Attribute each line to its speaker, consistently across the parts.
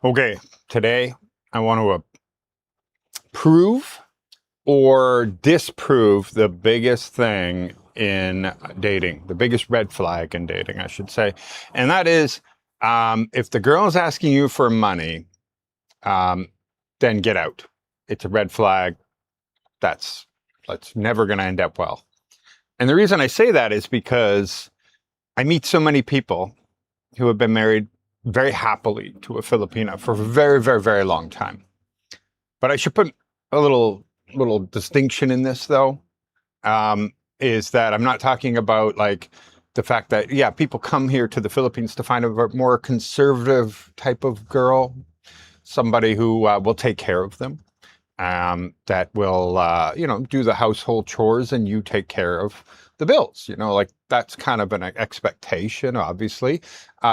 Speaker 1: Okay, today I want to prove or disprove the biggest thing in dating, the biggest red flag in dating, I should say. And that is if the girl is asking you for money, um, then get out. It's a red flag. That's never going to end up well. And the reason I say that is because I meet so many people who have been married very happily to a Filipina for a very, very, very long time. But I should put a little distinction in this, though, is that I'm not talking about like the fact that, yeah, people come here to the Philippines to find a more conservative type of girl, somebody who will take care of them, that will, do the household chores and you take care of the bills. Like that's kind of an expectation, obviously.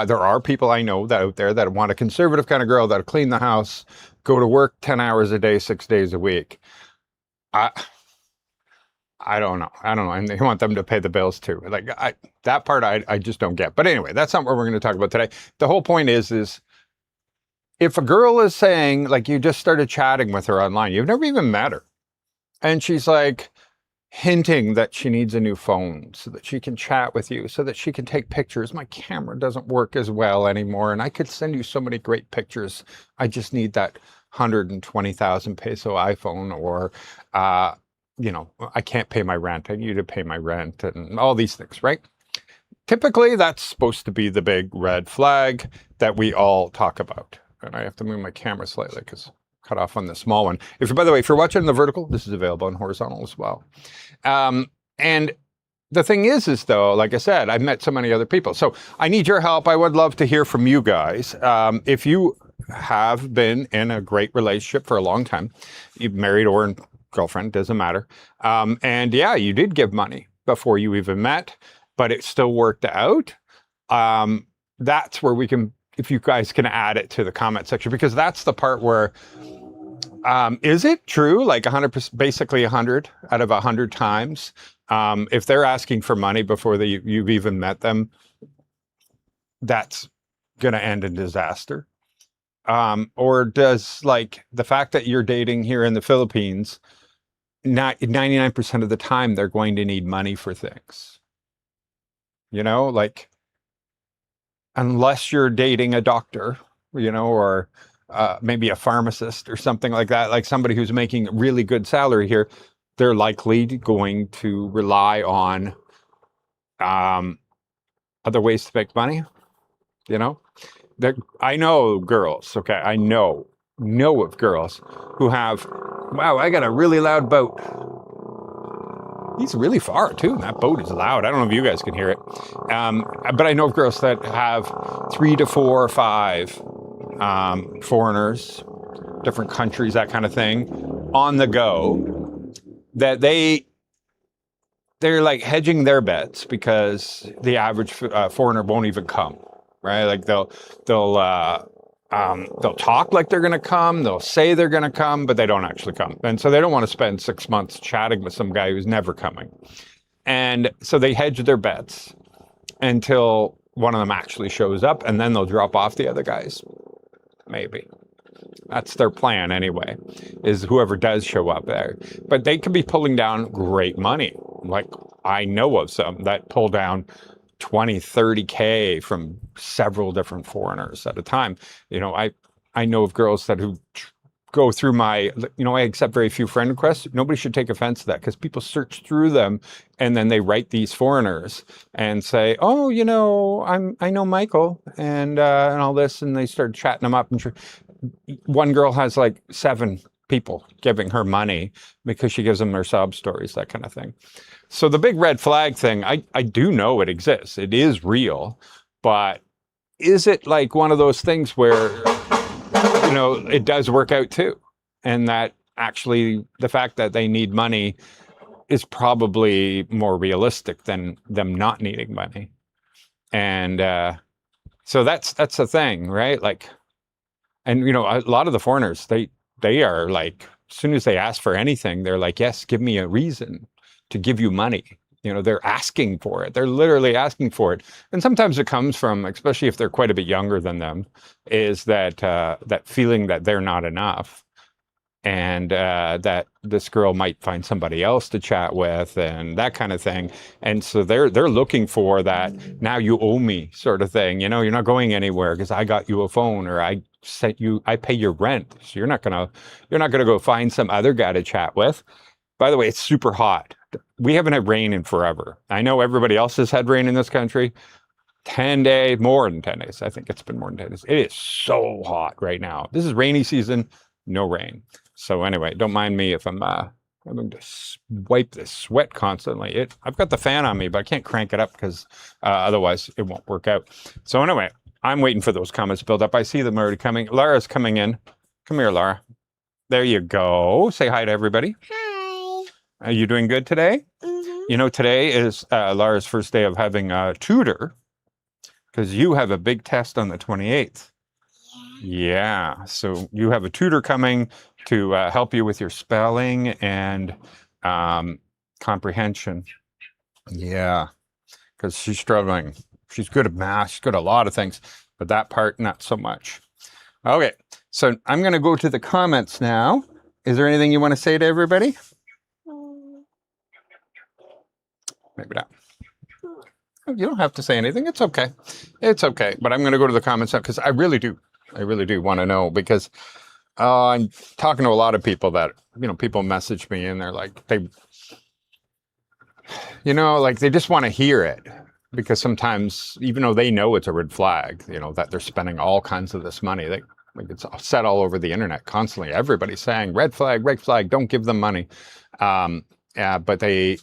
Speaker 1: There are people I know that out there that want a conservative kind of girl that'll clean the house, go to work 10 hours a day, 6 days a week. I don't know. And they want them to pay the bills too. Like that part I just don't get. But anyway, that's not what we're going to talk about today. The whole point is if a girl is saying, like, you just started chatting with her online, you've never even met her, and she's like hinting that she needs a new phone so that she can chat with you, so that she can take pictures. My camera doesn't work as well anymore, and I could send you so many great pictures. I just need that 120,000 peso iPhone, or, I can't pay my rent. I need to pay my rent, and all these things, right? Typically, that's supposed to be the big red flag that we all talk about. And I have to move my camera slightly because cut off on the small one. By the way, if you're watching the vertical, this is available on horizontal as well. And the thing is though, like I said, I've met so many other people. So I need your help. I would love to hear from you guys. If you have been in a great relationship for a long time, you've married or girlfriend, doesn't matter. And yeah, you did give money before you even met, but it still worked out. That's where we can, if you guys can add it to the comment section, because that's the part where, is it true? Like 100%, basically 100 out of 100 times, if they're asking for money before you've even met them, that's going to end in disaster. Or does, like, the fact that you're dating here in the Philippines, 99% of the time, they're going to need money for things. Like, unless you're dating a doctor, or maybe a pharmacist or something like that, like somebody who's making a really good salary here, they're likely going to rely on other ways to make money. I know girls, okay, I know of girls who have, wow, I got a really loud boat. He's really far too, and that boat is loud. I don't know if you guys can hear it. But I know of girls that have 3 to 4 or 5 foreigners, different countries, that kind of thing, on the go, that they're like hedging their bets because the average foreigner won't even come, right? Like they'll talk like they're going to come. They'll say they're going to come, but they don't actually come. And so they don't want to spend 6 months chatting with some guy who's never coming. And so they hedge their bets until one of them actually shows up, and then they'll drop off the other guys. Maybe. That's their plan anyway, is whoever does show up there. But they could be pulling down great money. Like, I know of some that pull down 20, 30K from several different foreigners at a time. I know of girls who go through my, I accept very few friend requests. Nobody should take offense to that, because people search through them and then they write these foreigners and say, oh, I know Michael and all this, and they start chatting them up. And one girl has like 7 people giving her money because she gives them their sob stories, that kind of thing. So the big red flag thing, I do know it exists. It is real. But is it like one of those things where, it does work out too? And that actually the fact that they need money is probably more realistic than them not needing money. And so that's the thing, right? Like, and, a lot of the foreigners, they are like, as soon as they ask for anything, they're like, yes, give me a reason to give you money. they're asking for it. They're literally asking for it. And sometimes it comes from, especially if they're quite a bit younger than them, is that feeling that they're not enough, and that this girl might find somebody else to chat with, and that kind of thing. And so they're looking for that now you owe me sort of thing. You're not going anywhere because I got you a phone, or I pay your rent, so you're not gonna go find some other guy to chat with. By the way, it's super hot. We haven't had rain in forever. I know everybody else has had rain in this country. 10 days, more than 10 days. I think it's been more than 10 days. It is so hot right now. This is rainy season, no rain. So anyway, don't mind me if I'm going to wipe this sweat constantly. I've got the fan on me, but I can't crank it up because otherwise it won't work out. So anyway, I'm waiting for those comments to build up. I see them already coming. Lara's coming in. Come here, Lara. There you go. Say hi to everybody.
Speaker 2: Hi.
Speaker 1: Are you doing good today?
Speaker 2: Mm-hmm.
Speaker 1: Today is Lara's first day of having a tutor, because you have a big test on the 28th. Yeah, so you have a tutor coming to help you with your spelling and comprehension. Yeah, because she's struggling. She's good at math. She's good at a lot of things, but that part, not so much. Okay, so I'm going to go to the comments now. Is there anything you want to say to everybody? Maybe not. You don't have to say anything. It's okay. It's okay. But I'm going to go to the comments now because I really do want to know, because I'm talking to a lot of people that, people message me and they're like, they just want to hear it, because sometimes, even though they know it's a red flag, that they're spending all kinds of this money, it's said all over the internet constantly. Everybody's saying red flag, don't give them money. But they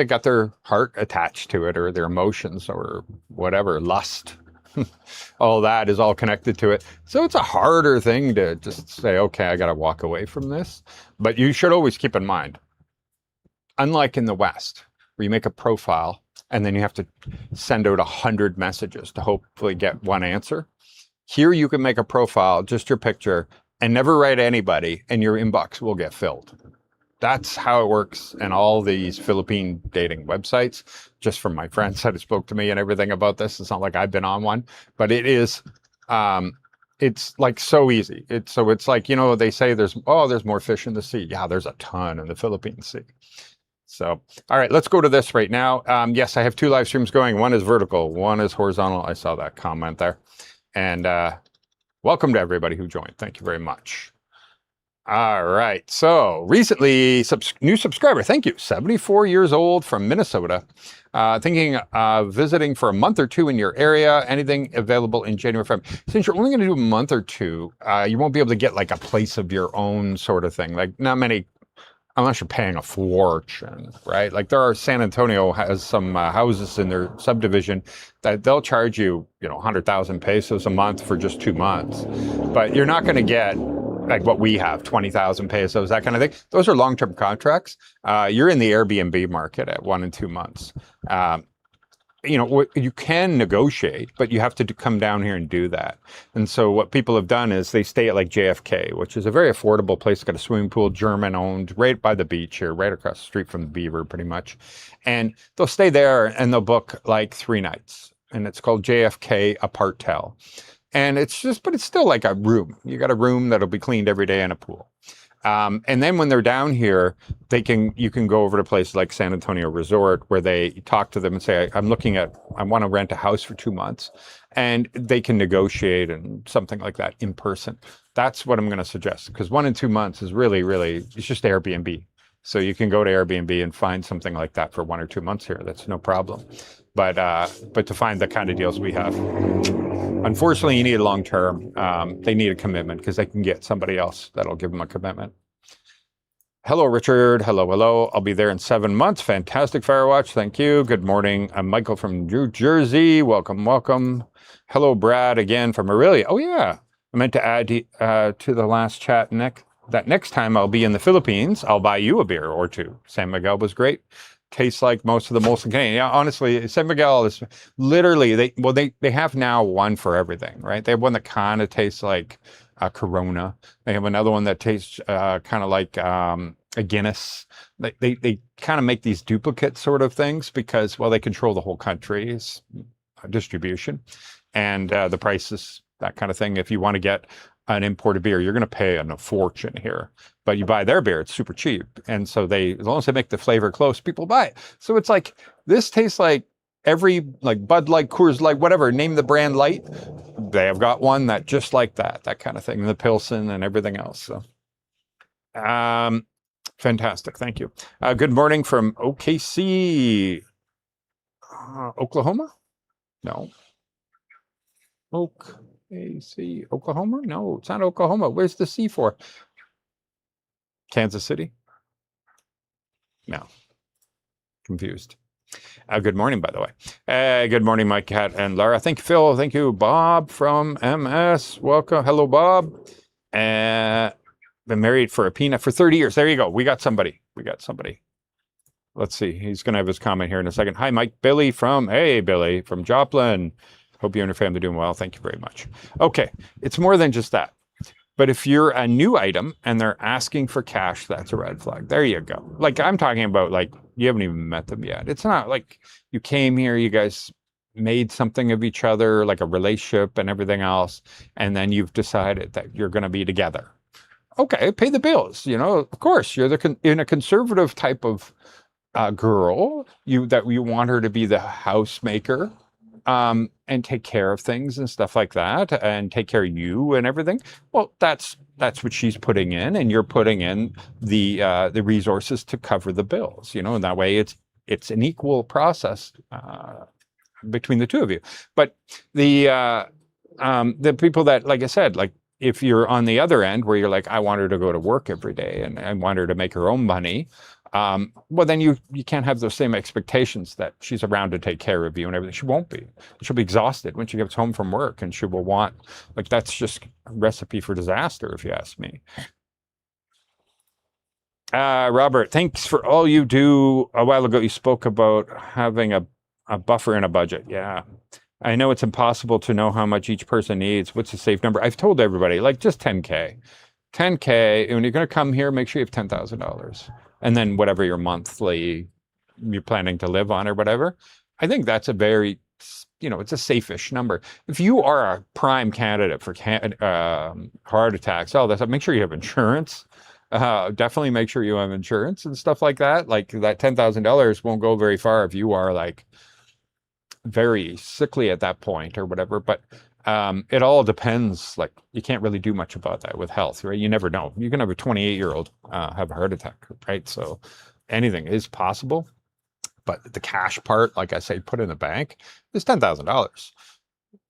Speaker 1: got their heart attached to it, or their emotions, or whatever, lust. All that is all connected to it. So it's a harder thing to just say, okay, I got to walk away from this. But you should always keep in mind, unlike in the West, where you make a profile and then you have to send out 100 messages to hopefully get one answer. Here you can make a profile, just your picture, and never write anybody, and your inbox will get filled. That's how it works in all these Philippine dating websites, just from my friends that have spoke to me and everything about this. It's not like I've been on one, but it is, it's like so easy. It's like, they say there's more fish in the sea. Yeah, there's a ton in the Philippine Sea. So, all right, let's go to this right now. Yes, I have 2 live streams going. One is vertical, one is horizontal. I saw that comment there. And welcome to everybody who joined. Thank you very much. All right. So recently, new subscriber. Thank you. 74 years old from Minnesota. Thinking of visiting for a month or 2 in your area. Anything available in January, February? Since you're only going to do a month or 2, you won't be able to get like a place of your own sort of thing. Like not many, unless you're paying a fortune, right? Like San Antonio has some houses in their subdivision that they'll charge you, 100,000 pesos a month for just 2 months. But you're not going to get like what we have, 20,000 pesos, that kind of thing. Those are long-term contracts. You're in the Airbnb market at 1 and 2 months. You can negotiate, but you have to come down here and do that. And so what people have done is they stay at like JFK, which is a very affordable place. It's got a swimming pool, German-owned, right by the beach here, right across the street from the Beaver, pretty much. And they'll stay there and they'll book like 3 nights. And it's called JFK Apartel. And it's still like a room. You got a room that'll be cleaned every day and a pool. And then when they're down here, you can go over to places like San Antonio Resort, where they talk to them and say, I want to rent a house for 2 months, and they can negotiate and something like that in person. That's what I'm going to suggest, because 1 and 2 months is really, it's just Airbnb. So you can go to Airbnb and find something like that for 1 or 2 months here. That's no problem. But to find the kind of deals we have, unfortunately, you need long term. They need a commitment, because they can get somebody else that'll give them a commitment. Hello, Richard. Hello. I'll be there in 7 months. Fantastic Firewatch. Thank you. Good morning. I'm Michael from New Jersey. Welcome. Hello, Brad, again from Aurelia. Oh, yeah. I meant to add to the last chat, Nick, that next time I'll be in the Philippines, I'll buy you a beer or 2. San Miguel was great. Tastes like most of the Molson Canadian. Yeah, honestly, San Miguel is literally, they have now one for everything, right? They have one that kind of tastes like Corona. They have another one that tastes kind of like a Guinness. They kind of make these duplicate sort of things because, well, they control the whole country's distribution and the prices, that kind of thing. If you want to get an imported beer, you're going to pay a fortune here. But you buy their beer, it's super cheap. And so as long as they make the flavor close, people buy it. So it's like, this tastes like every, like Bud Light, Coors Light, whatever, name the brand light. They have got one that just like that kind of thing, the Pilsen and everything else. So, fantastic. Thank you. Good morning from OKC, Oklahoma? No. OKC, Oklahoma? No, it's not Oklahoma. Where's the C for? Kansas City? No. Confused. Good morning, by the way. Good morning, Mike, Kat, and Laura. Thank you, Phil. Thank you, Bob from MS. Welcome. Hello, Bob. Been married for a peanut for 30 years. There you go. We got somebody. Let's see. He's going to have his comment here in a second. Hi, Mike. Billy from Joplin. Hope you and your family are doing well. Thank you very much. Okay. It's more than just that. But if you're a new item and they're asking for cash, that's a red flag. There you go. Like I'm talking about, like, you haven't even met them yet. It's not like you came here, you guys made something of each other, like a relationship and everything else, and then you've decided that you're going to be together. Okay, pay the bills. You know, of course, you're in a conservative type of girl. You want her to be the housemaker. And take care of things and stuff like that, and take care of you and everything. Well, that's what she's putting in, and you're putting in the resources to cover the bills. You know, and that way it's an equal process between the two of you. But the people that, like I said, like if you're on the other end where you're like, I want her to go to work every day and I want her to make her own money. Well, then you can't have those same expectations that she's around to take care of you and everything. She won't be. She'll be exhausted when she gets home from work, and she will want, like, that's just a recipe for disaster, if you ask me. Robert, thanks for all you do. A while ago, you spoke about having a buffer in a budget. Yeah. I know it's impossible to know how much each person needs. What's a safe number? I've told everybody, like, just 10K. 10K, and when you're going to come here, make sure you have $10,000. And then whatever your monthly you're planning to live on or whatever. I think that's a very, it's a safe-ish number. If you are a prime candidate for heart attacks, all that stuff, make sure you have insurance. Definitely make sure you have insurance and stuff like that. Like that $10,000 won't go very far if you are like very sickly at that point or whatever. But it all depends. Like you can't really do much about that with health, right? You never know. You can have a 28-year-old have a heart attack, right? So anything is possible. But the cash part, like I say, put in the bank is $10,000.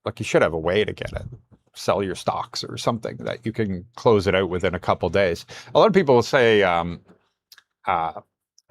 Speaker 1: Like you should have a way to get it. Sell your stocks or something that you can close it out within a couple days. A lot of people will say,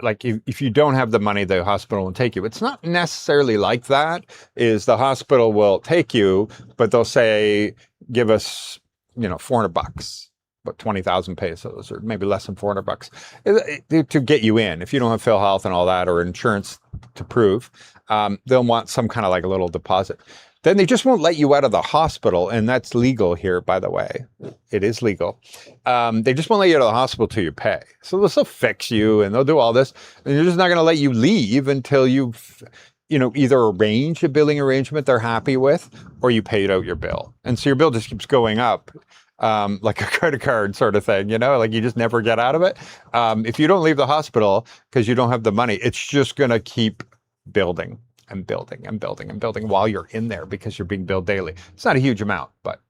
Speaker 1: like if you don't have the money, the hospital will take you. It's not necessarily like that. Is the hospital will take you, but they'll say, give us, $400, about 20,000 pesos, or maybe less than $400 to get you in. If you don't have PhilHealth and all that, or insurance to prove, they'll want some kind of like a little deposit. Then they just won't let you out of the hospital, and that's legal here, by the way. It is legal. They just won't let you out of the hospital till you pay. So they'll still fix you, and they'll do all this, and they're just not going to let you leave until you've, either arrange a billing arrangement they're happy with, or you paid out your bill. And so your bill just keeps going up, like a credit card sort of thing, like you just never get out of it. If you don't leave the hospital because you don't have the money, it's just going to keep building and building and building and building while you're in there because you're being billed daily. It's not a huge amount, but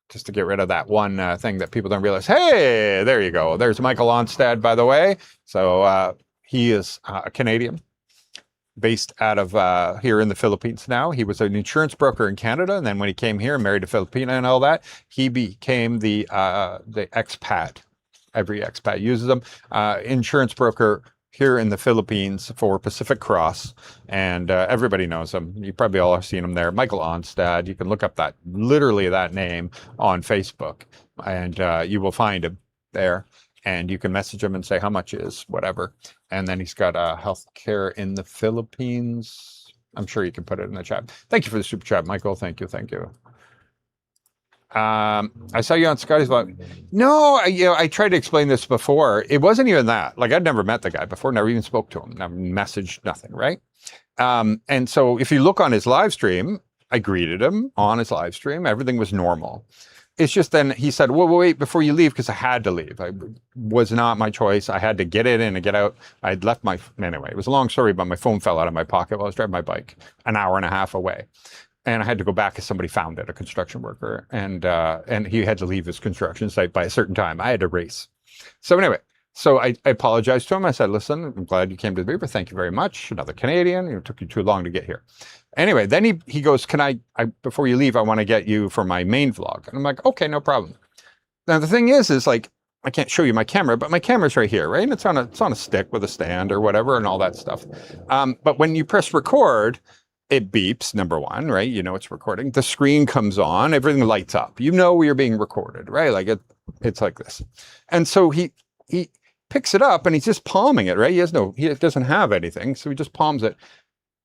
Speaker 1: just to get rid of that one thing that people don't realize. Hey, there you go. There's Michael Onstad, by the way. So he is a Canadian based out of here in the Philippines now. He was an insurance broker in Canada, and then when he came here, married a Filipina and all that, he became the expat. Every expat uses them. Insurance broker here in the Philippines for Pacific Cross, and everybody knows him. You probably all have seen him there. Michael Onstad. You can look up literally that name on Facebook, and you will find him there. And you can message him and say how much is whatever. And then he's got healthcare in the Philippines. I'm sure you can put it in the chat. Thank you for the super chat, Michael. Thank you. I saw you on Scotty's vlog. No, I tried to explain this before. It wasn't even that. Like, I'd never met the guy before, never even spoke to him, never messaged, nothing, right? And so if you look on his live stream, I greeted him on his live stream. Everything was normal. It's just then he said, well, wait, before you leave, because I had to leave. I was not my choice. I had to get in and get out. I'd left anyway, it was a long story, but my phone fell out of my pocket while I was driving my bike an hour and a half away. And I had to go back because somebody found it, a construction worker, and he had to leave his construction site by a certain time. I had to race. So anyway, I apologized to him. I said, listen, I'm glad you came to the beaver. Thank you very much. Another Canadian. It took you too long to get here. Anyway, then he goes, can I before you leave, I want to get you for my main vlog. And I'm like, okay, no problem. Now the thing is like, I can't show you my camera, but my camera's right here, right? And it's on a stick with a stand or whatever and all that stuff. But when you press record, it beeps, number one, right? You know it's recording. The screen comes on, everything lights up. You know you're being recorded, right? Like it's like this. And so he picks it up and he's just palming it, right? He doesn't have anything, so he just palms it.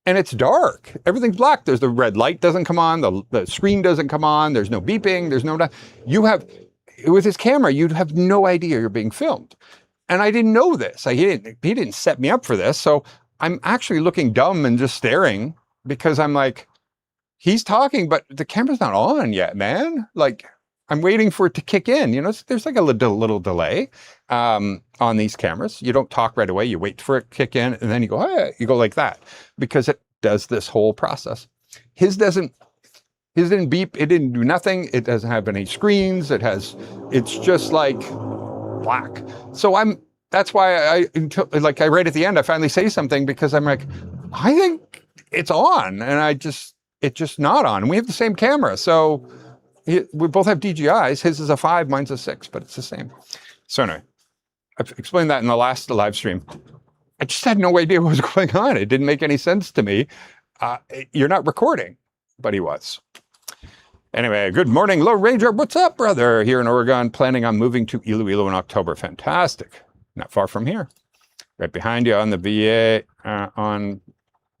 Speaker 1: And it's dark. Everything's black. There's the red light doesn't come on. The screen doesn't come on. There's no beeping. There's no... With his camera, you'd have no idea you're being filmed. And I didn't know this. He didn't set me up for this. So I'm actually looking dumb and just staring because I'm like, he's talking, but the camera's not on yet, man. Like, I'm waiting for it to kick in. You know, there's like a little delay on these cameras. You don't talk right away. You wait for it to kick in, and then you go, hey, you go like that because it does this whole process. His didn't beep. It didn't do nothing. It doesn't have any screens. It's just like black. So that's why I right at the end, I finally say something because I'm like, I think it's on, and it's just not on. And we have the same camera. So we both have DJIs. His is a 5, mine's a 6, but it's the same. So anyway, I've explained that in the last live stream. I just had no idea what was going on. It didn't make any sense to me. You're not recording, but he was. Anyway, good morning, Low Ranger. What's up, brother? Here in Oregon, planning on moving to Iloilo in October. Fantastic. Not far from here. Right behind you on the VA,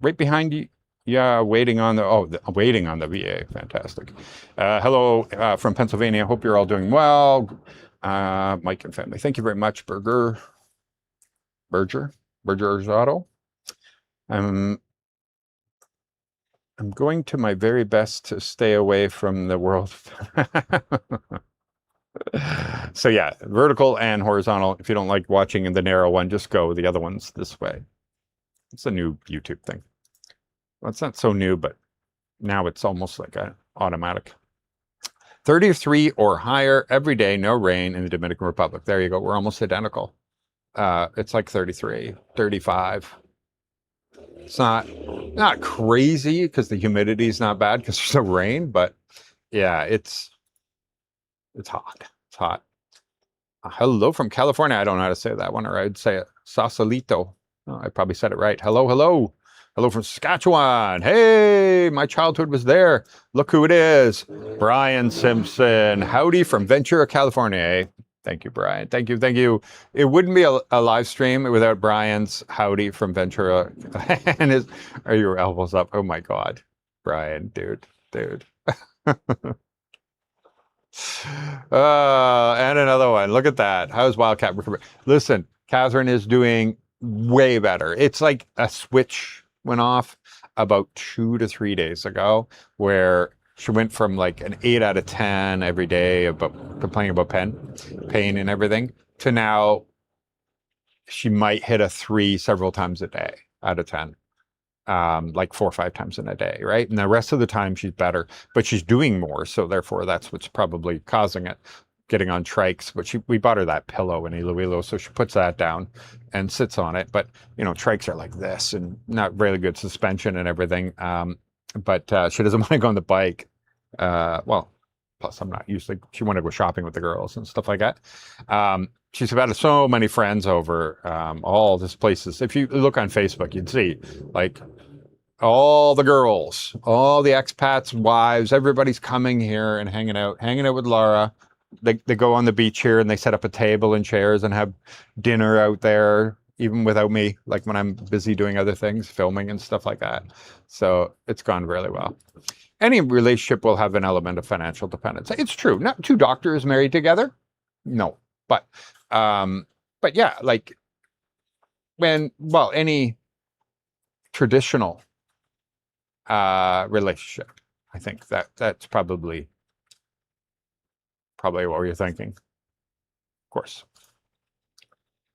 Speaker 1: right behind you. Yeah, waiting on the VA. Fantastic. Hello from Pennsylvania. Hope you're all doing well. Mike and family. Thank you very much, Berger Auto. I'm going to my very best to stay away from the world. So yeah, vertical and horizontal. If you don't like watching in the narrow one, just go. The other one's this way. It's a new YouTube thing. Well, it's not so new, but now it's almost like an automatic. 33 or higher every day, no rain in the Dominican Republic. There you go. We're almost identical. It's like 33, 35. It's not crazy because the humidity is not bad because there's no rain, but yeah, it's hot. It's hot. Hello from California. I don't know how to say that one, or I'd say it. Sausalito. Oh, I probably said it right. Hello, hello. Hello from Saskatchewan. Hey, my childhood was there. Look who it is. Brian Simpson. Howdy from Ventura, California. Thank you, Brian. Thank you. Thank you. It wouldn't be a live stream without Brian's howdy from Ventura. And are your elbows up? Oh my God. Brian, dude. And another one. Look at that. How's Wildcat recovery? Listen, Catherine is doing way better. It's like a switch went off about 2 to 3 days ago where she went from like an 8 out of 10 every day about complaining about pain and everything to now she might hit a 3 several times a day out of 10. Like 4 or 5 times in a day, right? And the rest of the time she's better, but she's doing more. So therefore that's what's probably causing it, getting on trikes. But we bought her that pillow in Iloilo. So she puts that down and sits on it. But, you know, trikes are like this and not really good suspension and everything. But she doesn't want to go on the bike. Well, plus I'm not usually, she wanted to go shopping with the girls and stuff like that. She's had so many friends over, all these places. If you look on Facebook, you'd see like all the girls, all the expats, wives, everybody's coming here and hanging out with Laura. They go on the beach here and they set up a table and chairs and have dinner out there, even without me, like when I'm busy doing other things, filming and stuff like that. So it's gone really well. any relationship will have an element of financial dependence. It's true. Not two doctors married together. No, but um, but yeah, like any traditional relationship, I think that's probably what you're thinking. Of course.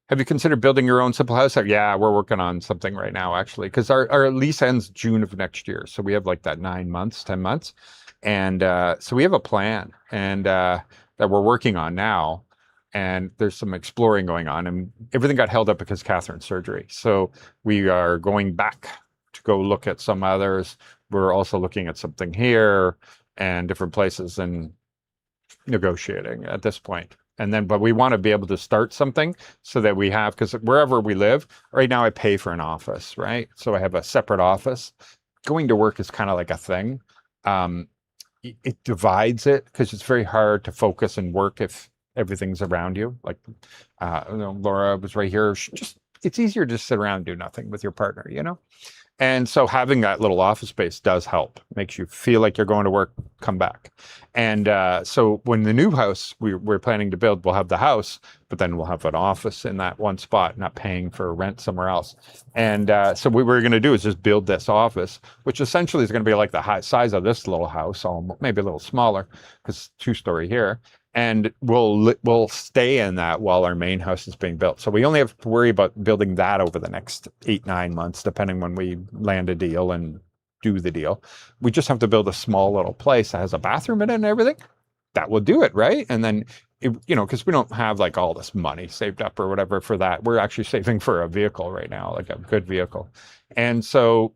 Speaker 1: Have you considered building your own simple house? Yeah, we're working on something right now, actually, because our lease ends June of next year. So we have like that 9 months, 10 months. And so we have a plan and that we're working on now. And there's some exploring going on. And everything got held up because of Catherine's surgery. So we are going back to go look at some others. We're also looking at something here and different places and negotiating at this point. And then, but we want to be able to start something so that we have, because wherever we live, right now I pay for an office, right? So I have a separate office. Going to work is kind of like a thing. It divides it because it's very hard to focus and work if everything's around you. Like, Laura was right here. It's easier to sit around and do nothing with your partner, you know? And so having that little office space does help. Makes you feel like you're going to work, come back. And so when the new house we're planning to build, we'll have the house, but then we'll have an office in that one spot, not paying for rent somewhere else. And so what we're going to do is just build this office, which essentially is going to be like the high size of this little house, maybe a little smaller, because 2-story here. And we'll stay in that while our main house is being built. So we only have to worry about building that over the next 8-9 months, depending when we land a deal and do the deal. We just have to build a small little place that has a bathroom in it and everything. That will do it, right? And then, because we don't have like all this money saved up or whatever for that. We're actually saving for a vehicle right now, like a good vehicle. And so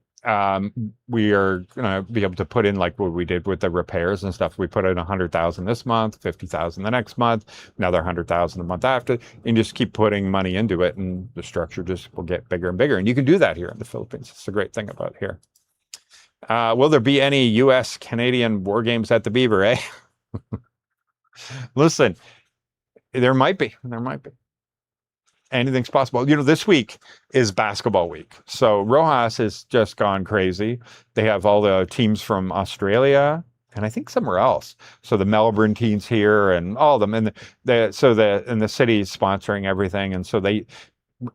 Speaker 1: we are going to be able to put in like what we did with the repairs and stuff. We put in 100,000 this month, 50,000 the next month, another 100,000 the month after, and just keep putting money into it, and the structure just will get bigger and bigger. And you can do that here in the Philippines. It's a great thing about here. Will there be any U.S. Canadian war games at the Beaver? Eh? Listen, there might be. Anything's possible. This week is basketball week. So Rojas has just gone crazy. They have all the teams from Australia and I think somewhere else. So the Melbourne teams here and all of them. And the city is sponsoring everything. And so they,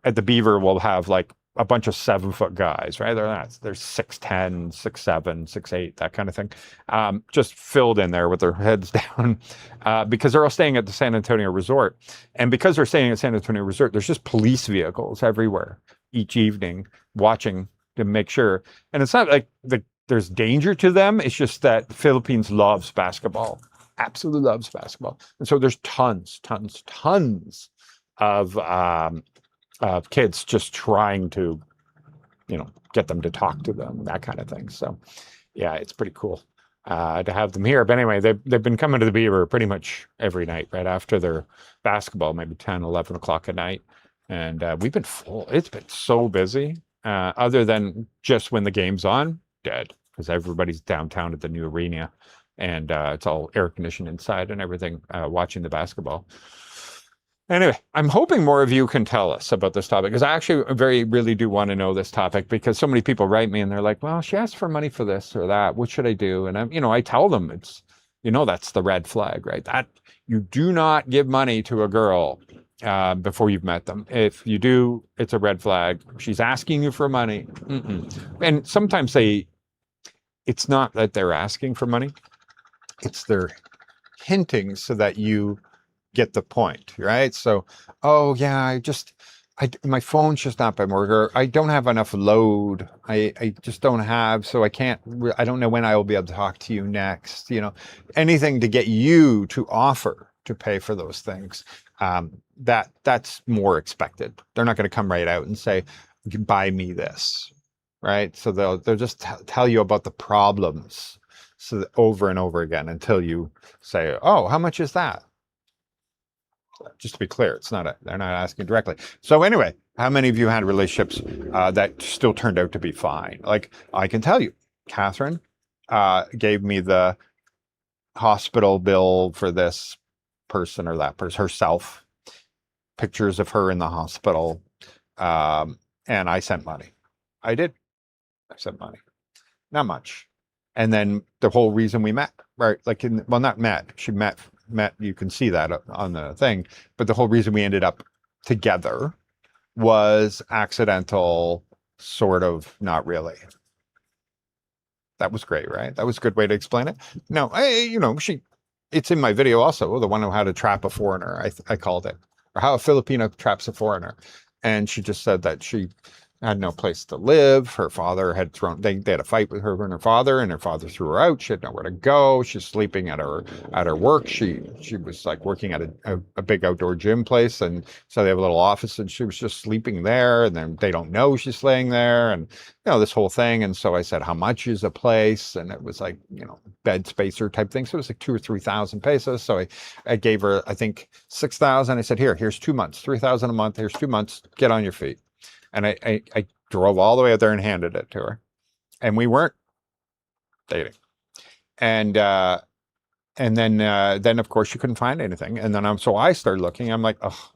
Speaker 1: at the Beaver, will have like a bunch of 7-foot guys, right? They're 6'10", 6'7", 6'8", that kind of thing. Just filled in there with their heads down because they're all staying at the San Antonio Resort. And because they're staying at San Antonio Resort, there's just police vehicles everywhere each evening watching to make sure. And it's not like there's danger to them. It's just that the Philippines loves basketball, absolutely loves basketball. And so there's tons of kids just trying to, get them to talk to them, that kind of thing. So, yeah, it's pretty cool to have them here. But anyway, they've been coming to the Beaver pretty much every night right after their basketball, maybe 10, 11 o'clock at night. And we've been full. It's been so busy. Other than just when the game's on, dead, because everybody's downtown at the new arena. And it's all air conditioned inside and everything, watching the basketball. Anyway, I'm hoping more of you can tell us about this topic, because I actually really do want to know this topic, because so many people write me and they're like, well, she asked for money for this or that. What should I do? And I tell them it's, that's the red flag, right? That you do not give money to a girl before you've met them. If you do, it's a red flag. She's asking you for money. And sometimes it's not that they're asking for money. It's they're hinting so that you get the point, right? So, oh yeah, my phone's just not by work, or I don't have enough load. I just don't have, so I don't know when I will be able to talk to you next. Anything to get you to offer to pay for those things. That's more expected. They're not going to come right out and say, buy me this, right? So they'll just tell you about the problems, so over and over again, until you say, oh, how much is that? Just to be clear, they're not asking directly. So anyway, how many of you had relationships that still turned out to be fine? Like, I can tell you, Catherine gave me the hospital bill for this person or that person, herself, pictures of her in the hospital, and I sent money. I did. I sent money. Not much. And then the whole reason we met, right? Like, well, not met. She met. You can see that on the thing, but the whole reason we ended up together was accidental, sort of, not really. That was great, right? That was a good way to explain it. No, it's in my video also, the one on how to trap a foreigner, I called it, or how a Filipino traps a foreigner. And she just said that she had no place to live. Her father had they had a fight with her and her father threw her out. She had nowhere to go. She's sleeping at her work. She was like working at a big outdoor gym place, and so they have a little office, and she was just sleeping there, and then they don't know she's staying there, and this whole thing. And so I said, how much is a place? And it was like, bed spacer type thing. So it was like 2,000 or 3,000 pesos. So I gave her, I think, 6,000. I said, here's 2 months, 3,000 a month. Here's 2 months. Get on your feet. And I drove all the way out there and handed it to her. And we weren't dating. And then of course she couldn't find anything. And then so I started looking. I'm like, oh,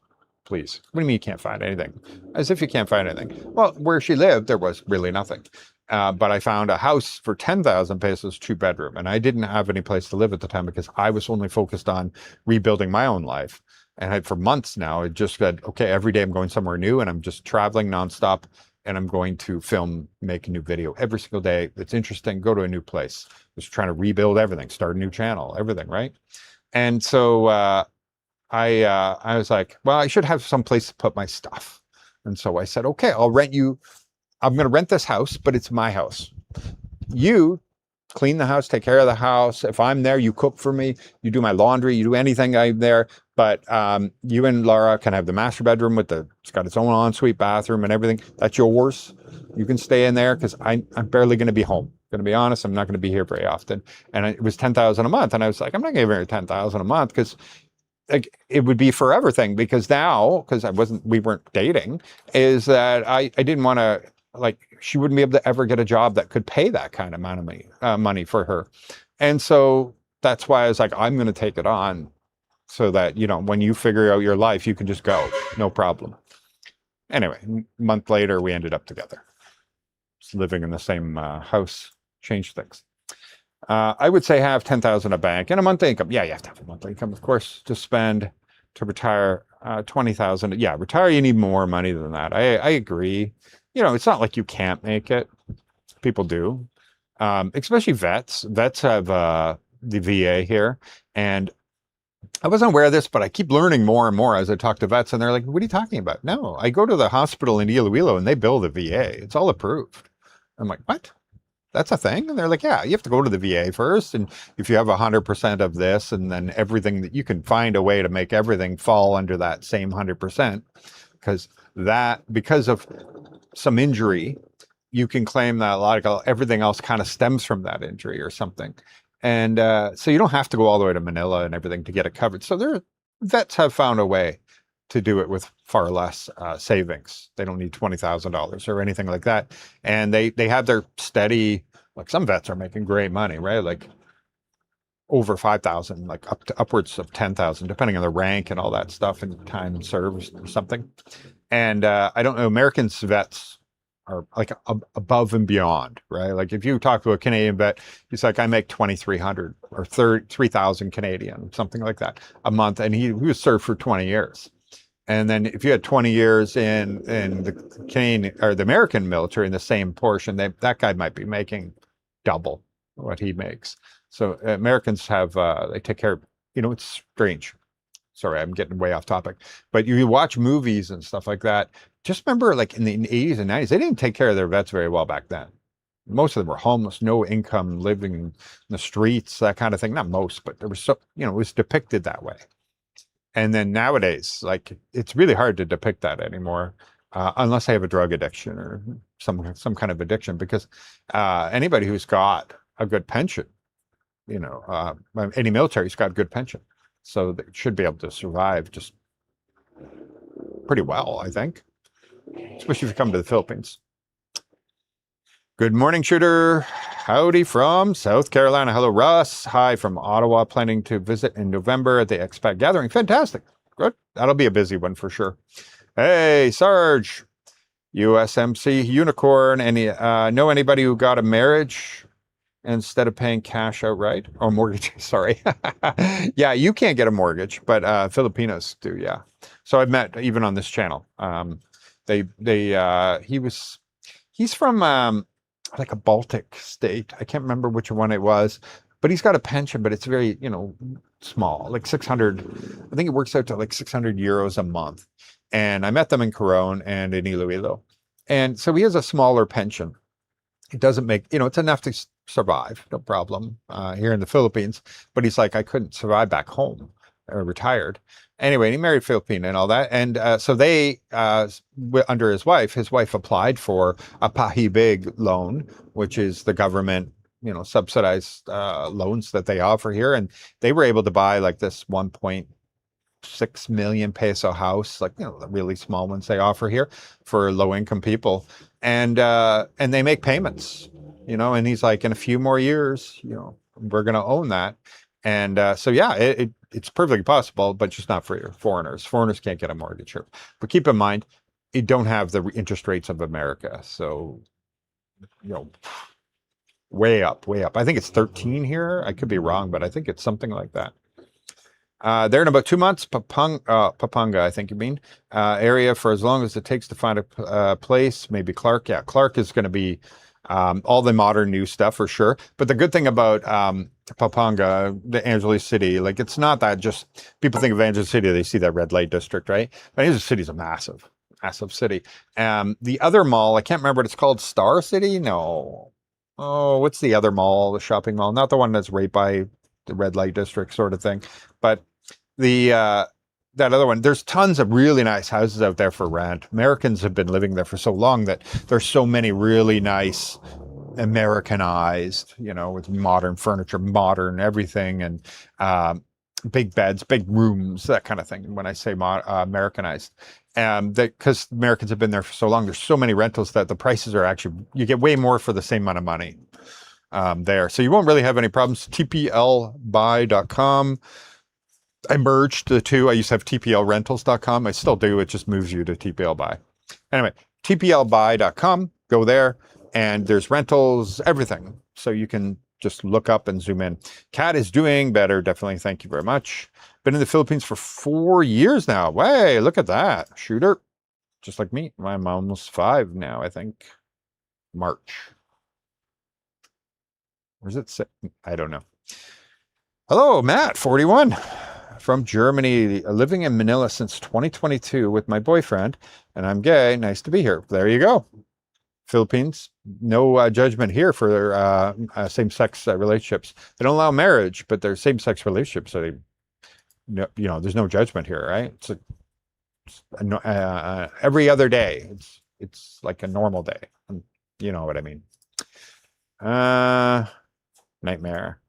Speaker 1: please. What do you mean you can't find anything? As if you can't find anything. Well, where she lived, there was really nothing. But I found a house for 10,000 pesos, 2-bedroom. And I didn't have any place to live at the time because I was only focused on rebuilding my own life. And for months now, it just said, okay, every day I'm going somewhere new and I'm just traveling nonstop and I'm going to film, make a new video every single day. It's interesting. Go to a new place. Just trying to rebuild everything, start a new channel, everything, right? And so I was like, well, I should have some place to put my stuff. And so I said, okay, I'll rent you. I'm going to rent this house, but it's my house. You clean the house, take care of the house. If I'm there, you cook for me, you do my laundry, you do anything I'm there. But you and Laura can have the master bedroom it's got its own ensuite bathroom and everything. That's yours. You can stay in there because I'm barely going to be home. Going to be honest, I'm not going to be here very often. And it was 10,000 a month. And I was like, I'm not giving her 10,000 a month because like it would be a forever thing. Because now, because we weren't dating, is that I didn't want to, like, she wouldn't be able to ever get a job that could pay that kind of amount of money for her. And so that's why I was like, I'm going to take it on so that, when you figure out your life, you can just go, no problem. Anyway, a month later, we ended up together. Just living in the same house changed things. I would say have 10,000 a bank and a monthly income. Yeah, you have to have a monthly income, of course, to spend to retire 20,000. Yeah, retire, you need more money than that. I agree. It's not like you can't make it. People do, especially vets. Vets have the VA here. And I wasn't aware of this, but I keep learning more and more as I talk to vets. And they're like, what are you talking about? No, I go to the hospital in Iloilo and they bill the VA. It's all approved. I'm like, what? That's a thing? And they're like, yeah, you have to go to the VA first. And if you have 100% of this, and then everything that you can find a way to make everything fall under that same 100%, because of some injury, you can claim that everything else kind of stems from that injury or something. And so you don't have to go all the way to Manila and everything to get it covered. So vets have found a way to do it with far less savings. They don't need $20,000 or anything like that. And they have their steady, like some vets are making great money, right? Like over 5,000, like upwards of 10,000, depending on the rank and all that stuff and time served or something. And I don't know, Americans vets are like above and beyond, right? Like if you talk to a Canadian vet, he's like, I make 2,300 or 3,000 Canadian, something like that a month. And he was served for 20 years. And then if you had 20 years in the Canadian or the American military in the same portion, that guy might be making double what he makes. So Americans have, they take care of, it's strange. Sorry, I'm getting way off topic. But you watch movies and stuff like that. Just remember, like in the 80s and 90s, they didn't take care of their vets very well back then. Most of them were homeless, no income, living in the streets, that kind of thing. Not most, but there was it was depicted that way. And then nowadays, like it's really hard to depict that anymore, unless they have a drug addiction or some kind of addiction. Because anybody who's got a good pension, any military's got a good pension, so they should be able to survive just pretty well, I think. Especially if you come to the Philippines. Good morning, Shooter. Howdy from South Carolina. Hello, Russ. Hi from Ottawa. Planning to visit in November at the Expat Gathering. Fantastic. Good. That'll be a busy one for sure. Hey, Sarge. USMC Unicorn. Know anybody who got a marriage instead of paying cash outright or mortgage. Sorry. Yeah, you can't get a mortgage, but Filipinos do. Yeah. So I've met even on this channel. He's from like a Baltic state. I can't remember which one it was, but he's got a pension, but it's very, small, like 600. I think it works out to like 600 euros a month. And I met them in Coron and in Iloilo. And so he has a smaller pension. It doesn't make, it's enough to survive, no problem, here in the Philippines. But he's like, I couldn't survive back home or retired. Anyway, he married Filipina and all that. And so they, under his wife applied for a Pahibig loan, which is the government, subsidized loans that they offer here. And they were able to buy like this 1.6 million peso house, like, the really small ones they offer here for low income people. And they make payments, and he's like, in a few more years, we're going to own that. And so, yeah, it's perfectly possible, but just not for foreigners. Foreigners can't get a mortgage here. But keep in mind, you don't have the interest rates of America. So, way up, way up. I think it's 13 here. I could be wrong, but I think it's something like that. They're in about 2 months. Pampanga, I think you mean, area for as long as it takes to find a place. Maybe Clark. Yeah, Clark is going to be all the modern new stuff for sure. But the good thing about Pampanga, the Angeles City, like it's not that just people think of Angeles City, they see that red light district, right? But Angeles City is a massive, massive city. The other mall, I can't remember what it's called. Star City? No. Oh, what's the other mall? The shopping mall? Not the one that's right by the red light district sort of thing, but the that other one. There's tons of really nice houses out there for rent. Americans have been living there for so long that there's so many really nice Americanized, with modern furniture, modern everything, and big beds, big rooms, that kind of thing. When I say Americanized, because Americans have been there for so long, there's so many rentals that the prices are actually, you get way more for the same amount of money there. So you won't really have any problems. TPLbuy.com. I merged the two. I used to have TPLrentals.com. I still do. It just moves you to TPL Buy. Anyway, TPLbuy.com. Go there, and there's rentals, everything. So you can just look up and zoom in. Cat is doing better. Definitely. Thank you very much. Been in the Philippines for 4 years now. Way, look at that. Shooter. Just like me. I'm almost 5 now, I think. March. Or is it? I don't know. Hello, Matt, 41. From Germany, living in Manila since 2022 with my boyfriend, and I'm gay. Nice to be here. There you go. Philippines, no judgment here for same-sex relationships. They don't allow marriage, but they're same-sex relationships. So there's no judgment here, right? It's every other day. It's like a normal day. You know what I mean? Nightmare.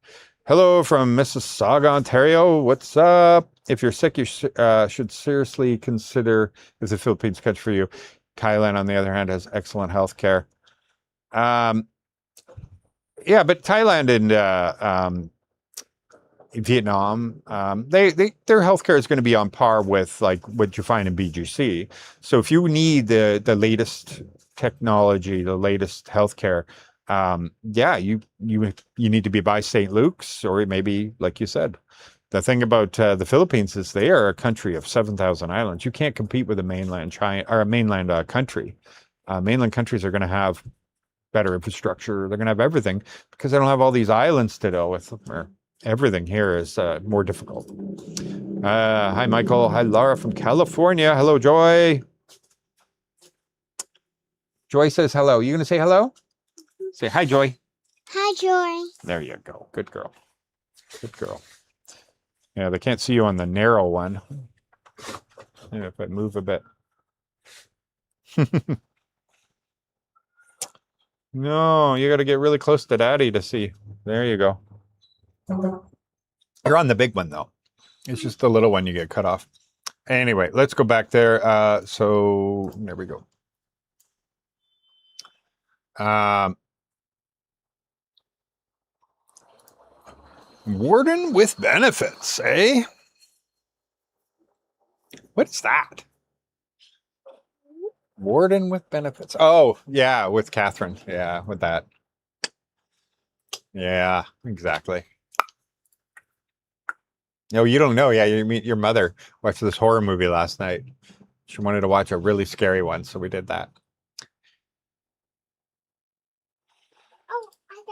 Speaker 1: Hello from Mississauga, Ontario. What's up? If you're sick, you should seriously consider if the Philippines country for you. Thailand, on the other hand, has excellent health care. Yeah, but Thailand and Vietnam, their healthcare is going to be on par with like what you find in BGC. So if you need the latest technology, the latest healthcare, yeah, you need to be by St. Luke's, or maybe, like you said, the thing about the Philippines is they are a country of 7,000 islands. You can't compete with a mainland China or a mainland country. Mainland countries are going to have better infrastructure. They're going to have everything because they don't have all these islands to deal with. Everything here is more difficult. Hi, Michael. Hi, Laura from California. Hello, Joy. Joy says hello. You going to say hello? Say hi, Joy.
Speaker 2: Hi, Joy.
Speaker 1: There you go. Good girl. Good girl. Yeah, they can't see you on the narrow one. Yeah, if I move a bit. No, you got to get really close to Daddy to see. There you go. You're on the big one, though. It's just the little one you get cut off. Anyway, let's go back there. So there we go. Warden with benefits, eh? What's that? Warden with benefits. Oh, yeah, with Catherine. Yeah, with that. Yeah, exactly. No, you don't know. Yeah, you meet your mother watched this horror movie last night. She wanted to watch a really scary one, so we did that.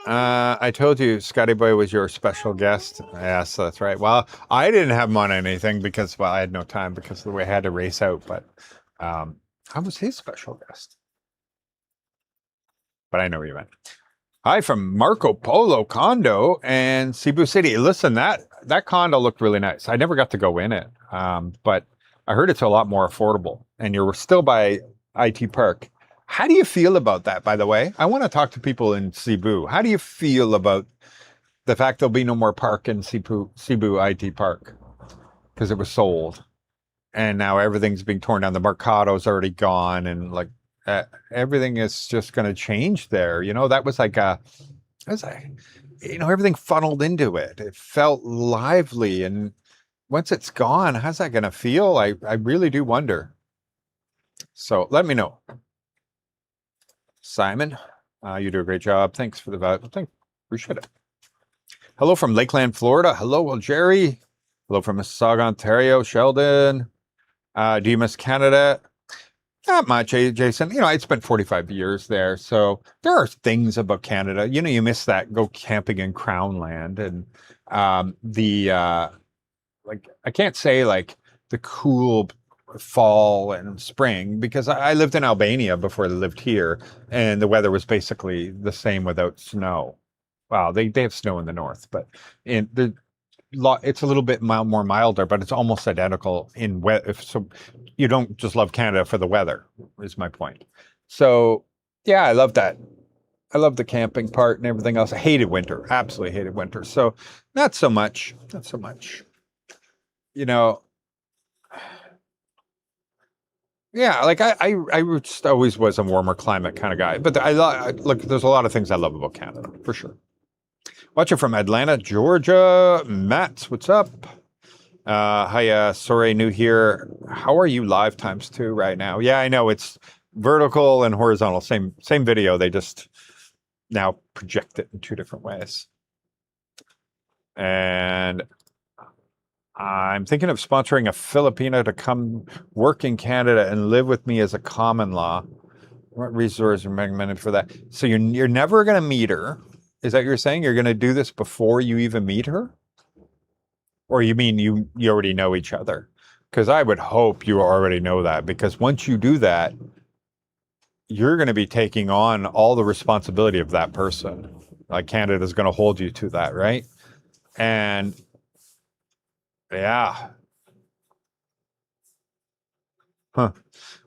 Speaker 1: I told you Scotty Boy was your special guest. Yes, that's right. Well, I didn't have him on anything because, well, I had no time because of the way I had to race out. But I was his special guest. But I know what you meant. Hi from Marco Polo condo and Cebu City. Listen, that condo looked really nice. I never got to go in it, but I heard it's a lot more affordable. And you're still by IT Park. How do you feel about that? By the way, I want to talk to people in Cebu. How do you feel about the fact there'll be no more park in Cebu IT Park because it was sold, and now everything's being torn down. The Mercado's already gone, and like everything is just going to change there. You know, that was like it was like, you know, everything funneled into it. It felt lively, and once it's gone, how's that going to feel? I really do wonder. So let me know, Simon. You do a great job. Thanks for the vote. Appreciate it. Hello from Lakeland, Florida. Hello, well, Jerry. Hello from Mississauga, Ontario. Sheldon. Do you miss Canada? Not much, Jason. You know, I spent 45 years there, so there are things about Canada. You know, you miss that. Go camping in Crown Land, and like I can't say like the cool fall and spring because I lived in Albania before I lived here, and the weather was basically the same without snow. Wow, they have snow in the north, but in the it's a little bit more milder, but it's almost identical in weather. So you don't just love Canada for the weather, is my point. So yeah, I love that. I love the camping part and everything else. I hated winter, absolutely hated winter. So not so much, not so much. You know, yeah, like I just always was a warmer climate kind of guy. But look, there's a lot of things I love about Canada for sure. Watching from Atlanta, Georgia. Matt, what's up? Hi, sorry, new here. How are you live times two right now? Yeah, I know it's vertical and horizontal. Same video. They just now project it in two different ways. And I'm thinking of sponsoring a Filipino to come work in Canada and live with me as a common law. What resources are recommended for that? So you're never going to meet her. Is that what you're saying? You're going to do this before you even meet her? Or you mean you already know each other? Because I would hope you already know that, because once you do that, you're going to be taking on all the responsibility of that person. Like Canada's going to hold you to that, right? And yeah. Huh.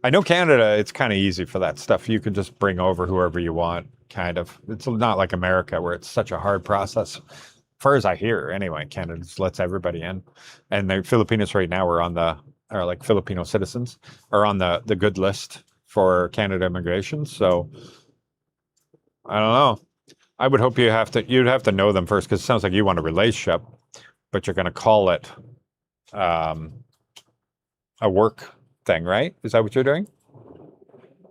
Speaker 1: I know Canada, it's kind of easy for that stuff. You can just bring over whoever you want, kind of. It's not like America where it's such a hard process. As far as I hear, anyway, Canada just lets everybody in. And the Filipinos right now are like Filipino citizens are on the good list for Canada immigration. So I don't know. I would hope you'd have to know them first, because it sounds like you want a relationship, but you're going to call it a work thing, right? Is that what you're doing?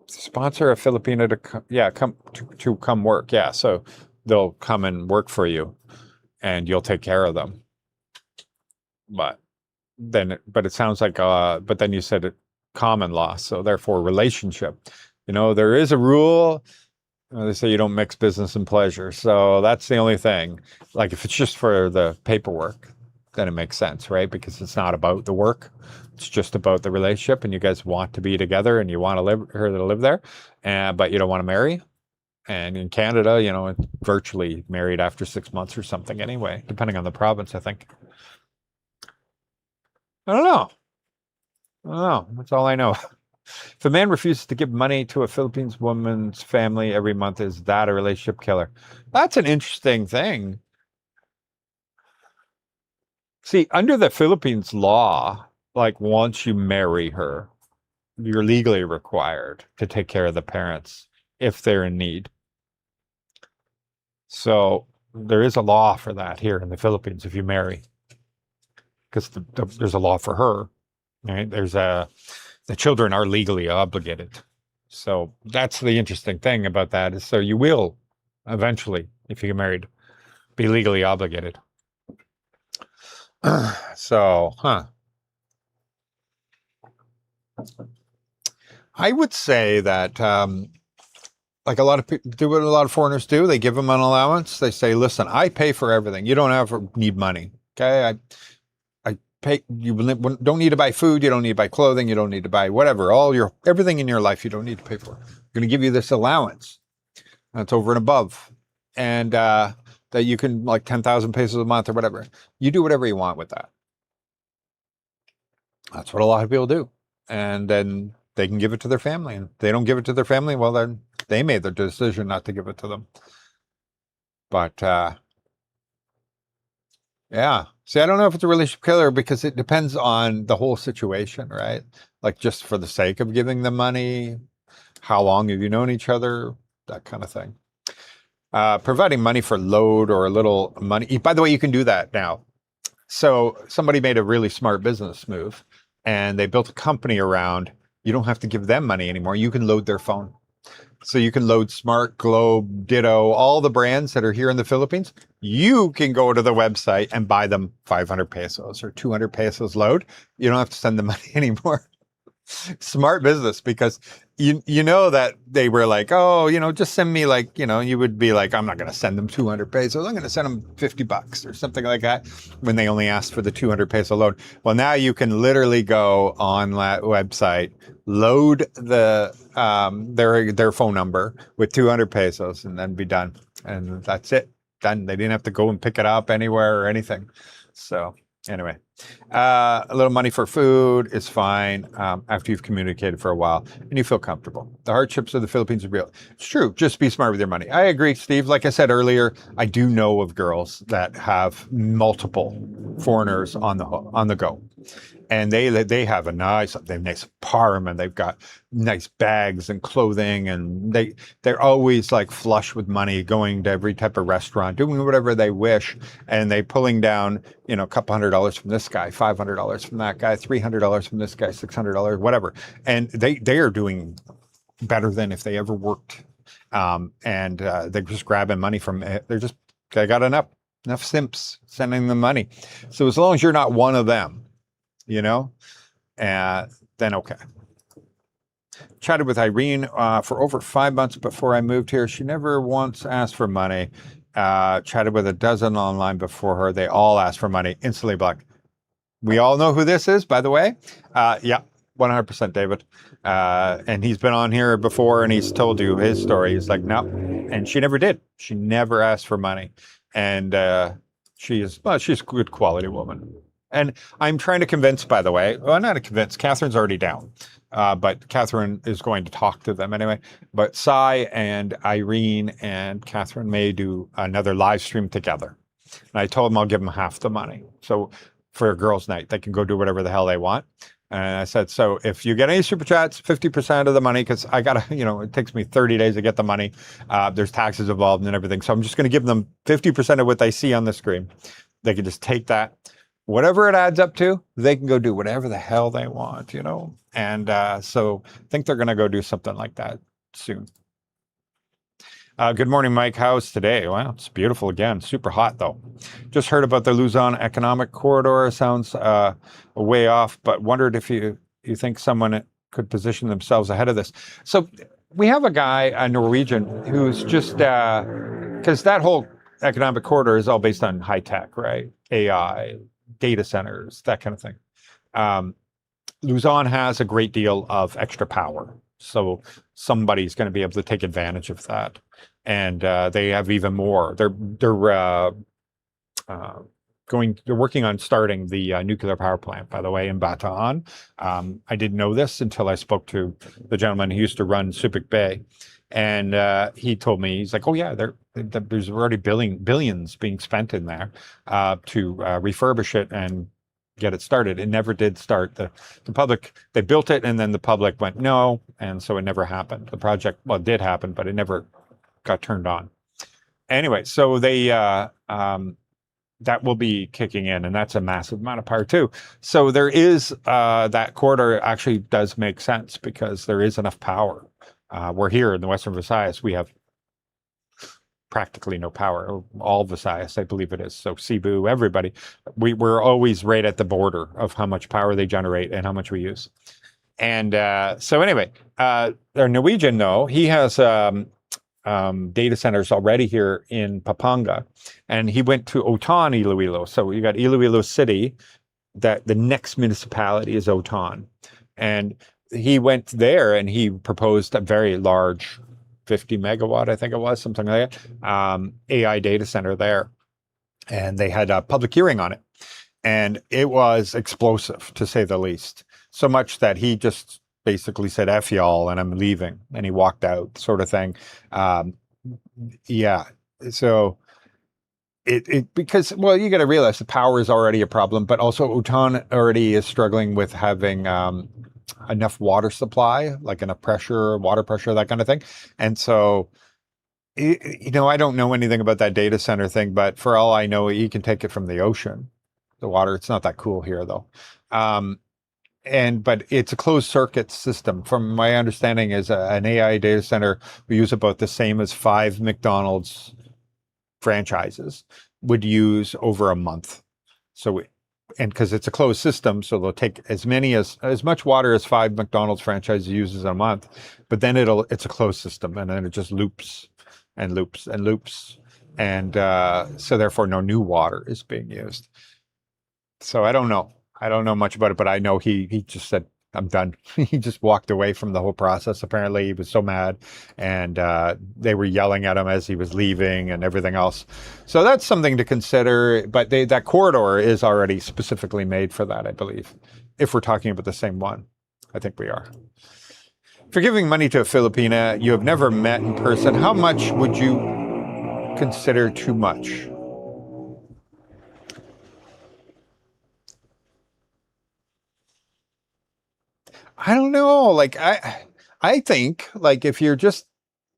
Speaker 1: Sponsor a Filipino to come work. Yeah, so they'll come and work for you, and you'll take care of them. But it sounds like but then you said it common law, so therefore relationship. You know, there is a rule. They say you don't mix business and pleasure, so that's the only thing. Like if it's just for the paperwork, then it makes sense, right? Because it's not about the work. It's just about the relationship, and you guys want to be together, and you want her to live there, but you don't want to marry. And in Canada, you know, it's virtually married after 6 months or something anyway, depending on the province, I think. I don't know. I don't know. That's all I know. If a man refuses to give money to a Philippines woman's family every month, is that a relationship killer? That's an interesting thing. See, under the Philippines law, like once you marry her, you're legally required to take care of the parents if they're in need. So there is a law for that here in the Philippines if you marry, because there's a law for her, right? The children are legally obligated. So that's the interesting thing about that is, so you will eventually, if you get married, be legally obligated. So, I would say that, like a lot of people do what a lot of foreigners do. They give them an allowance. They say, listen, I pay for everything. You don't ever need money. Okay. I pay, you don't need to buy food. You don't need to buy clothing. You don't need to buy whatever, everything in your life, you don't need to pay for. I'm going to give you this allowance. That's over and above. And, that you can, like 10,000 pesos a month or whatever. You do whatever you want with that. That's what a lot of people do. And then they can give it to their family. And if they don't give it to their family, well, then they made the decision not to give it to them. But, yeah. See, I don't know if it's a relationship killer because it depends on the whole situation, right? Like just for the sake of giving them money, how long have you known each other, that kind of thing. Providing money for load or a little money. By the way, you can do that now. So somebody made a really smart business move and they built a company around, you don't have to give them money anymore. You can load their phone. So you can load Smart, Globe, Ditto, all the brands that are here in the Philippines. You can go to the website and buy them 500 pesos or 200 pesos load. You don't have to send them money anymore. Smart business, because you know that they were like, oh, just send me like, you would be like, I'm not going to send them 200 pesos. I'm going to send them $50 or something like that when they only asked for the 200 peso load. Well, now you can literally go on that website, load the their phone number with 200 pesos and then be done. And that's it. Done. They didn't have to go and pick it up anywhere or anything. So anyway, a little money for food is fine after you've communicated for a while and you feel comfortable. The hardships of the Philippines are real. It's true. Just be smart with your money. I agree, Steve. Like I said earlier, I do know of girls that have multiple foreigners on the go. And they have a nice apartment. They've got nice bags and clothing, and they're always like flush with money, going to every type of restaurant, doing whatever they wish, and they pulling down a couple $100 from this guy, $500 from that guy, $300 from this guy, $600, whatever, and they are doing better than if they ever worked, and they're just grabbing money from. They got enough simps sending them money, so as long as you're not one of them. Then okay. Chatted with Irene for over 5 months before I moved here. She never once asked for money. Chatted with a dozen online before her. They all asked for money. Instantly blocked. We all know who this is, by the way. Yeah, 100% David. And he's been on here before and he's told you his story. He's like, no. And she never did. She never asked for money. And she's a good quality woman. And I'm trying to convince, by the way, well, not to convince, Catherine's already down, but Catherine is going to talk to them anyway. But Sai and Irene and Catherine may do another live stream together. And I told them I'll give them half the money. So for a girls' night, they can go do whatever the hell they want. And I said, so if you get any super chats, 50% of the money, because I got to, it takes me 30 days to get the money. There's taxes involved and everything. So I'm just going to give them 50% of what they see on the screen. They can just take that. Whatever it adds up to, they can go do whatever the hell they want, And so I think they're going to go do something like that soon. Good morning, Mike. How's today? Wow, it's beautiful again. Super hot, though. Just heard about the Luzon Economic Corridor. Sounds way off, but wondered if you think someone could position themselves ahead of this. So we have a guy, a Norwegian, who's just, because that whole economic corridor is all based on high tech, right? AI, data centers, that kind of thing. Luzon has a great deal of extra power. So somebody's going to be able to take advantage of that. And they have even more. They're working on starting the nuclear power plant, by the way, in Bataan. I didn't know this until I spoke to the gentleman who used to run Subic Bay. And he told me, he's like, oh yeah, there's already billions being spent in there to refurbish it and get it started. It never did start. The public, they built it and then the public went no, and so it never happened. The project, well, it did happen, but it never got turned on. Anyway, so they that will be kicking in, and that's a massive amount of power too. So there is that corridor actually does make sense because there is enough power. We're here in the Western Visayas. We have
Speaker 2: practically no power. All of Visayas, I believe it is. So Cebu, everybody, we're always right at the border of how much power they generate and how much we use. And so anyway, our Norwegian, though, he has data centers already here in Pampanga, and he went to Oton, Iloilo. So you got Iloilo City, that the next municipality is Oton. And he went there and he proposed a very large 50 megawatt, I think it was, something like that, AI data center there. And they had a public hearing on it. And it was explosive, to say the least. So much that he just basically said, F y'all, and I'm leaving. And he walked out, sort of thing. Yeah. So because, well, you got to realize the power is already a problem, but also Oton already is struggling with having enough water supply, like enough pressure, water pressure, that kind of thing. And so, you know, I don't know anything about that data center thing, but for all I know, you can take it from the ocean, the water. It's not that cool here, though. But it's a closed circuit system. From my understanding, is an AI data center we use about the same as 5 McDonald's franchises would use over a month. So, and because it's a closed system, so they'll take as much water as 5 McDonald's franchises uses a month, but then it's a closed system, and then it just loops and loops and loops, and so therefore no new water is being used. So I don't know much about it, but I know he just said, I'm done. He just walked away from the whole process. Apparently he was so mad, and they were yelling at him as he was leaving and everything else. So that's something to consider, but that corridor is already specifically made for that, I believe. If we're talking about the same one, I think we are. If you're giving money to a Filipina you have never met in person, how much would you consider too much? I don't know. Like I think like if you're just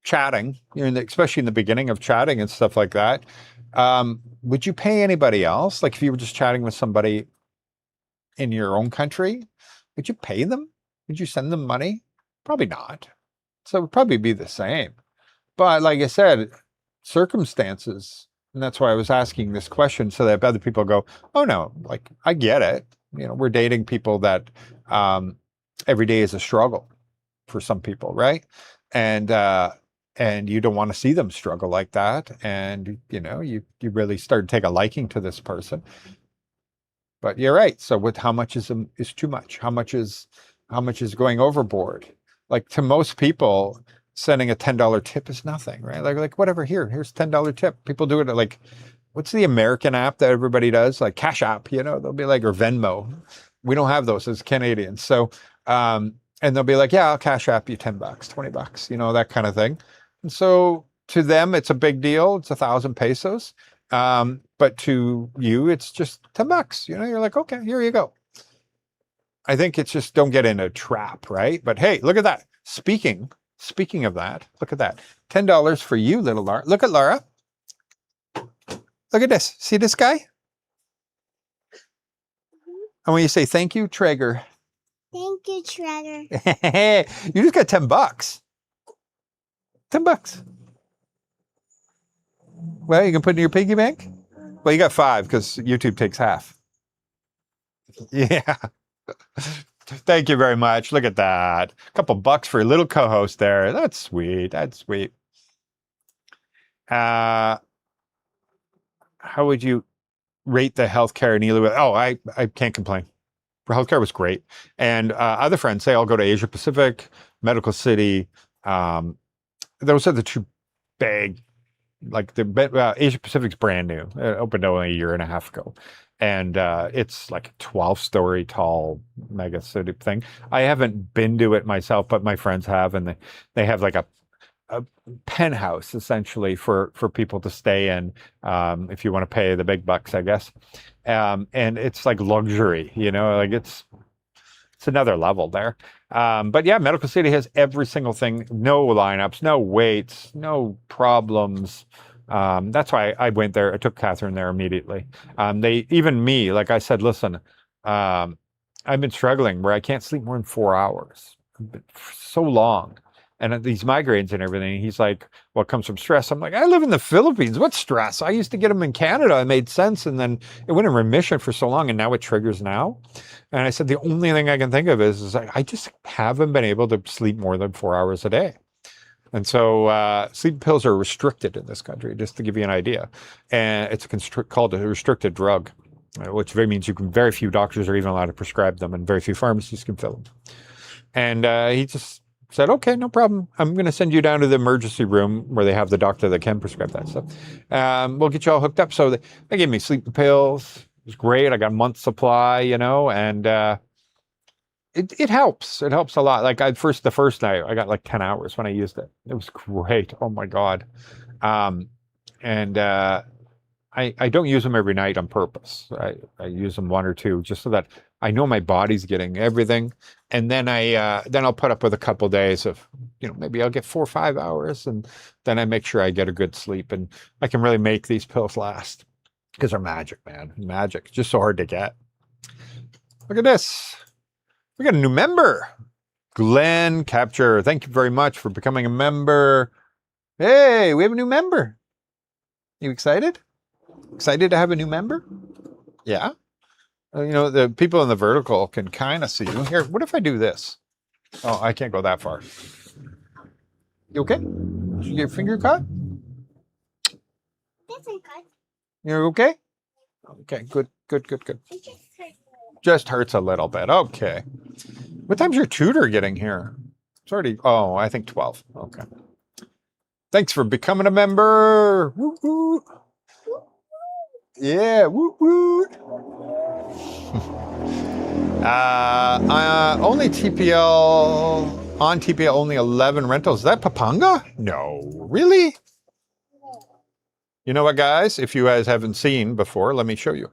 Speaker 2: chatting, especially in the beginning of chatting and stuff like that, would you pay anybody else? Like if you were just chatting with somebody in your own country, would you pay them? Would you send them money? Probably not. So it would probably be the same. But like I said, circumstances, and that's why I was asking this question, so that other people go, oh no, like I get it. We're dating people that every day is a struggle for some people, right? And you don't want to see them struggle like that. And you really start to take a liking to this person. But you're right. So how much is too much? How much is going overboard? Like to most people, sending a $10 tip is nothing, right? Like whatever, here's $10 tip. People do it at like, what's the American app that everybody does? Like Cash App, they'll be like, or Venmo. We don't have those as Canadians. So, and they'll be like, yeah, I'll Cash App you $10, $20, that kind of thing. And so to them, it's a big deal. It's 1,000 pesos. But to you, it's just $10. You're like, okay, here you go. I think it's just don't get in a trap, right? But hey, look at that. Speaking of that, look at that. $10 for you, little Laura. Look at Laura. Look at this. See this guy? And when you say thank you, Traeger.
Speaker 3: Thank you, Traeger.
Speaker 2: You just got $10. $10. Well, you can put it in your piggy bank. Well, you got 5 because YouTube takes half. Yeah. Thank you very much. Look at that. A couple bucks for your little co-host there. That's sweet. That's sweet. How would you rate the healthcare in Iloilo? Oh, I can't complain. For healthcare was great. And other friends say I'll go to Asia Pacific, Medical City. Those are the two big, like Asia Pacific's brand new. It opened only a year and a half ago. And it's like a 12-story tall mega city thing. I haven't been to it myself, but my friends have, and they have like a penthouse essentially for people to stay in if you want to pay the big bucks, I guess. And it's like luxury, like it's another level there. But yeah, Medical City has every single thing. No lineups, no waits, no problems. That's why I went there. I took Catherine there immediately. Even me, like I said, listen, I've been struggling where I can't sleep more than 4 hours. So long. and these migraines and everything. He's like, well, it comes from stress. I'm like, I live in the Philippines. What's stress? I used to get them in Canada. It made sense. And then it went in remission for so long, and now it triggers now. And I said, the only thing I can think of is I just haven't been able to sleep more than 4 hours a day. And so sleep pills are restricted in this country, just to give you an idea. And it's called a restricted drug, which means very few doctors are even allowed to prescribe them, and very few pharmacies can fill them. And he just said, okay, no problem. I'm going to send you down to the emergency room where they have the doctor that can prescribe that stuff. We'll get you all hooked up. So they gave me sleep pills. It was great. I got a month's supply, and it helps. It helps a lot. Like the first night, I got like 10 hours when I used it. It was great. Oh my God. I don't use them every night on purpose. I use them one or two just so that I know my body's getting everything. And then I'll put up with a couple of days of, maybe I'll get 4 or 5 hours, and then I make sure I get a good sleep, and I can really make these pills last because they're magic, man. Magic. Just so hard to get. Look at this. We got a new member. Glenn Capture. Thank you very much for becoming a member. Hey, we have a new member. You excited? Excited to have a new member? Yeah. The people in the vertical can kind of see you. Here, what if I do this? Oh, I can't go that far. You okay? Did you get your finger cut?
Speaker 3: That's good.
Speaker 2: You're okay? Okay, good.
Speaker 3: It just hurt.
Speaker 2: Just hurts a little bit. Okay. What time's your tutor getting here? It's already, I think 12. Okay. Thanks for becoming a member. Woo woo. Yeah, woo woo. Only TPL, on TPL, only 11 rentals. Is that Papuanga? No, really? You know what, guys? If you guys haven't seen before, let me show you.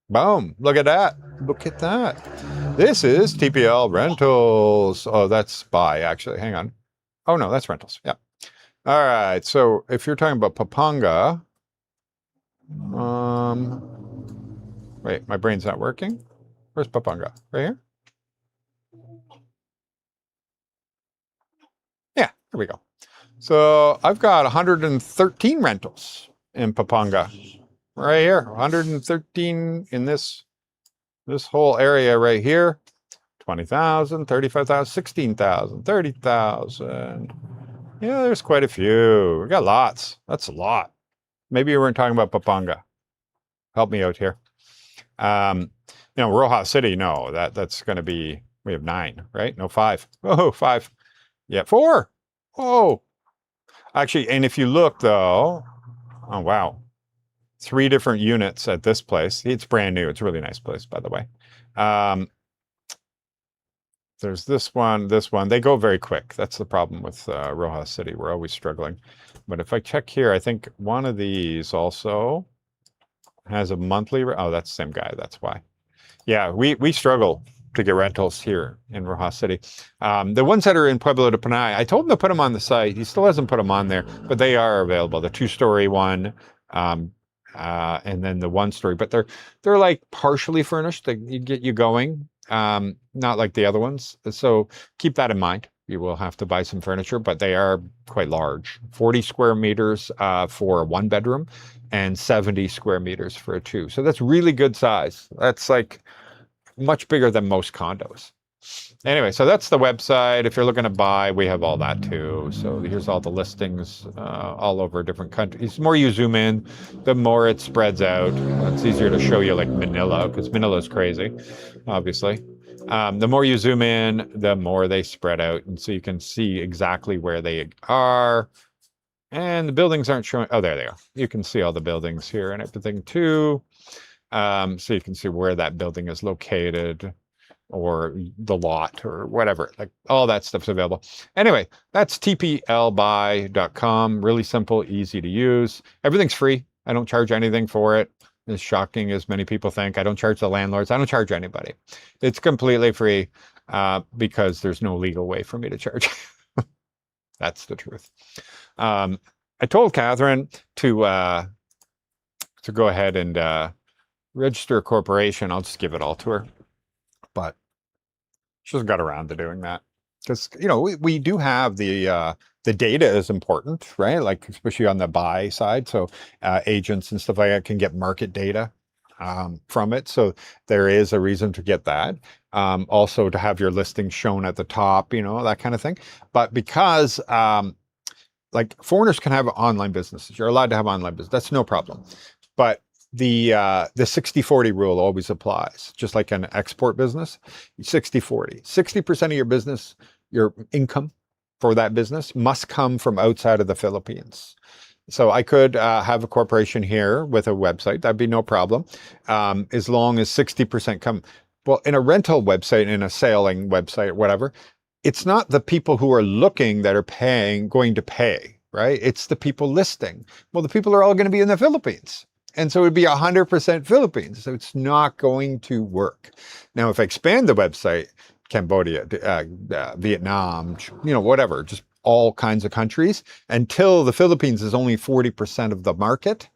Speaker 2: Boom, look at that. Look at that. This is TPL Rentals. Oh, that's buy, actually. Hang on. Oh, no, that's rentals. Yeah. All right. So if you're talking about Papuanga, wait, my brain's not working. Where's Papuanga? Right here? Yeah, here we go. So I've got 113 rentals in Papuanga. Right here, 113 in this whole area right here. 20,000, 35,000, 16,000, 30,000. Yeah, there's quite a few. We got lots. That's a lot. Maybe you weren't talking about Papuanga. Help me out here. Rojas City, no, that's going to be, we have 9, right? No, 5. Oh, 5. Yeah, 4. Oh, actually, and if you look though, oh, wow. 3 different units at this place. It's brand new. It's a really nice place, by the way. There's this one. They go very quick. That's the problem with Rojas City. We're always struggling. But if I check here, I think one of these also has a monthly. Oh, that's the same guy. That's why. Yeah, we struggle to get rentals here in Rojas City. The ones that are in Pueblo de Panay, I told him to put them on the site. He still hasn't put them on there, but they are available. The 2-story one, and then the 1-story. But they're like partially furnished. They get you going. Not like the other ones. So keep that in mind. You will have to buy some furniture, but they are quite large. 40 square meters for a 1-bedroom and 70 square meters for a 2. So that's really good size. That's like much bigger than most condos. Anyway, so that's the website. If you're looking to buy, we have all that too. So here's all the listings all over different countries. The more you zoom in, the more it spreads out. It's easier to show you like Manila, because Manila is crazy, obviously. The more you zoom in, the more they spread out. And so you can see exactly where they are. And the buildings aren't showing. Oh, there they are. You can see all the buildings here and everything too. So you can see where that building is located, or the lot, or whatever. Like all that stuff's available. Anyway, that's tplbuy.com. Really simple, easy to use. Everything's free. I don't charge anything for it. As shocking as many people think. I don't charge the landlords. I don't charge anybody. It's completely free because there's no legal way for me to charge. That's the truth. I told Catherine to go ahead and register a corporation. I'll just give it all to her. But she hasn't got around to doing that. because we do have the data is important, right? Like especially on the buy side, so agents and stuff like that can get market data from it. So there is a reason to get that. Also to have your listing shown at the top, that kind of thing. But because like foreigners can have online businesses, you're allowed to have online business. That's no problem. But the 60-40 rule always applies, just like an export business. 60-40. 60% of your business, your income for that business must come from outside of the Philippines. So I could have a corporation here with a website. That'd be no problem, as long as 60% come. Well, in a rental website, in a sailing website, whatever, it's not the people who are looking that are going to pay, right? It's the people listing. Well, the people are all going to be in the Philippines. And so it would be 100% Philippines. So it's not going to work. Now, if I expand the website, Cambodia, Vietnam, whatever, just all kinds of countries, until the Philippines is only 40% of the market,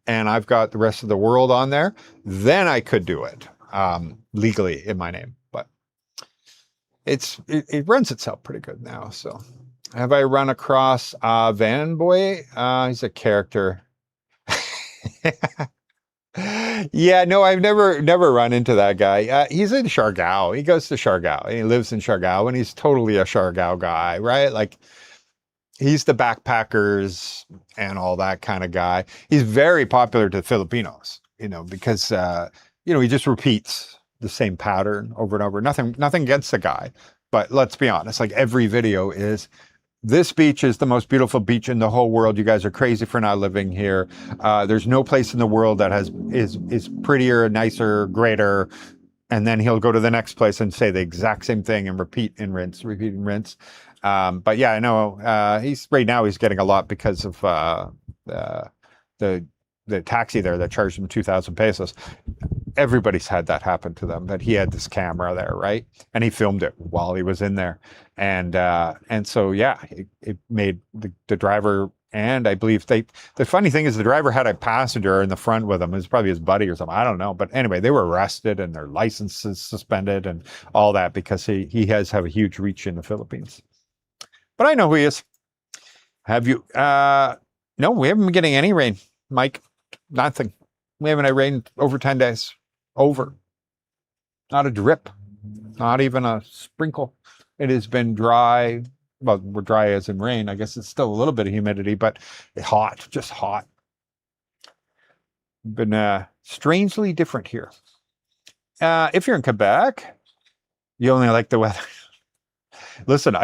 Speaker 2: and I've got the rest of the world on there, then I could do it legally in my name. But it runs itself pretty good now. So have I run across Van Boy? He's a character. Yeah, no, I've never run into that guy. He's in Siargao. He goes to Siargao. He lives in Siargao, and he's totally a Siargao guy, right? Like he's the backpackers and all that kind of guy. He's very popular to Filipinos, because he just repeats the same pattern over and over. Nothing against the guy, but let's be honest. Like every video is, this beach is the most beautiful beach in the whole world. You guys are crazy for not living here. There's no place in the world that is prettier, nicer, greater. And then he'll go to the next place and say the exact same thing and repeat and rinse. But yeah, I know he's getting a lot because of the taxi there that charged him 2,000 pesos. Everybody's had that happen to them, that he had this camera there, right? And he filmed it while he was in there. And so, yeah, it made the driver, and I believe the funny thing is the driver had a passenger in the front with him. It was probably his buddy or something. I don't know. But anyway, they were arrested and their licenses suspended and all that because he has a huge reach in the Philippines. But I know who he is. Have you? No, we haven't been getting any rain, Mike. Nothing. We haven't had rain over 10 days. Over. Not a drip. Not even a sprinkle. It has been dry. Well, we're dry as in rain. I guess it's still a little bit of humidity, but hot. Just hot. Been strangely different here. If you're in Quebec, you only like the weather. Listen,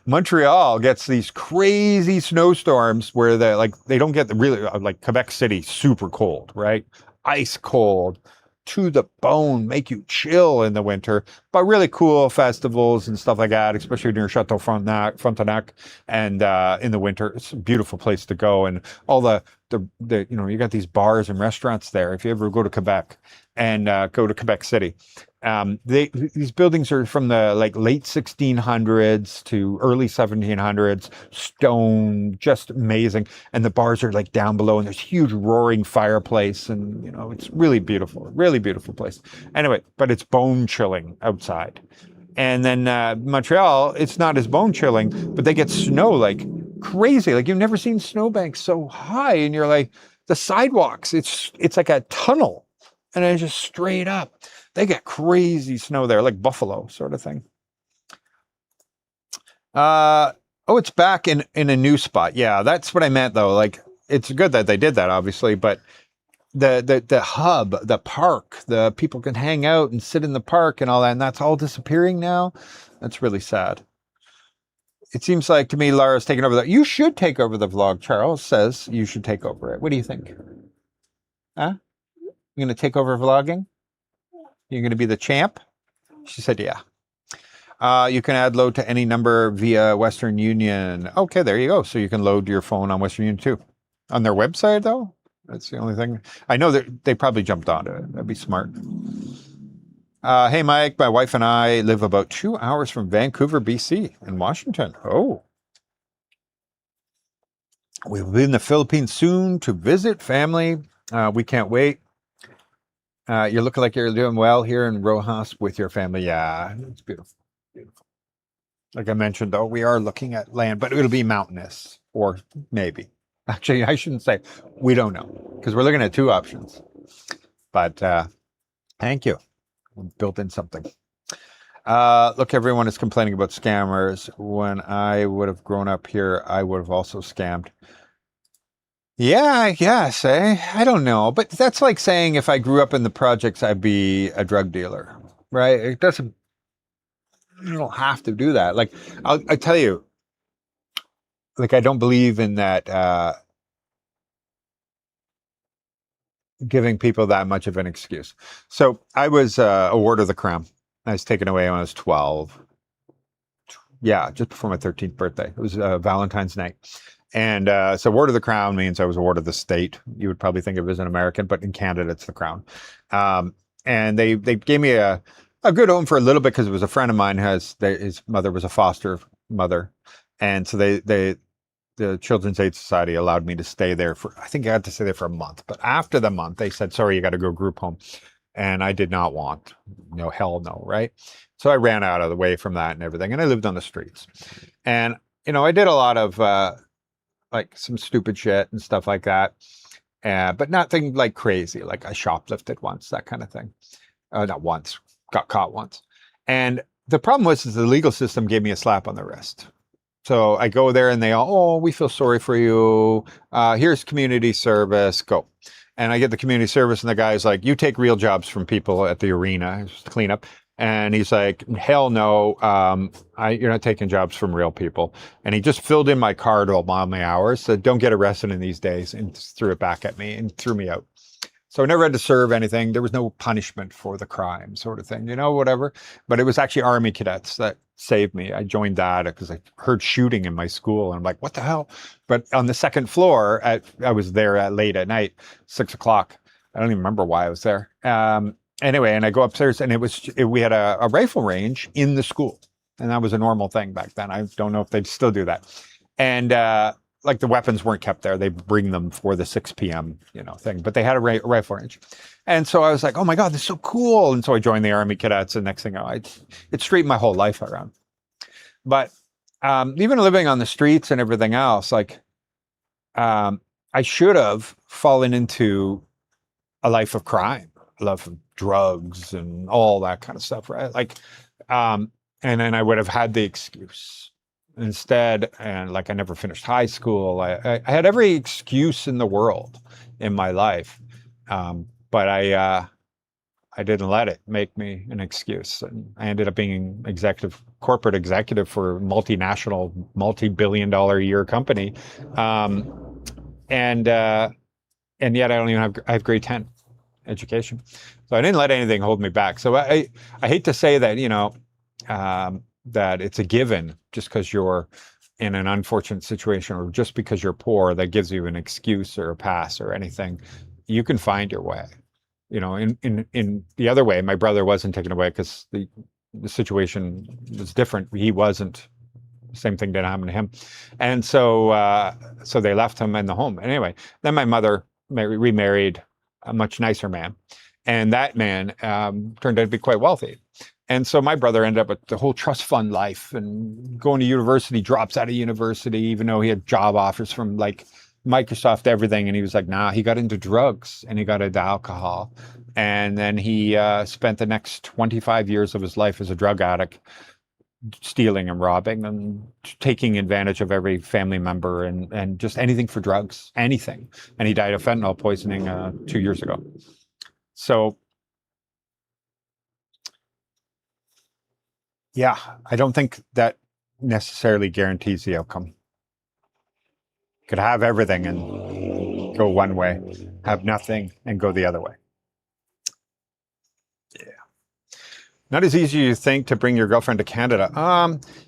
Speaker 2: Montreal gets these crazy snowstorms where they don't get the really, like Quebec City, super cold, right? Ice cold, to the bone, make you chill in the winter, but really cool festivals and stuff like that, especially near Chateau Frontenac, and in the winter, it's a beautiful place to go. And all the you got these bars and restaurants there. If you ever go to Quebec and go to Quebec City, these buildings are from the late 1600s to early 1700s, stone, just amazing. And the bars are down below, and there's huge roaring fireplace, and it's really beautiful place. Anyway, but it's bone chilling outside. And then Montreal, it's not as bone chilling, but they get snow like crazy. Like you've never seen snowbanks so high, and you're like, the sidewalks, it's like a tunnel, and it's just straight up. They get crazy snow there, like Buffalo sort of thing. It's back in a new spot. Yeah, that's what I meant though. Like it's good that they did that, obviously, but the hub, the park, the people can hang out and sit in the park and all that, and that's all disappearing now. That's really sad. It seems like to me Lara's taking over that. You should take over the vlog. Charles says you should take over it. What do you think? Huh? You're going to take over vlogging? You're going to be the champ? She said, yeah. You can add load to any number via Western Union. Okay, there you go. So you can load your phone on Western Union too. On their website, though? That's the only thing. I know that they probably jumped onto it. That'd be smart. Hey, Mike, my wife and I live about 2 hours from Vancouver, BC in Washington. Oh. We'll be in the Philippines soon to visit family. We can't wait. You're looking like you're doing well here in Rojas with your family. Yeah, it's beautiful. Beautiful. Like I mentioned, though, we are looking at land, but it'll be mountainous or maybe. Actually, I shouldn't say we don't know because we're looking at two options. But thank you. Built in something. Look, everyone is complaining about scammers. When I would have grown up here, I would have also scammed. Yeah, I guess, eh? I don't know. But that's like saying if I grew up in the projects, I'd be a drug dealer, right? It doesn't, you don't have to do that. Like, I tell you, like, I don't believe in that giving people that much of an excuse. So I was a ward of the crown. I was taken away when I was 12. Yeah, just before my 13th birthday. It was Valentine's night. And so ward of the crown means I was a ward of the state. You would probably think of it as an American, but in Canada, it's the crown. And they gave me a good home for a little bit because it was a friend of mine his mother was a foster mother. And so the Children's Aid Society allowed me to stay there I think I had to stay there for a month. But after the month, they said, sorry, you got to go group home. And I did not want, no, hell no, right? So I ran out of the way from that and everything. And I lived on the streets. And, I did a lot of like some stupid shit and stuff like that. But nothing like crazy. Like I shoplifted once, that kind of thing. Not once, got caught once. And the problem was is the legal system gave me a slap on the wrist. So I go there and they all, oh, we feel sorry for you. Here's community service, go. And I get the community service and the guy's like, you take real jobs from people at the arena, just clean up. And he's like, hell no, you're not taking jobs from real people. And he just filled in my card all my hours. So don't get arrested in these days, and just threw it back at me and threw me out. So I never had to serve anything. There was no punishment for the crime sort of thing, whatever. But it was actually Army cadets that saved me. I joined that because I heard shooting in my school. And I'm like, what the hell? But on the second floor, I was there late at night, 6 o'clock. I don't even remember why I was there. Anyway, and I go upstairs and we had a rifle range in the school. And that was a normal thing back then. I don't know if they still do that. And like the weapons weren't kept there. They bring them for the 6 p.m. Thing, but they had a rifle range. And so I was like, oh my God, this is so cool. And so I joined the Army cadets, and next thing I know, it straightened my whole life around. But even living on the streets and everything else, like I should have fallen into a life of crime, a life of drugs and all that kind of stuff, right? Like, and then I would have had the excuse. Instead, and like I never finished high school. I had every excuse in the world in my life, but I didn't let it make me an excuse. And I ended up being corporate executive for a multinational, multi-billion-dollar a year company, and yet I don't even have grade 10 education, so I didn't let anything hold me back. So I hate to say that that it's a given just because you're in an unfortunate situation or just because you're poor that gives you an excuse or a pass or anything. You can find your way. In the other way, my brother wasn't taken away because the situation was different. He wasn't. Same thing didn't happen to him. And so they left him in the home. Anyway, then my mother remarried a much nicer man. And that man turned out to be quite wealthy. And so my brother ended up with the whole trust fund life and going to university, drops out of university, even though he had job offers from like Microsoft, everything. And he was like, nah, he got into drugs and he got into alcohol. And then he spent the next 25 years of his life as a drug addict, stealing and robbing and taking advantage of every family member and just anything for drugs, anything. And he died of fentanyl poisoning 2 years ago. So, yeah, I don't think that necessarily guarantees the outcome. You could have everything and go one way, have nothing and go the other way. Yeah. Not as easy as you think to bring your girlfriend to Canada.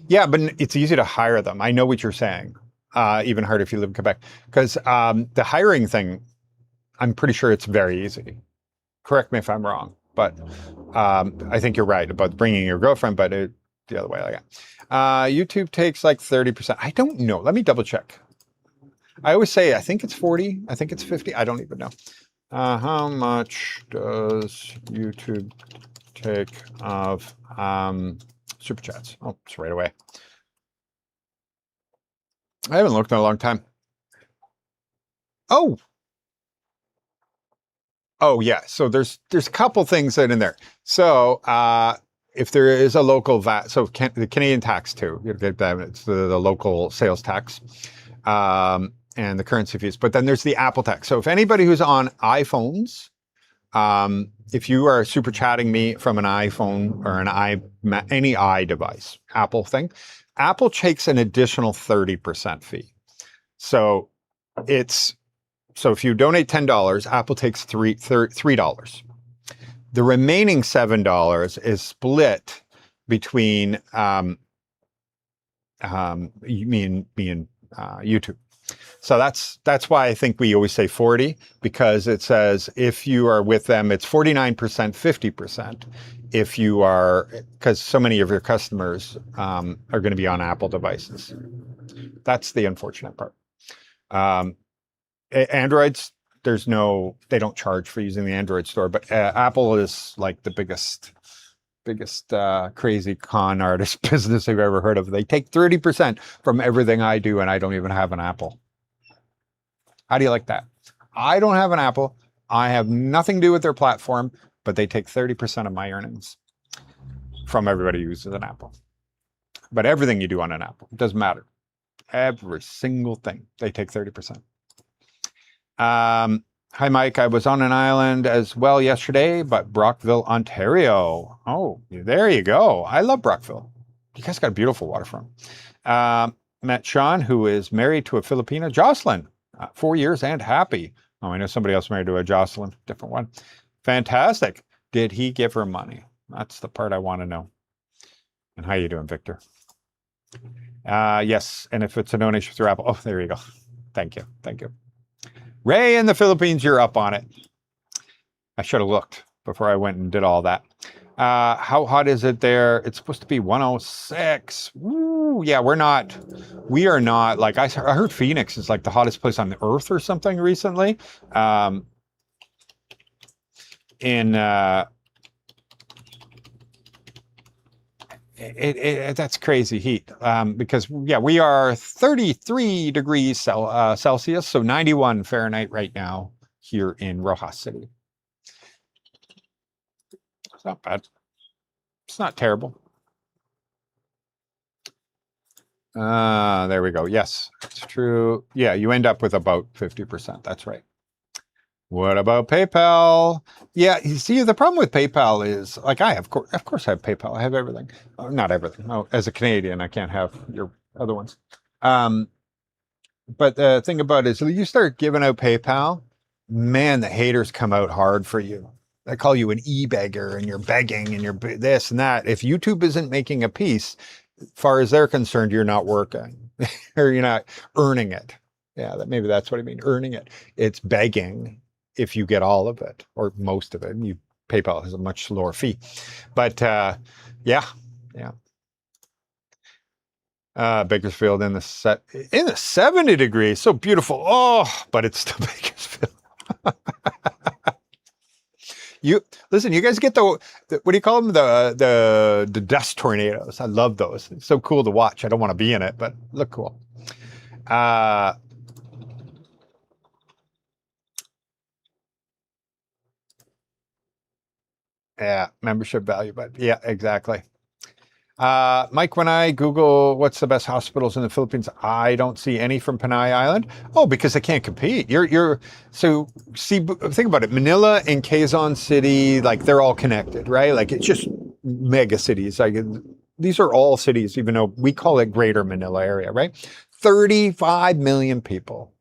Speaker 2: Yeah, but it's easy to hire them. I know what you're saying. Even harder if you live in Quebec. Because the hiring thing, I'm pretty sure it's very easy. Correct me if I'm wrong. But I think you're right about bringing your girlfriend, but the other way. YouTube takes like 30%. I don't know. Let me double check. I always say, I think it's 40. I think it's 50. I don't even know. How much does YouTube take of super chats? Oh, it's right away. I haven't looked in a long time. Oh, yeah. So there's a couple things in there. So if there is a local VAT, so the Canadian tax too, you get that. It's the local sales tax and the currency fees. But then there's the Apple tax. So if anybody who's on iPhones, if you are super chatting me from an iPhone or any device, Apple thing, Apple takes an additional 30% fee. So if you donate $10, Apple takes $3. The remaining $7 is split between me and YouTube. So that's why I think we always say 40, because it says if you are with them, it's 49%, 50%. If you are, because so many of your customers are going to be on Apple devices. That's the unfortunate part. Androids, they don't charge for using the Android store, but Apple is like the biggest crazy con artist business I've ever heard of. They take 30% from everything I do, and I don't even have an Apple. How do you like that? I don't have an Apple. I have nothing to do with their platform, but they take 30% of my earnings from everybody who uses an Apple. But everything you do on an Apple, it doesn't matter. Every single thing, they take 30%. Hi, Mike. I was on an island as well yesterday, but Brockville, Ontario. Oh, there you go. I love Brockville. You guys got a beautiful waterfront. Met Sean, who is married to a Filipina, Jocelyn, 4 years and happy. Oh, I know somebody else married to a Jocelyn, different one. Fantastic. Did he give her money? That's the part I want to know. And how you doing, Victor? Yes, and if it's a donation through Apple, oh, there you go. Thank you. Ray in the Philippines, you're up on it. I should have looked before I went and did all that. How hot is it there? It's supposed to be 106. Woo, yeah, we are not, like I heard Phoenix is like the hottest place on the earth or something recently. That's crazy heat because we are 33 degrees Celsius, so 91 Fahrenheit right now here in Rojas City. It's not bad. It's not terrible. There we go. Yes, it's true. Yeah, you end up with about 50%. That's right. What about PayPal? Yeah, you see, the problem with PayPal is, like, of course I have PayPal. I have everything. Not everything. No, as a Canadian, I can't have your other ones. But the thing about it is, you start giving out PayPal, man, the haters come out hard for you. They call you an e-beggar, and you're begging, and you're this and that. If YouTube isn't making a piece, as far as they're concerned, you're not working, or you're not earning it. Yeah, maybe that's what I mean, earning it. It's begging. If you get all of it or most of it, PayPal has a much lower fee. But yeah. Bakersfield in the 70 degrees, so beautiful. Oh, but it's still Bakersfield. You guys get the what do you call them? The dust tornadoes. I love those. It's so cool to watch. I don't want to be in it, but look cool. Yeah, membership value, but yeah, exactly. Mike, when I Google what's the best hospitals in the Philippines, I don't see any from Panay Island. Oh, because they can't compete. So think about it. Manila and Quezon City, like they're all connected, right? Like it's just mega cities. Like these are all cities, even though we call it Greater Manila area, right? 35 million people.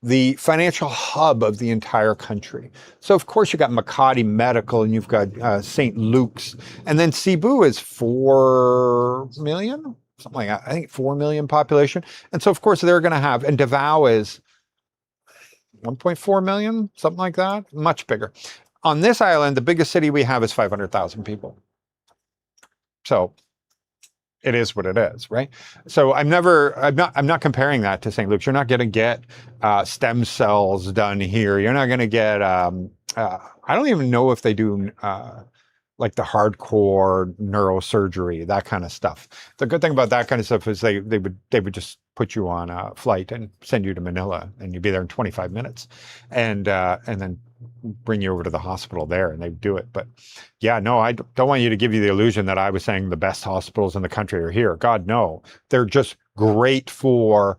Speaker 2: The financial hub of the entire country. So of course you got Makati Medical and you've got St. Luke's, and then Cebu is 4 million, something like that. I think 4 million population. And so of course they're going to have, and Davao is 1.4 million, something like that, much bigger. On this island, the biggest city we have is 500,000 people. So it is what it is, right? So I'm not comparing that to St. Luke's. You're not going to get stem cells done here. You're not going to get, I don't even know if they do like the hardcore neurosurgery, that kind of stuff. The good thing about that kind of stuff is they would just put you on a flight and send you to Manila, and you'd be there in 25 minutes, and then bring you over to the hospital there, and they do it. But yeah, no, I don't want you to give you the illusion that I was saying the best hospitals in the country are here. God, no, they're just great for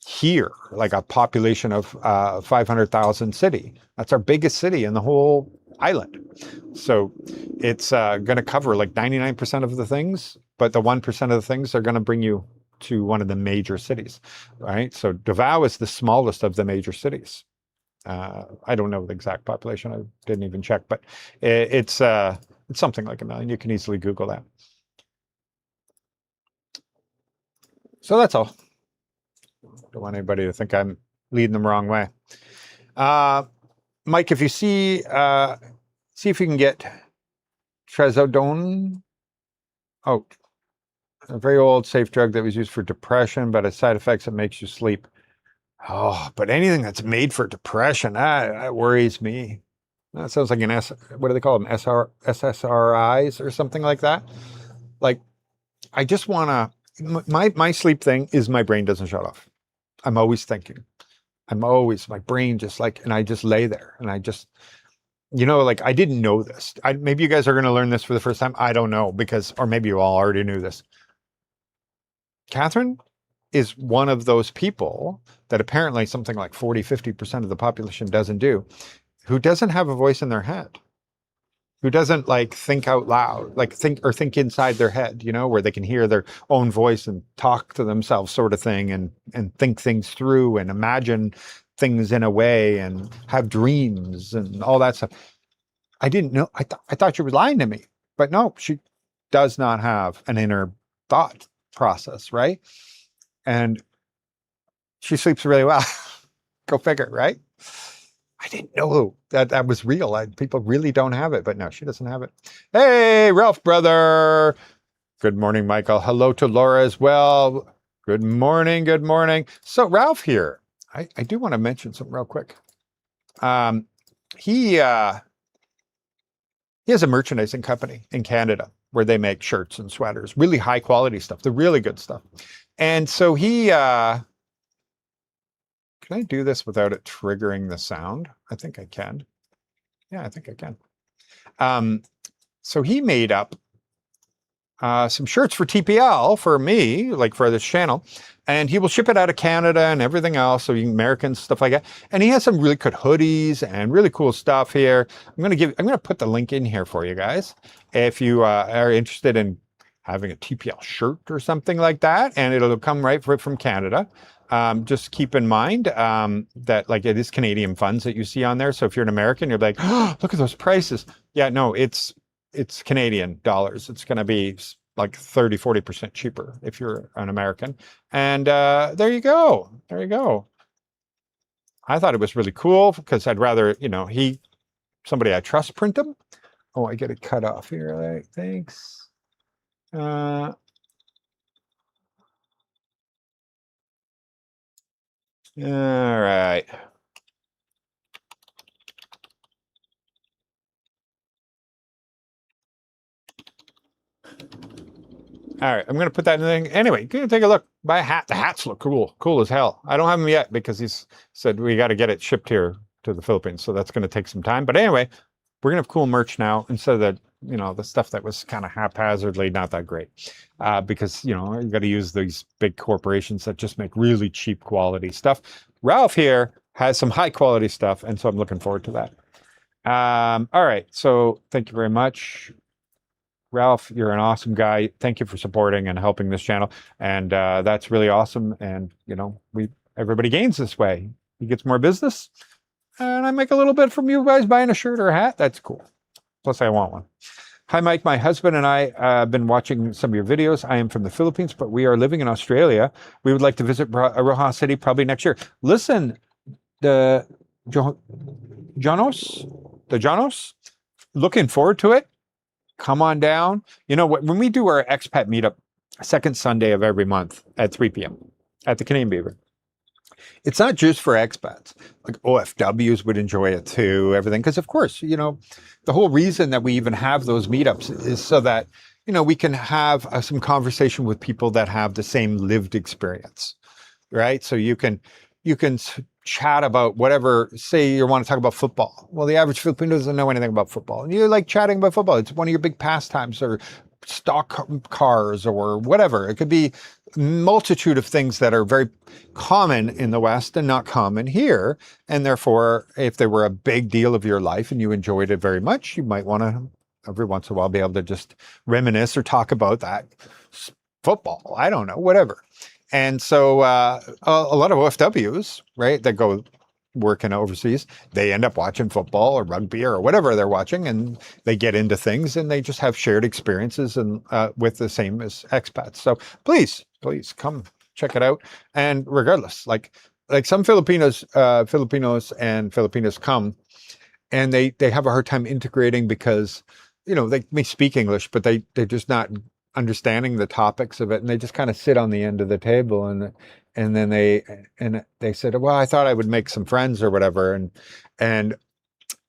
Speaker 2: here, like a population of 500,000 city. That's our biggest city in the whole island. So it's going to cover like 99% of the things, but the 1% of the things are going to bring you to one of the major cities, right? So Davao is the smallest of the major cities. I don't know the exact population. I didn't even check, but it's something like 1 million. You can easily Google that. So that's all. Don't want anybody to think I'm leading them the wrong way. Mike, if you see if you can get Trazodone. Oh, a very old safe drug that was used for depression, but its side effects, it makes you sleep. Oh, but anything that's made for depression, that worries me. That sounds like what do they call them? SSRIs or something like that. Like, I just want to, my sleep thing is my brain doesn't shut off. I'm always thinking. My brain just like, and I just lay there and I just, like I didn't know this. Maybe you guys are going to learn this for the first time. I don't know or maybe you all already knew this. Catherine is one of those people that apparently something like 40-50% of the population doesn't do, who doesn't have a voice in their head, who doesn't like think out loud, like think inside their head, where they can hear their own voice and talk to themselves sort of thing and think things through and imagine things in a way and have dreams and all that stuff. I didn't know. I thought she was lying to me, but no, she does not have an inner thought process, right? And she sleeps really well. Go figure, right? I didn't know that was real. People really don't have it, but no, she doesn't have it. Hey, Ralph, brother. Good morning, Michael. Hello to Laura as well. Good morning. Good morning. So Ralph here, I do want to mention something real quick. He has a merchandising company in Canada where they make shirts and sweaters, really high quality stuff, the really good stuff. And so he, can I do this without it triggering the sound? I think I can. Yeah, I think I can. So he made up some shirts for TPL for me, like for this channel, and he will ship it out of Canada and everything else. So you can Americans, stuff like that. And he has some really good hoodies and really cool stuff here. I'm going to put the link in here for you guys. If you are interested in having a TPL shirt or something like that, and it'll come right from Canada. Just keep in mind that like it is Canadian funds that you see on there. So if you're an American, you're like, oh, look at those prices. Yeah, no, it's Canadian dollars. It's going to be like 30-40% cheaper if you're an American. And there you go. There you go. I thought it was really cool because I'd rather, somebody I trust print them. Oh, I get it cut off here. Right? Thanks. All right. All right, I'm going to put that in the thing. Anyway, go take a look. Buy a hat. The hats look cool. Cool as hell. I don't have them yet because he's said we got to get it shipped here to the Philippines. So that's going to take some time. But anyway, we're going to have cool merch now instead of the stuff that was kind of haphazardly not that great. Because, you got to use these big corporations that just make really cheap quality stuff. Ralph here has some high quality stuff. And so I'm looking forward to that. All right. So thank you very much. Ralph, you're an awesome guy. Thank you for supporting and helping this channel. And that's really awesome. And, everybody gains this way. He gets more business. And I make a little bit from you guys buying a shirt or a hat. That's cool. Plus, I want one. Hi, Mike. My husband and I have been watching some of your videos. I am from the Philippines, but we are living in Australia. We would like to visit Rojas City probably next year. Listen, the Janos, looking forward to it. Come on down. When we do our expat meetup, second Sunday of every month at 3 p.m. at the Canadian Beaver, it's not just for expats. Like OFWs would enjoy it too, everything. Because of course, the whole reason that we even have those meetups is so that, we can have some conversation with people that have the same lived experience. right? So you can chat about whatever. Say you want to talk about football. Well, the average Filipino doesn't know anything about football, and you like chatting about football. It's one of your big pastimes, or cars, or whatever. It could be multitude of things that are very common in the West and not common here. And therefore, if they were a big deal of your life and you enjoyed it very much, you might want to every once in a while be able to just reminisce or talk about that football. I don't know, whatever. And so a lot of OFWs, right, that go working overseas, they end up watching football or rugby or whatever they're watching, and they get into things and they just have shared experiences and with the same as expats. So please come check it out. And regardless, like some Filipinos and Filipinas come and they have a hard time integrating because, they may speak English, but they're just not understanding the topics of it, and they just kind of sit on the end of the table, and then they said, well, I thought I would make some friends or whatever, and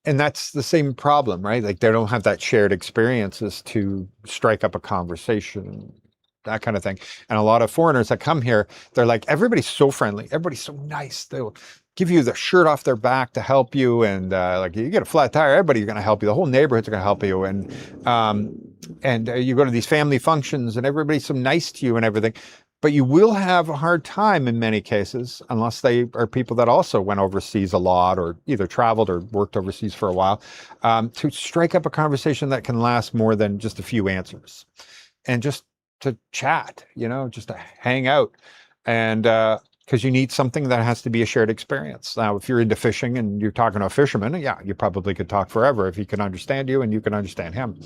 Speaker 2: that's the same problem, right? Like they don't have that shared experiences to strike up a conversation, that kind of thing. And a lot of foreigners that come here, they're like, everybody's so friendly, everybody's so nice, they'll give you the shirt off their back to help you, and like you get a flat tire, everybody's going to help you, the whole neighborhood's going to help you, and you go to these family functions and everybody's so nice to you and everything. But you will have a hard time in many cases, unless they are people that also went overseas a lot or either traveled or worked overseas for a while, to strike up a conversation that can last more than just a few answers, and just to chat, just to hang out. And because you need something that has to be a shared experience. Now, if you're into fishing and you're talking to a fisherman, yeah, you probably could talk forever if he can understand you and you can understand him.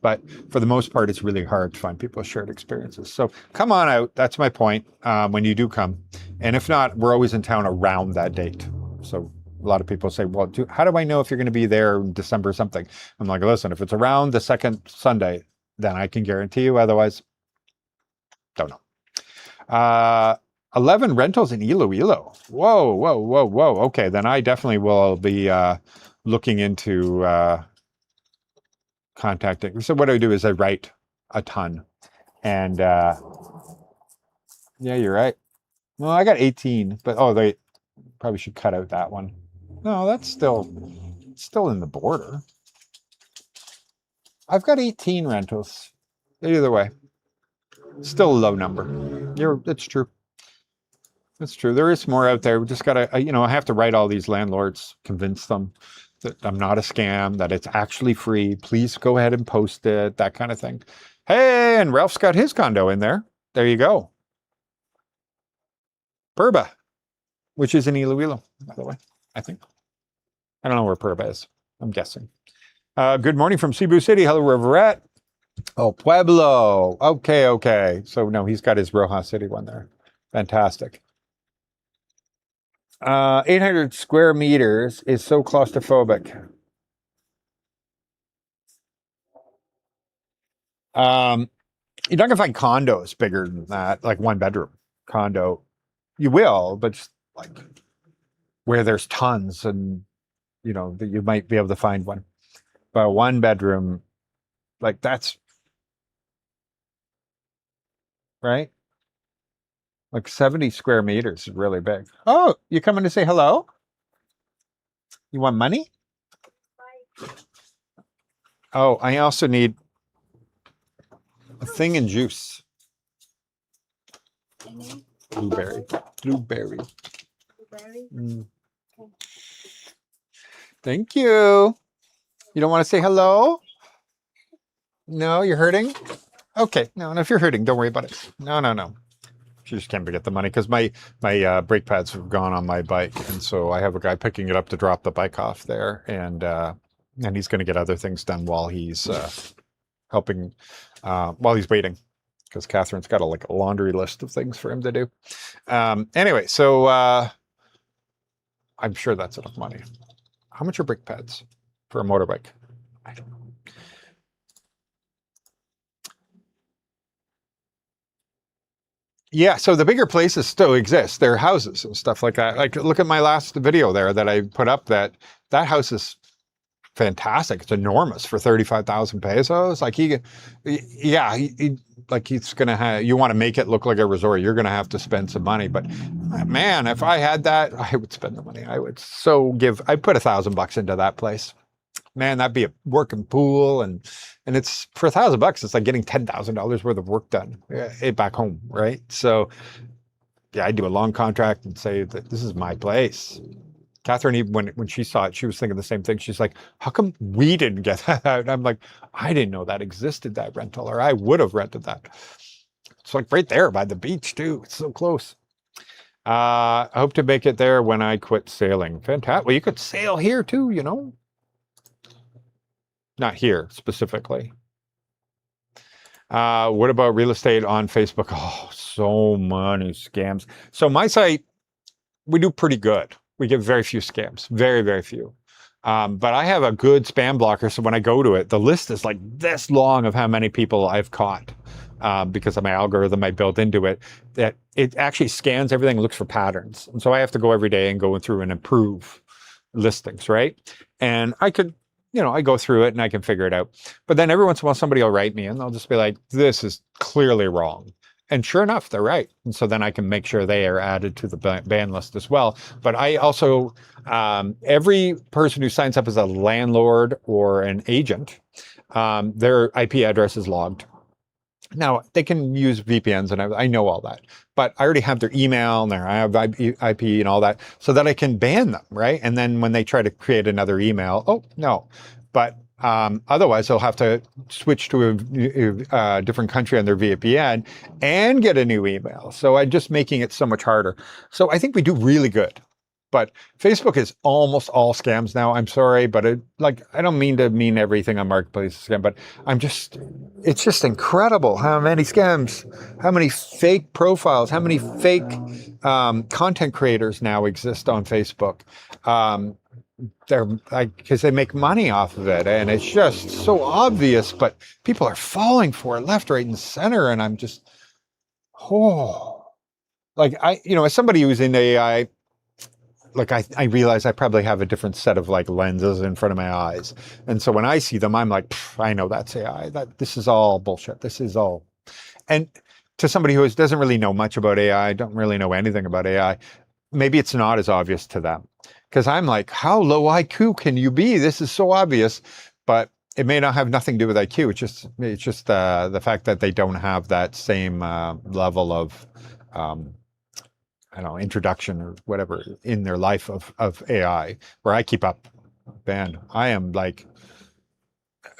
Speaker 2: But for the most part, it's really hard to find people with shared experiences. So come on out. That's my point when you do come. And if not, we're always in town around that date. So a lot of people say, well, how do I know if you're going to be there in December or something? I'm like, listen, if it's around the second Sunday, then I can guarantee you. Otherwise, don't know. 11 rentals in Iloilo. Whoa. Okay, then I definitely will be looking into contacting. So what I do is I write a ton. And yeah, you're right. Well, I got 18, but they probably should cut out that one. No, that's still in the border. I've got 18 rentals. Either way, still a low number. It's true. That's true. There is more out there. We just gotta, I have to write all these landlords, convince them that I'm not a scam, that it's actually free. Please go ahead and post it, that kind of thing. Hey, and Ralph's got his condo in there. There you go. Purba, which is in Iloilo, by the way, I think. I don't know where Purba is. I'm guessing. Good morning from Cebu City. Hello, Riverette. Oh, Pueblo. Okay. So no, he's got his Rojas City one there. Fantastic. 800 square meters is so claustrophobic. You're not gonna find condos bigger than that, like one bedroom condo. You will, but just like where there's tons, and that you might be able to find one. But one bedroom, like that's right. Like 70 square meters is really big. Oh, you coming to say hello? You want money? Oh, I also need a thing in juice. Blueberry. Mm. Thank you. You don't want to say hello? No, you're hurting? Okay. No, if you're hurting, don't worry about it. No. She just can't get the money because my brake pads have gone on my bike, and so I have a guy picking it up to drop the bike off there, and he's going to get other things done while he's helping, while he's waiting, because Catherine's got a laundry list of things for him to do. Anyway, so I'm sure that's enough money. How much are brake pads for a motorbike? I don't know. Yeah, so the bigger places still exist. There are houses and stuff like that. Like, look at my last video there that I put up. That house is fantastic. It's enormous for 35,000 pesos. Like he's gonna have. You want to make it look like a resort, you're gonna have to spend some money. But
Speaker 1: Man, if I had that, I would spend the money. I would I'd put $1,000 into that place. Man, that'd be a working pool, and it's for $1,000, it's like getting $10,000 worth of work done back home, right? So yeah, I'd do a long contract and say that this is my place. Catherine, even when she saw it, she was thinking the same thing. She's like, how come we didn't get that out? And I'm like, I didn't know that existed, that rental, or I would have rented that. It's like right there by the beach too. It's so close. I hope to make it there when I quit sailing. Fantastic. Well, you could sail here too, you know. Not here specifically. What about real estate on Facebook? Oh, so many scams. So my site, we do pretty good. We get very few scams, very, very few. But I have a good spam blocker. So when I go to it, the list is like this long of how many people I've caught because of my algorithm I built into it, that it actually scans everything, looks for patterns. And so I have to go every day and go through and improve listings, right? And I could, I go through it and I can figure it out. But then every once in a while, somebody will write me and they'll just be like, this is clearly wrong. And sure enough, they're right. And so then I can make sure they are added to the ban list as well. But I also, every person who signs up as a landlord or an agent, their IP address is logged. Now, they can use VPNs and I know all that, but I already have their email and I have IP and all that so that I can ban them, right? And then when they try to create another email, oh, no. But otherwise, they'll have to switch to a different country on their VPN and get a new email. So I'm just making it so much harder. So I think we do really good. But Facebook is almost all scams now. I'm sorry, but I don't mean to mean everything on Marketplace is a scam, but it's just incredible how many scams, how many fake profiles, how many fake content creators now exist on Facebook. They're because they make money off of it, and it's just so obvious, but people are falling for it left, right, and center. And I'm just, as somebody who's in AI, I realize I probably have a different set of lenses in front of my eyes. And so when I see them, I'm like, I know that's AI. This is all bullshit. This is all. And to somebody who doesn't really know much about AI, don't really know anything about AI, maybe it's not as obvious to them. Because I'm like, how low IQ can you be? This is so obvious. But it may not have nothing to do with IQ. It's just the fact that they don't have that same level of introduction or whatever in their life of AI, where I keep up. Man, I am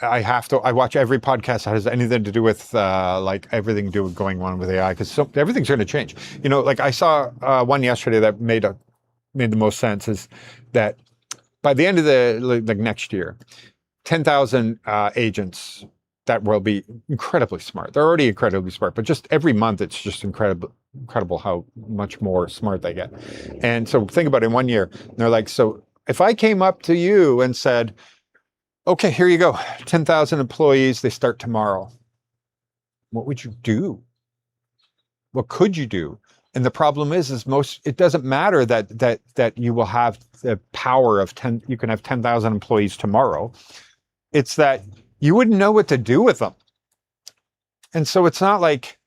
Speaker 1: I watch every podcast that has anything to do with everything going on with AI, because everything's going to change. I saw one yesterday that made the most sense, is that by the end of the next year, 10,000 agents that will be incredibly smart. They're already incredibly smart, but just every month it's just incredible how much more smart they get. And so think about it, in 1 year, they're like, so if I came up to you and said, okay, here you go, 10,000 employees, they start tomorrow, what would you do? What could you do? And the problem is it doesn't matter that you will have the power of 10, you can have 10,000 employees tomorrow. It's that you wouldn't know what to do with them. And so it's not like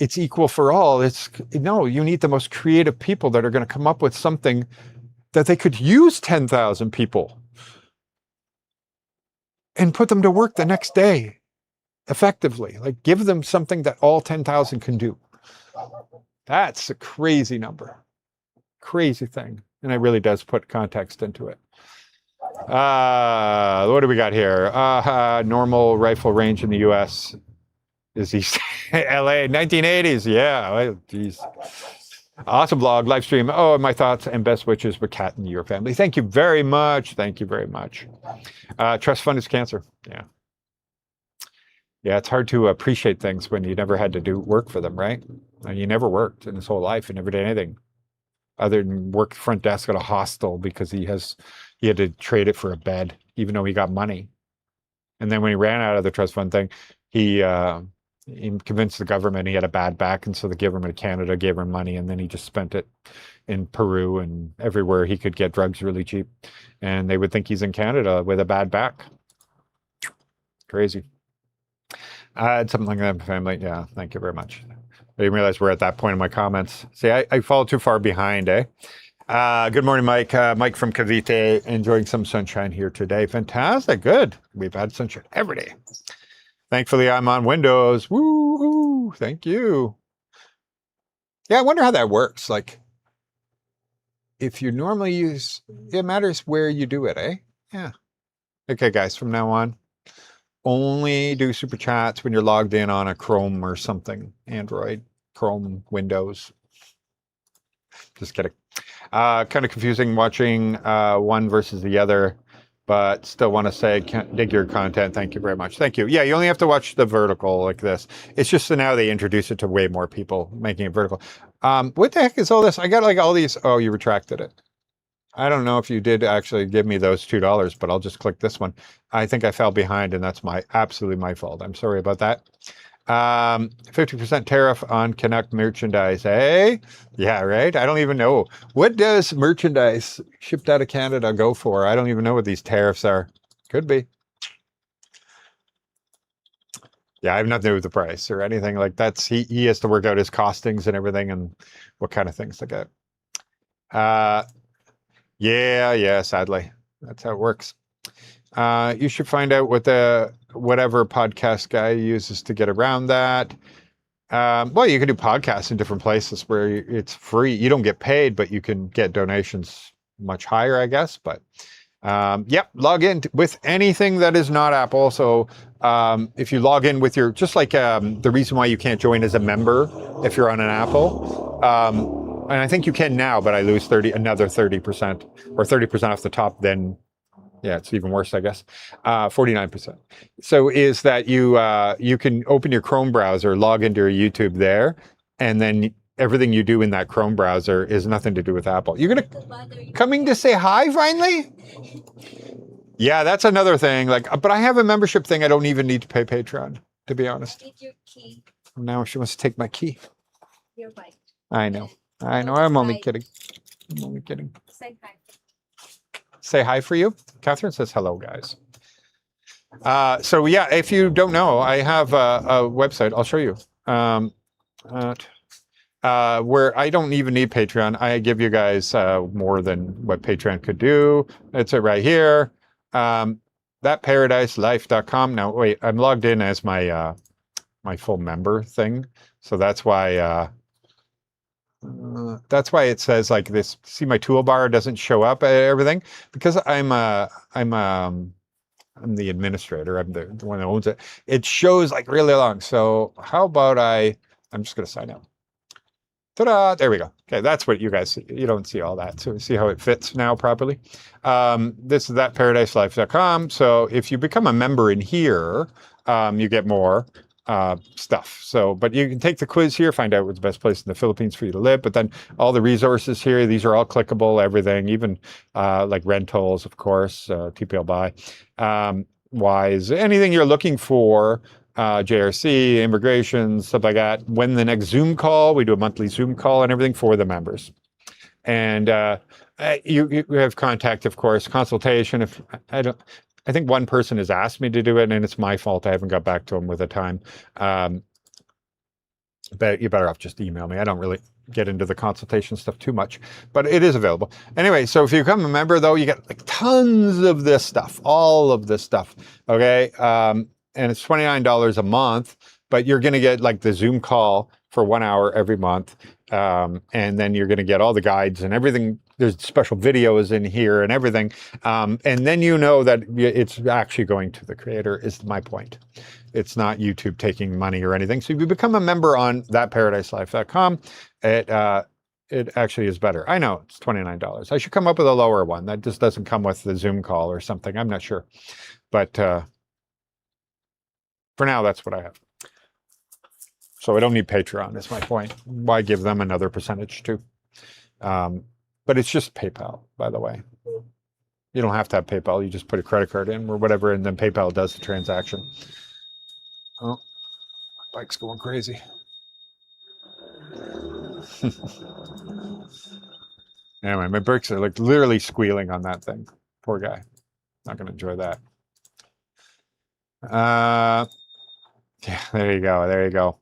Speaker 1: it's equal for all. You need the most creative people that are going to come up with something that they could use 10,000 people and put them to work the next day effectively. Give them something that all 10,000 can do. That's a crazy number, crazy thing. And it really does put context into it. What do we got here? Normal rifle range in the U.S. is East LA, 1980s. Yeah, geez. Awesome blog, live stream. Oh, my thoughts and best wishes for Kat and your family. Thank you very much. Thank you very much. Trust fund is cancer. Yeah. Yeah, it's hard to appreciate things when you never had to do work for them, right? And you never worked in his whole life. You never did anything other than work front desk at a hostel because he had to trade it for a bed, even though he got money. And then when he ran out of the trust fund thing, he convinced the government he had a bad back, and so the government of Canada gave him money, and then he just spent it in Peru and everywhere he could get drugs really cheap. And they would think he's in Canada with a bad back. Crazy. I had something like that in my family. Yeah, thank you very much.
Speaker 2: I didn't realize we're at that point in my comments. See, I fall too far behind, eh? Good morning, Mike. Mike from Cavite, enjoying some sunshine here today. Fantastic. Good. We've had sunshine every day. Thankfully, I'm on Windows. Woo! Thank you. Yeah, I wonder how that works. Like, if you normally use, it matters where you do it, eh? Yeah. Okay, guys, from now on, only do super chats when you're logged in on a Chrome or something. Android, Chrome, Windows. Just kidding. Kind of confusing watching one versus the other, but still want to say, dig your content. Thank you very much. Thank you. Yeah, you only have to watch the vertical like this. It's just that now they introduce it to way more people, making it vertical. What the heck is all this? I got like all these. Oh, you retracted it. I don't know if you did actually give me those $2, but I'll just click this one. I think I fell behind, and that's absolutely my fault. I'm sorry about that. 50% tariff on Canuck merchandise, eh? Yeah, right. I don't even know. What does merchandise shipped out of Canada go for? I don't even know what these tariffs are. Could be. Yeah, I have nothing to do with the price or anything like that. He has to work out his costings and everything and what kind of things to get. Yeah, sadly. That's how it works. You should find out what whatever podcast guy uses to get around that. Well, you can do podcasts in different places where it's free. You don't get paid, but you can get donations much higher, I guess. But yep, log in with anything that is not Apple. So if you log in with just like the reason why you can't join as a member if you're on an Apple. And I think you can now, but I lose another 30% or 30% off the top, then yeah, it's even worse, I guess. 49%. So is that you can open your Chrome browser, log into your YouTube there, and then everything you do in that Chrome browser is nothing to do with Apple. You're coming to say hi finally? Yeah, that's another thing. Like, but I have a membership thing. I don't even need to pay Patreon, to be honest.
Speaker 3: Need your key.
Speaker 2: Now she wants to take my key.
Speaker 3: Your bike.
Speaker 2: I know. I'm only kidding. I'm only kidding.
Speaker 3: Say hi.
Speaker 2: Say hi for you. Catherine says hello, guys. So yeah, if you don't know, I have a website. I'll show you. Where I don't even need Patreon. I give you guys more than what Patreon could do. It's right here. Thatparadiselife.com. Now wait, I'm logged in as my my full member thing, so that's why. That's why it says like this. See, my toolbar doesn't show up everything because I'm the administrator. I'm the one that owns it. It shows like really long. So how about I'm just going to sign out. Ta-da! There we go. Okay, that's what you guys see. You don't see all that. So see how it fits now properly. This is thatparadiselife.com. So if you become a member in here, you get more stuff. So, but you can take the quiz here, find out what's the best place in the Philippines for you to live. But then all the resources here, these are all clickable, everything, even like rentals, of course, TPL buy, wise, anything you're looking for, JRC, immigration, stuff like that. When the next Zoom call, we do a monthly Zoom call and everything for the members. And you have contact, of course, consultation. If I think one person has asked me to do it, and it's my fault. I haven't got back to them with a time. But you're better off just email me. I don't really get into the consultation stuff too much, but it is available. Anyway, so if you become a member, though, you get like tons of this stuff, all of this stuff. Okay. And it's $29 a month, but you're going to get like the Zoom call for 1 hour every month. And then you're going to get all the guides and everything. There's special videos in here and everything. And then you know that it's actually going to the creator is my point. It's not YouTube taking money or anything. So if you become a member on thatparadiselife.com, it actually is better. I know it's $29. I should come up with a lower one that just doesn't come with the Zoom call or something. I'm not sure. But for now, that's what I have. So I don't need Patreon, is my point. Why give them another percentage too? But it's just PayPal, by the way. You don't have to have PayPal. You just put a credit card in or whatever, and then PayPal does the transaction. Oh, my bike's going crazy. Anyway, my brakes are like literally squealing on that thing. Poor guy. Not going to enjoy that. Yeah, there you go. There you go.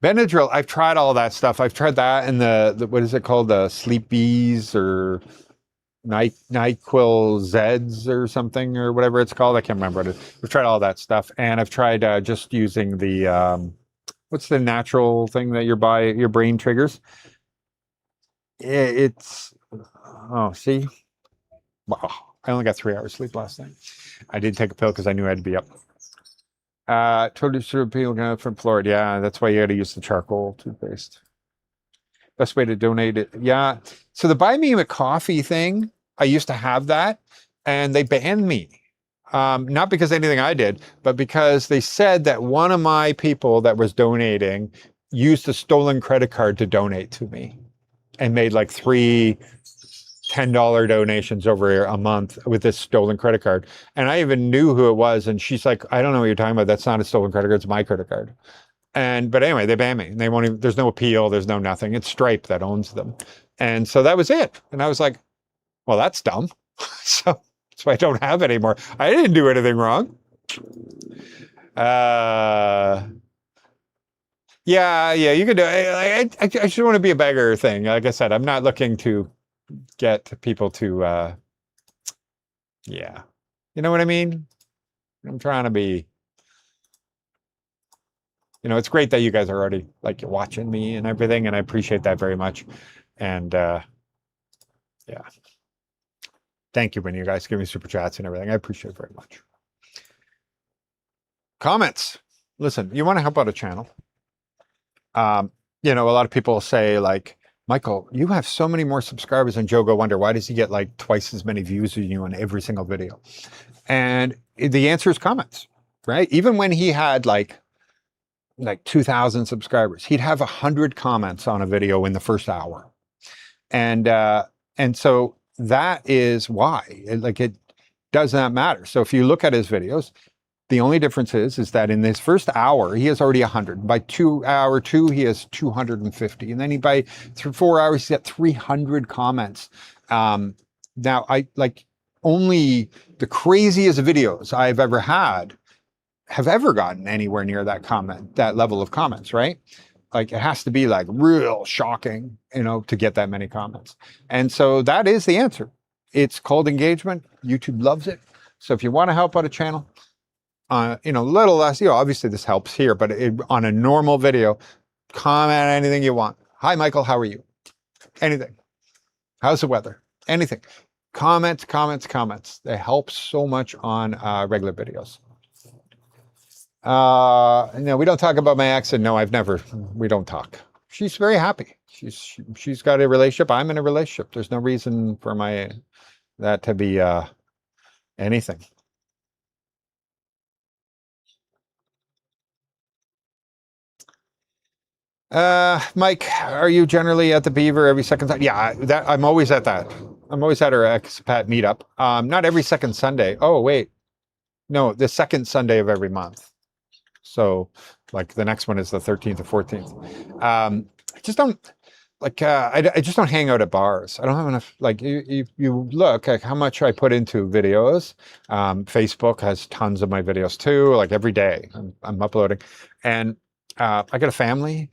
Speaker 2: Benadryl, I've tried all that stuff. I've tried that and the what is it called? The Sleep Bees or NyQuil Zeds or something or whatever it's called. I can't remember what it is. I've tried all that stuff. And I've tried just using the, what's the natural thing that your brain triggers? It's, oh, see? Wow. I only got 3 hours sleep last night. I did take a pill because I knew I had to be up. Totally sure people from Florida. Yeah, that's why you got to use the charcoal toothpaste. Best way to donate it. Yeah. So the Buy Me a Coffee thing, I used to have that and they banned me. Not because of anything I did, but because they said that one of my people that was donating used a stolen credit card to donate to me and made like 3 $10 donations over a month with this stolen credit card. And I even knew who it was. And she's like, I don't know what you're talking about. That's not a stolen credit card. It's my credit card. But anyway, they banned me. And they won't even, there's no appeal. There's no nothing. It's Stripe that owns them. And so that was it. And I was like, well, that's dumb. So that's why I don't have it anymore. I didn't do anything wrong. Yeah, you could do it. I just want to be a beggar thing. Like I said, I'm not looking to get people to, yeah. You know what I mean? I'm trying to be, it's great that you guys are already like watching me and everything. And I appreciate that very much. And, yeah. Thank you when you guys give me super chats and everything. I appreciate it very much. Comments. Listen, you want to help out a channel. A lot of people say like, Michael, you have so many more subscribers than Joe Go Wonder. Why does he get like twice as many views as you on every single video? And the answer is comments, right? Even when he had like 2,000 subscribers, he'd have 100 comments on a video in the first hour. And so that is why it does not matter. So if you look at his videos, the only difference is that in this first hour, he has already 100. By hour two, he has 250. And then by 4 hours, he's got 300 comments. Now, only the craziest videos I've ever had have ever gotten anywhere near that level of comments, right? Like it has to be like real shocking, to get that many comments. And so that is the answer. It's called engagement. YouTube loves it. So if you want to help out a channel, little less, obviously this helps here, but on a normal video, comment anything you want. Hi, Michael, how are you? Anything. How's the weather? Anything. Comments. They help so much on regular videos. No, we don't talk about my ex, and no, we don't talk. She's very happy. She's got a relationship. I'm in a relationship. There's no reason for that to be anything. Mike, are you generally at the Beaver every second Sunday? Yeah, I'm always at that. I'm always at our expat meetup. Not every second Sunday. Oh, wait. No, the second Sunday of every month. So like the next one is the 13th or 14th. I just don't I just don't hang out at bars. I don't have enough, you look at how much I put into videos. Facebook has tons of my videos too, like every day I'm uploading. And I got a family.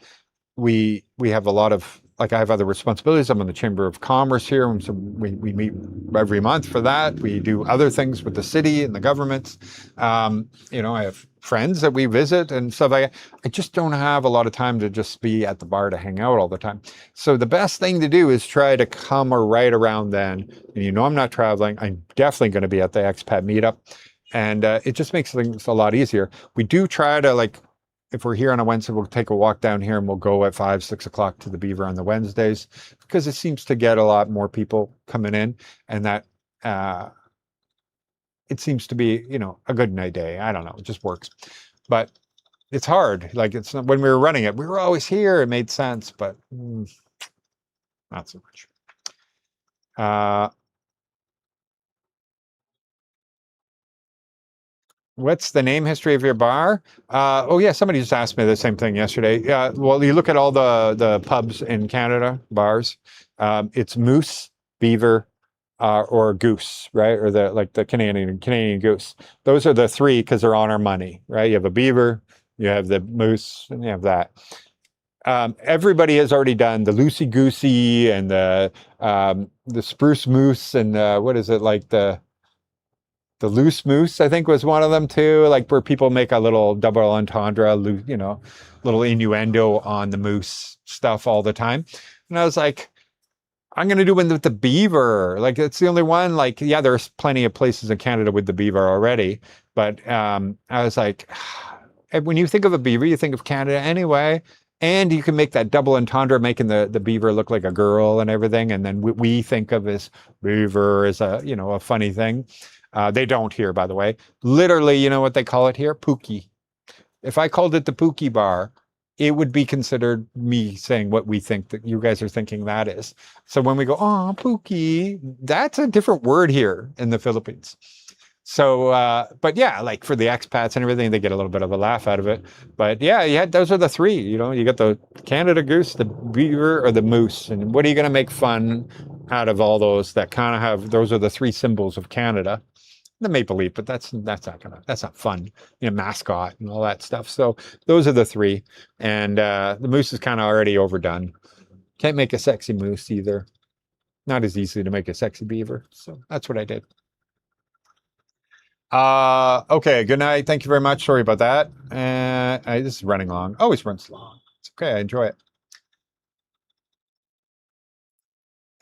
Speaker 2: We have a lot of, I have other responsibilities. I'm in the Chamber of Commerce here. And so we meet every month for that. We do other things with the city and the government. I have friends that we visit and stuff. I just don't have a lot of time to just be at the bar to hang out all the time. So the best thing to do is try to come right around then. And I'm not traveling. I'm definitely going to be at the expat meetup. And it just makes things a lot easier. We do try to if we're here on a Wednesday, we'll take a walk down here and we'll go at 5, 6 o'clock to the Beaver on the Wednesdays because it seems to get a lot more people coming in and that it seems to be, a good night day. I don't know. It just works, but it's hard. It's not, when we were running it, we were always here. It made sense, but not so much. What's the name history of your bar? Oh yeah, somebody just asked me the same thing yesterday. Well, you look at all the pubs in Canada, bars. It's Moose, Beaver, or Goose, right? Or the Canadian Goose. Those are the three because they're on our money, right? You have a Beaver, you have the Moose, and you have that. everybody has already done the loosey goosey and the spruce moose and what is it like the loose moose, I think was one of them too, like where people make a little double entendre, little innuendo on the moose stuff all the time. And I was like, I'm going to do one with the beaver. Like it's the only one, like, yeah, there's plenty of places in Canada with the beaver already. But I was like, when you think of a beaver, you think of Canada anyway. And you can make that double entendre, making the beaver look like a girl and everything. And then we think of as beaver as a funny thing. They don't here, by the way. Literally, you know what they call it here? Pookie. If I called it the Pookie Bar, it would be considered me saying what we think that you guys are thinking that is. So when we go, oh, Pookie, that's a different word here in the Philippines. So, but yeah, like for the expats and everything, they get a little bit of a laugh out of it. But yeah, those are the three. You got the Canada goose, the beaver, or the moose. And what are you going to make fun out of all those that kind of have? Those are the three symbols of Canada. The maple leaf, but that's not fun. Mascot and all that stuff. So those are the three. And the moose is kind of already overdone. Can't make a sexy moose either. Not as easy to make a sexy beaver. So that's what I did. Okay, good night. Thank you very much. Sorry about that. This is running long. Always runs long. It's okay. I enjoy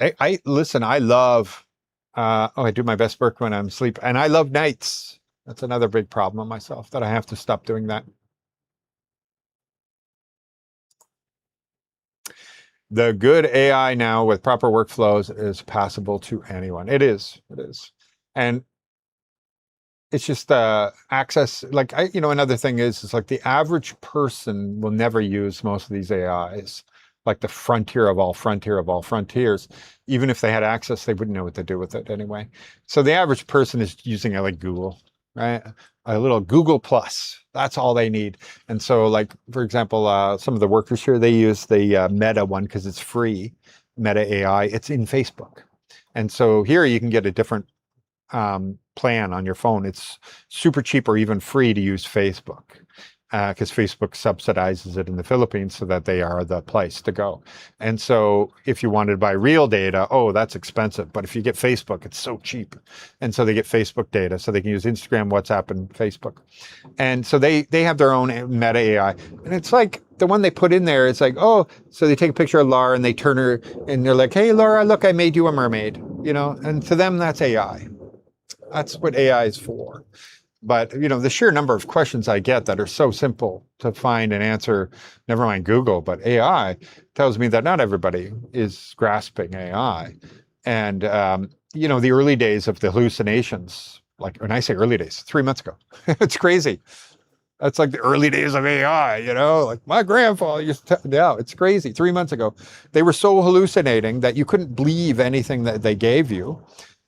Speaker 2: it. I listen, I love I do my best work when I'm asleep, and I love nights. That's another big problem of myself, that I have to stop doing that. The good AI now with proper workflows is passable to anyone. It is. And it's just access. Like another thing is like the average person will never use most of these AIs. Like the frontier of all frontiers. Even if they had access, they wouldn't know what to do with it anyway. So the average person is using it like Google, right? A little Google Plus. That's all they need. And so, like, for example, some of the workers here, they use the Meta one because it's free. Meta AI. It's in Facebook. And so here you can get a different plan on your phone. It's super cheap or even free to use Facebook. Because Facebook subsidizes it in the Philippines so that they are the place to go. And so if you wanted to buy real data, that's expensive. But if you get Facebook, it's so cheap. And so they get Facebook data. So they can use Instagram, WhatsApp, and Facebook. And so they have their own Meta AI. And it's like the one they put in there, it's like, so they take a picture of Laura and they turn her and they're like, hey, Laura, look, I made you a mermaid. And to them, that's AI. That's what AI is for. But, the sheer number of questions I get that are so simple to find an answer, never mind Google, but AI tells me that not everybody is grasping AI. And, the early days of the hallucinations, like when I say early days, 3 months ago, it's crazy. That's like the early days of AI, like my grandfather used to, it's crazy. 3 months ago, they were so hallucinating that you couldn't believe anything that they gave you.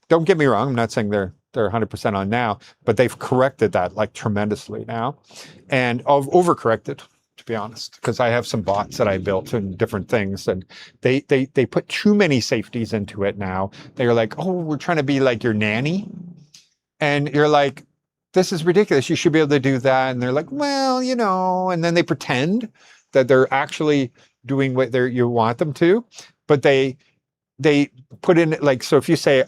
Speaker 2: Don't get me wrong. I'm not saying they're 100% on now, but they've corrected that like tremendously now, and I've overcorrected, to be honest, because I have some bots that I built and different things, and they put too many safeties into it now. They're like, we're trying to be like your nanny, and you're like, this is ridiculous. You should be able to do that, and they're like, well, and then they pretend that they're actually doing what you want them to, but they put in like, so if you say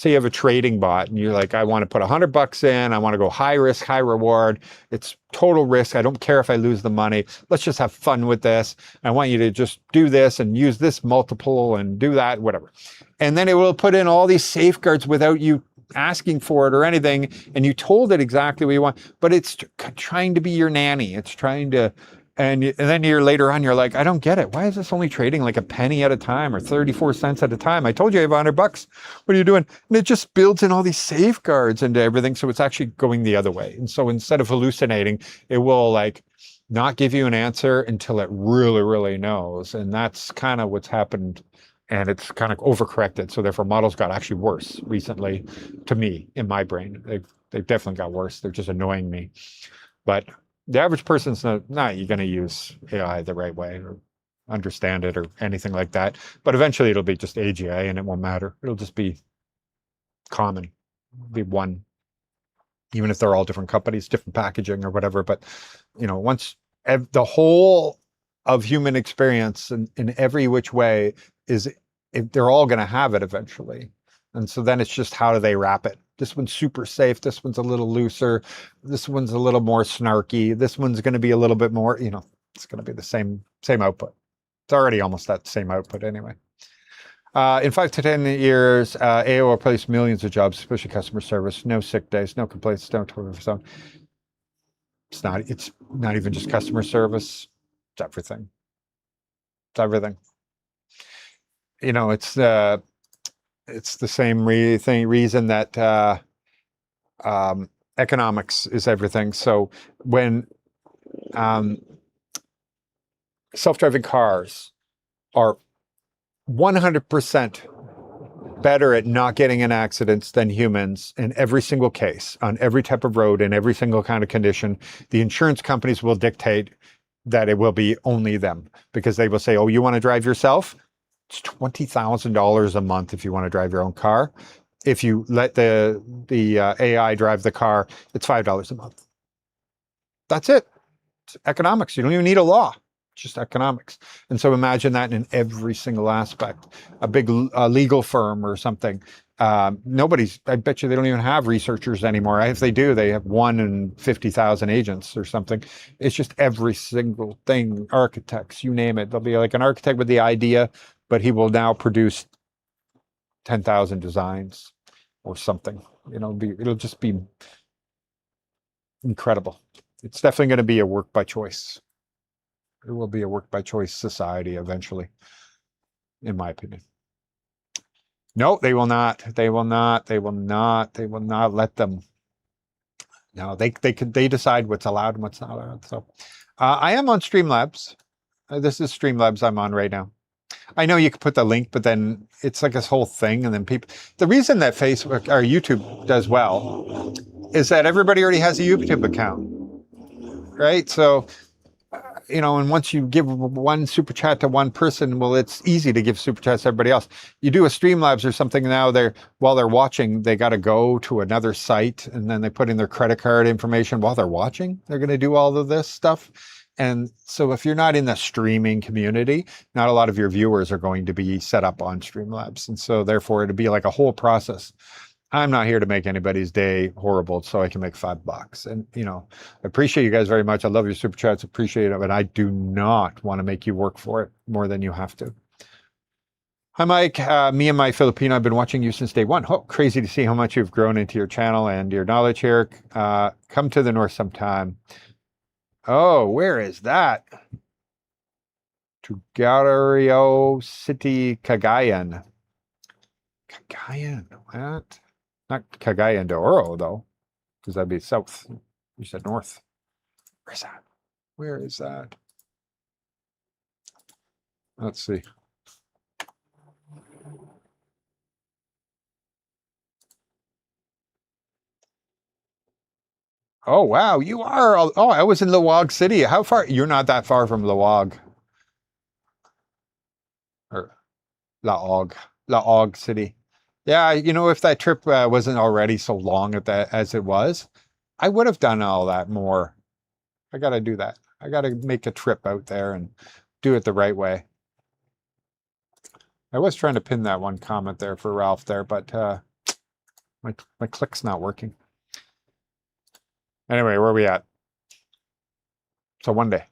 Speaker 2: you have a trading bot and you're like, I want to put $100 in, I want to go high risk, high reward. It's total risk. I don't care if I lose the money. Let's just have fun with this. I want you to just do this and use this multiple and do that, whatever. And then it will put in all these safeguards without you asking for it or anything. And you told it exactly what you want, but it's trying to be your nanny. It's trying to, and then later on, you're like, I don't get it. Why is this only trading like a penny at a time or 34 cents at a time? I told you I have $100. What are you doing? And it just builds in all these safeguards into everything. So it's actually going the other way. And so instead of hallucinating, it will like not give you an answer until it really, really knows. And that's kind of what's happened. And it's kind of overcorrected. So therefore models got actually worse recently to me in my brain. They've definitely got worse. They're just annoying me. But the average person's not going to use AI the right way or understand it or anything like that. But eventually it'll be just AGI and it won't matter. It'll just be common, be one, even if they're all different companies, different packaging or whatever. But, once the whole of human experience in every which way is they're all going to have it eventually. And so then it's just how do they wrap it? This one's super safe. This one's a little looser. This one's a little more snarky. This one's going to be a little bit more, it's going to be the same output. It's already almost that same output anyway. In 5 to 10 years, AO will replace millions of jobs, especially customer service. No sick days, no complaints, no total zone. It's not even just customer service. It's everything. It's everything. It's the same reason that economics is everything. So when self-driving cars are 100% better at not getting in accidents than humans in every single case, on every type of road, in every single kind of condition, the insurance companies will dictate that it will be only them, because they will say, oh, you want to drive yourself? It's $20,000 a month if you want to drive your own car. If you let the AI drive the car, it's $5 a month. That's it. It's economics. You don't even need a law. It's just economics. And so imagine that in every single aspect. A big legal firm or something. I bet you they don't even have researchers anymore. If they do, they have 1 in 50,000 agents or something. It's just every single thing. Architects, you name it. There'll be like an architect with the idea, but he will now produce 10,000 designs or something. It'll just be incredible. It's definitely going to be a work by choice. It will be a work by choice society eventually, in my opinion. No, they will not. They will not. They will not. They will not let them. No, they decide what's allowed and what's not allowed. So I am on Streamlabs. This is Streamlabs I'm on right now. I know you could put the link, but then it's like this whole thing. And then the reason that Facebook or YouTube does well is that everybody already has a YouTube account, right? So, and once you give one super chat to one person, well, it's easy to give super chats to everybody else. You do a Streamlabs or something now, while they're watching, they got to go to another site, and then they put in their credit card information while they're watching. They're going to do all of this stuff. And so if you're not in the streaming community, not a lot of your viewers are going to be set up on Streamlabs. And so therefore it'd be like a whole process. I'm not here to make anybody's day horrible so I can make $5. And, I appreciate you guys very much. I love your super chats. Appreciate it. But I do not want to make you work for it more than you have to. Hi, Mike. Me and my Filipino, I've been watching you since day one. Oh, crazy to see how much you've grown into your channel and your knowledge here. Come to the north sometime. Oh, where is that? Tuguerio City, Cagayan. Cagayan, what? Not Cagayan de Oro, though, because that'd be south. You said north. Where's that? Where is that? Let's see. Oh, wow. You are. Oh, I was in Lawag City. How far? You're not that far from Lawag. Or Laog City. Yeah, if that trip wasn't already so long as it was, I would have done all that more. I got to do that. I got to make a trip out there and do it the right way. I was trying to pin that one comment there for Ralph there, but my click's not working. Anyway, where are we at? So one day,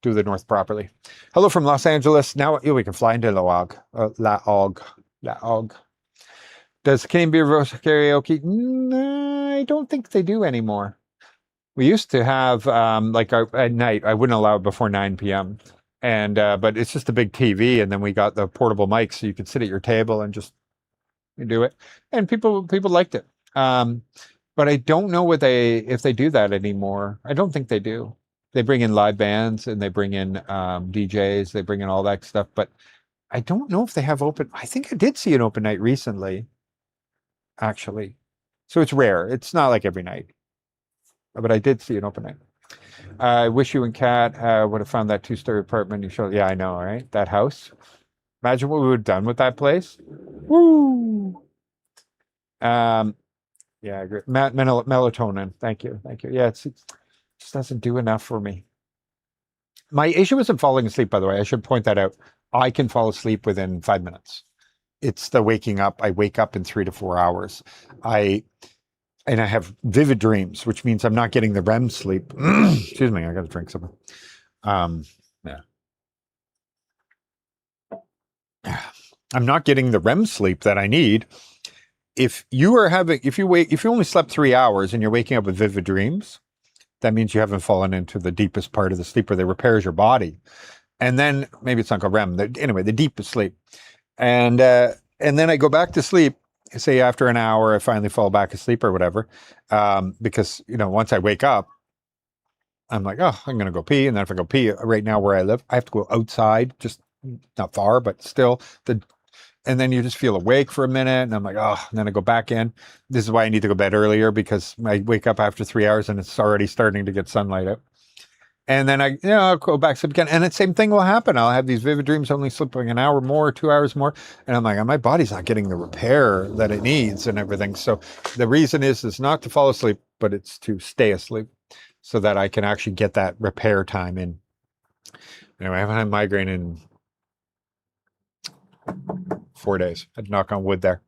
Speaker 2: do the north properly. Hello from Los Angeles. Now we can fly into Laog. Laog. Does Canadian Beer Roast karaoke? No, I don't think they do anymore. We used to have at night. I wouldn't allow it before 9 p.m. And but it's just a big TV, and then we got the portable mics, so you could sit at your table and just do it. And people liked it. But I don't know if they do that anymore. I don't think they do. They bring in live bands and they bring in DJs. They bring in all that stuff. But I don't know if they have open. I think I did see an open night recently, actually. So it's rare. It's not like every night. But I did see an open night. I wish you and Kat would have found that 2-story apartment you showed. Yeah, I know, right? That house. Imagine what we would have done with that place. Woo! Yeah, I agree. Melatonin. Thank you. Yeah, it just doesn't do enough for me. My issue isn't falling asleep, by the way. I should point that out. I can fall asleep within 5 minutes. It's the waking up. I wake up in 3 to 4 hours. I have vivid dreams, which means I'm not getting the REM sleep. Excuse me, I got to drink something. Yeah. I'm not getting the REM sleep that I need. If you only slept 3 hours and you're waking up with vivid dreams, that means you haven't fallen into the deepest part of the sleep where they repairs your body. And then maybe it's not called REM. Anyway, the deepest sleep. And then I go back to sleep. Say after an hour, I finally fall back asleep or whatever. Because once I wake up, I'm like, oh, I'm gonna go pee. And then if I go pee, right now where I live, I have to go outside, just not far, but still and then you just feel awake for a minute, and I'm like, oh, and then I go back in. This is why I need to go to bed earlier, because I wake up after 3 hours and it's already starting to get sunlight out. And then I'll go back to sleep again. And the same thing will happen. I'll have these vivid dreams, only sleeping an hour more, 2 hours more. And I'm like, my body's not getting the repair that it needs and everything. So the reason is not to fall asleep, but it's to stay asleep so that I can actually get that repair time in. Anyway, I haven't had migraine in 4 days. I'd knock on wood there.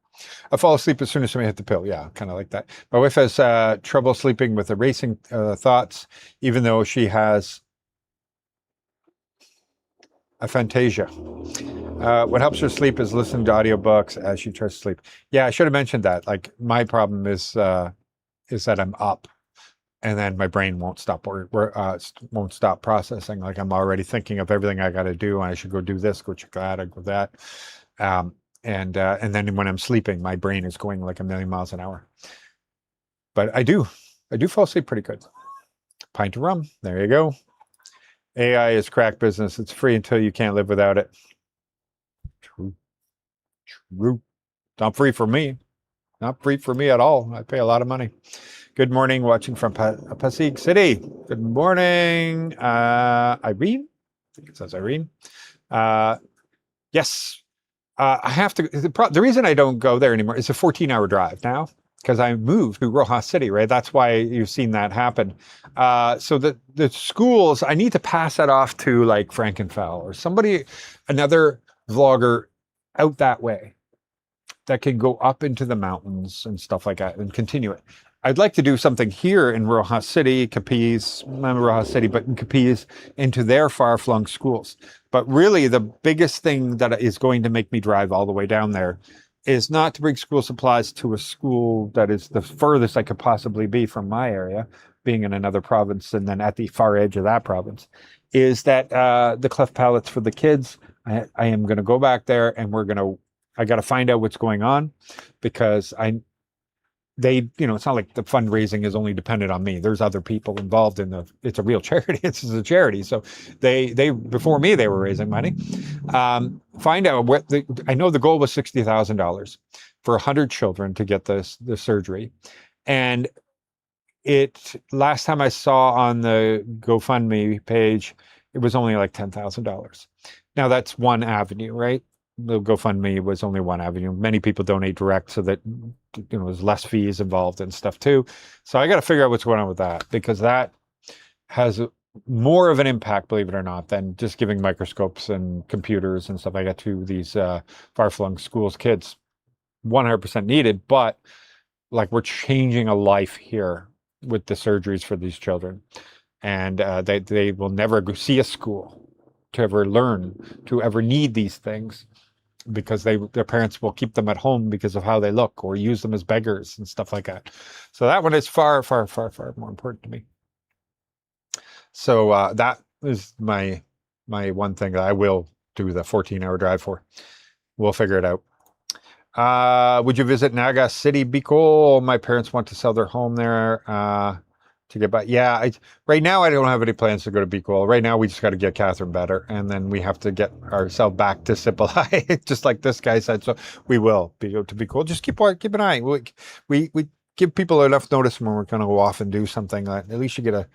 Speaker 2: I fall asleep as soon as somebody hit the pill. Yeah, kind of like that. My wife has trouble sleeping with the racing thoughts, even though she has aphantasia. What helps her sleep is listening to audiobooks as she tries to sleep. Yeah, I should have mentioned that. Like, my problem is that I'm up, and then my brain won't stop won't stop processing. Like, I'm already thinking of everything I got to do, and I should go do this, go check that, go that. And then when I'm sleeping, my brain is going like a million miles an hour. But I do fall asleep pretty good. Pint of rum, there you go. AI is crack business. It's free until you can't live without it. True. Not free for me. Not free for me at all. I pay a lot of money. Good morning, watching from Pasig City. Good morning, Irene. I think it says Irene. Yes. I have to. The reason I don't go there anymore is a 14-hour drive now, because I moved to Rojas City, right? That's why you've seen that happen. So the schools, I need to pass that off to like Frankenfell or somebody, another vlogger out that way that can go up into the mountains and stuff like that and continue it. I'd like to do something here in Rojas City, Capiz, not Rojas City, but in Capiz, into their far-flung schools. But really, the biggest thing that is going to make me drive all the way down there is not to bring school supplies to a school that is the furthest I could possibly be from my area, being in another province and then at the far edge of that province, is that the cleft palates for the kids. I am going to go back there, and I got to find out what's going on, because it's not like the fundraising is only dependent on me. There's other people involved it's a real charity. It's a charity. So they before me, they were raising money. Find out I know the goal was $60,000 for 100 children to get the surgery. And last time I saw on the GoFundMe page, it was only like $10,000. Now that's one avenue, right? The GoFundMe was only one avenue. Many people donate direct, so that there's less fees involved and stuff too. So I got to figure out what's going on with that, because that has more of an impact, believe it or not, than just giving microscopes and computers and stuff like that to these far-flung schools kids. 100% needed, but like, we're changing a life here with the surgeries for these children, and they will never go see a school to ever learn, to ever need these things, because their parents will keep them at home because of how they look, or use them as beggars and stuff like that. So that one is far, far, far, far more important to me. So that is my one thing that I will do the 14-hour drive for. We'll figure it out. Would you visit Naga City, Bicol? My parents want to sell their home there. To get back. Yeah, right now I don't have any plans to go to Bicol. Right now we just got to get Catherine better, and then we have to get ourselves back to Sipalai, just like this guy said. So we will go to Bicol. Just keep an eye. We give people enough notice when we're going to go off and do something. That at least you get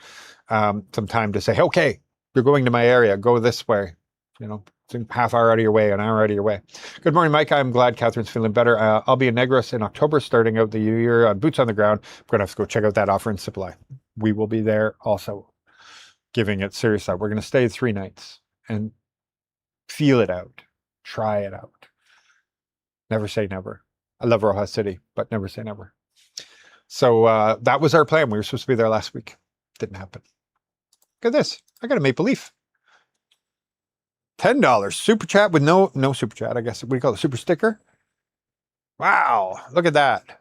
Speaker 2: some time to say, okay, you're going to my area. Go this way. It's a half hour out of your way, an hour out of your way. Good morning, Mike. I'm glad Catherine's feeling better. I'll be in Negros in October, starting out the new year on Boots on the Ground. I'm going to have to go check out that offer in Sipalai. We will be there also. giving it serious thought. We're going to stay 3 nights and feel it out, try it out. Never say never. I love Rojas City, but never say never. So that was our plan. We were supposed to be there last week. Didn't happen. Look at this. I got a Maple Leaf. $10 super chat with no super chat. I guess what do you call it? Super sticker. Wow, look at that.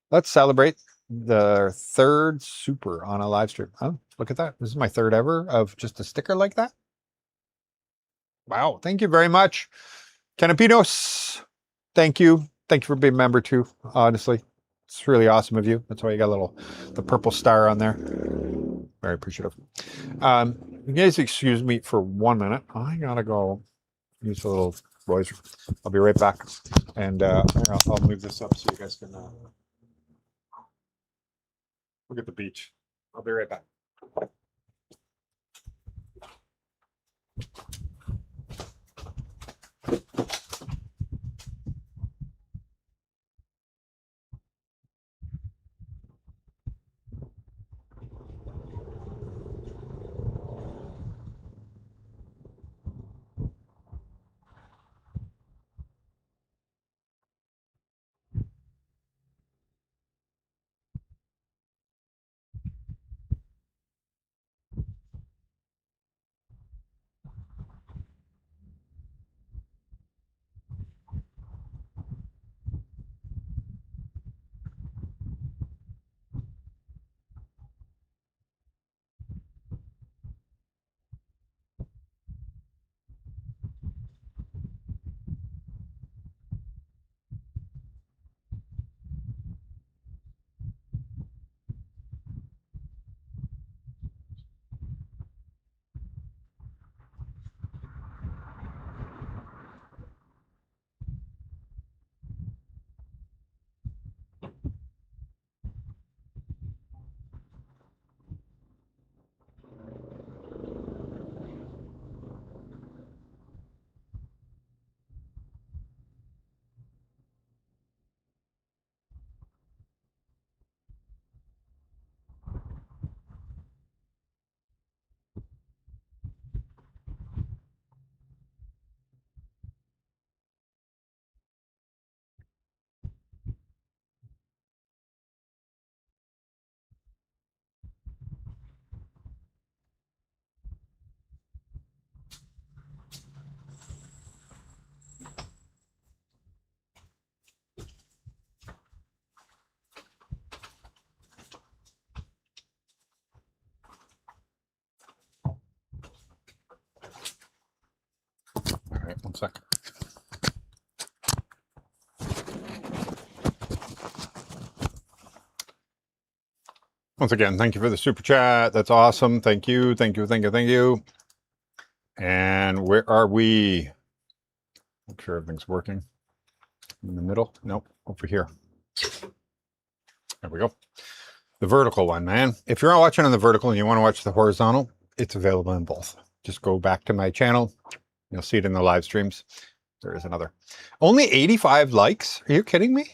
Speaker 2: Let's celebrate the 3rd super on a live stream. Oh, look at that. This is my 3rd ever of just a sticker like that. Wow, thank you very much. Canapinos, thank you. Thank you for being a member too, honestly. It's really awesome of you. That's why you got the purple star on there. Very appreciative. You guys excuse me for 1 minute. I gotta go use a little voice. I'll be right back. And I'll move this up so you guys can look at the beach. I'll be right back. All right, 1 second. Once again, thank you for the super chat. That's awesome. Thank you. Thank you. Thank you. Thank you. And where are we? Make sure everything's working. In the middle? Nope. Over here. There we go. The vertical one, man. If you're not watching on the vertical and you want to watch the horizontal, it's available in both. Just go back to my channel. You'll see it in the live streams. There is another. Only 85 likes. Are you kidding me?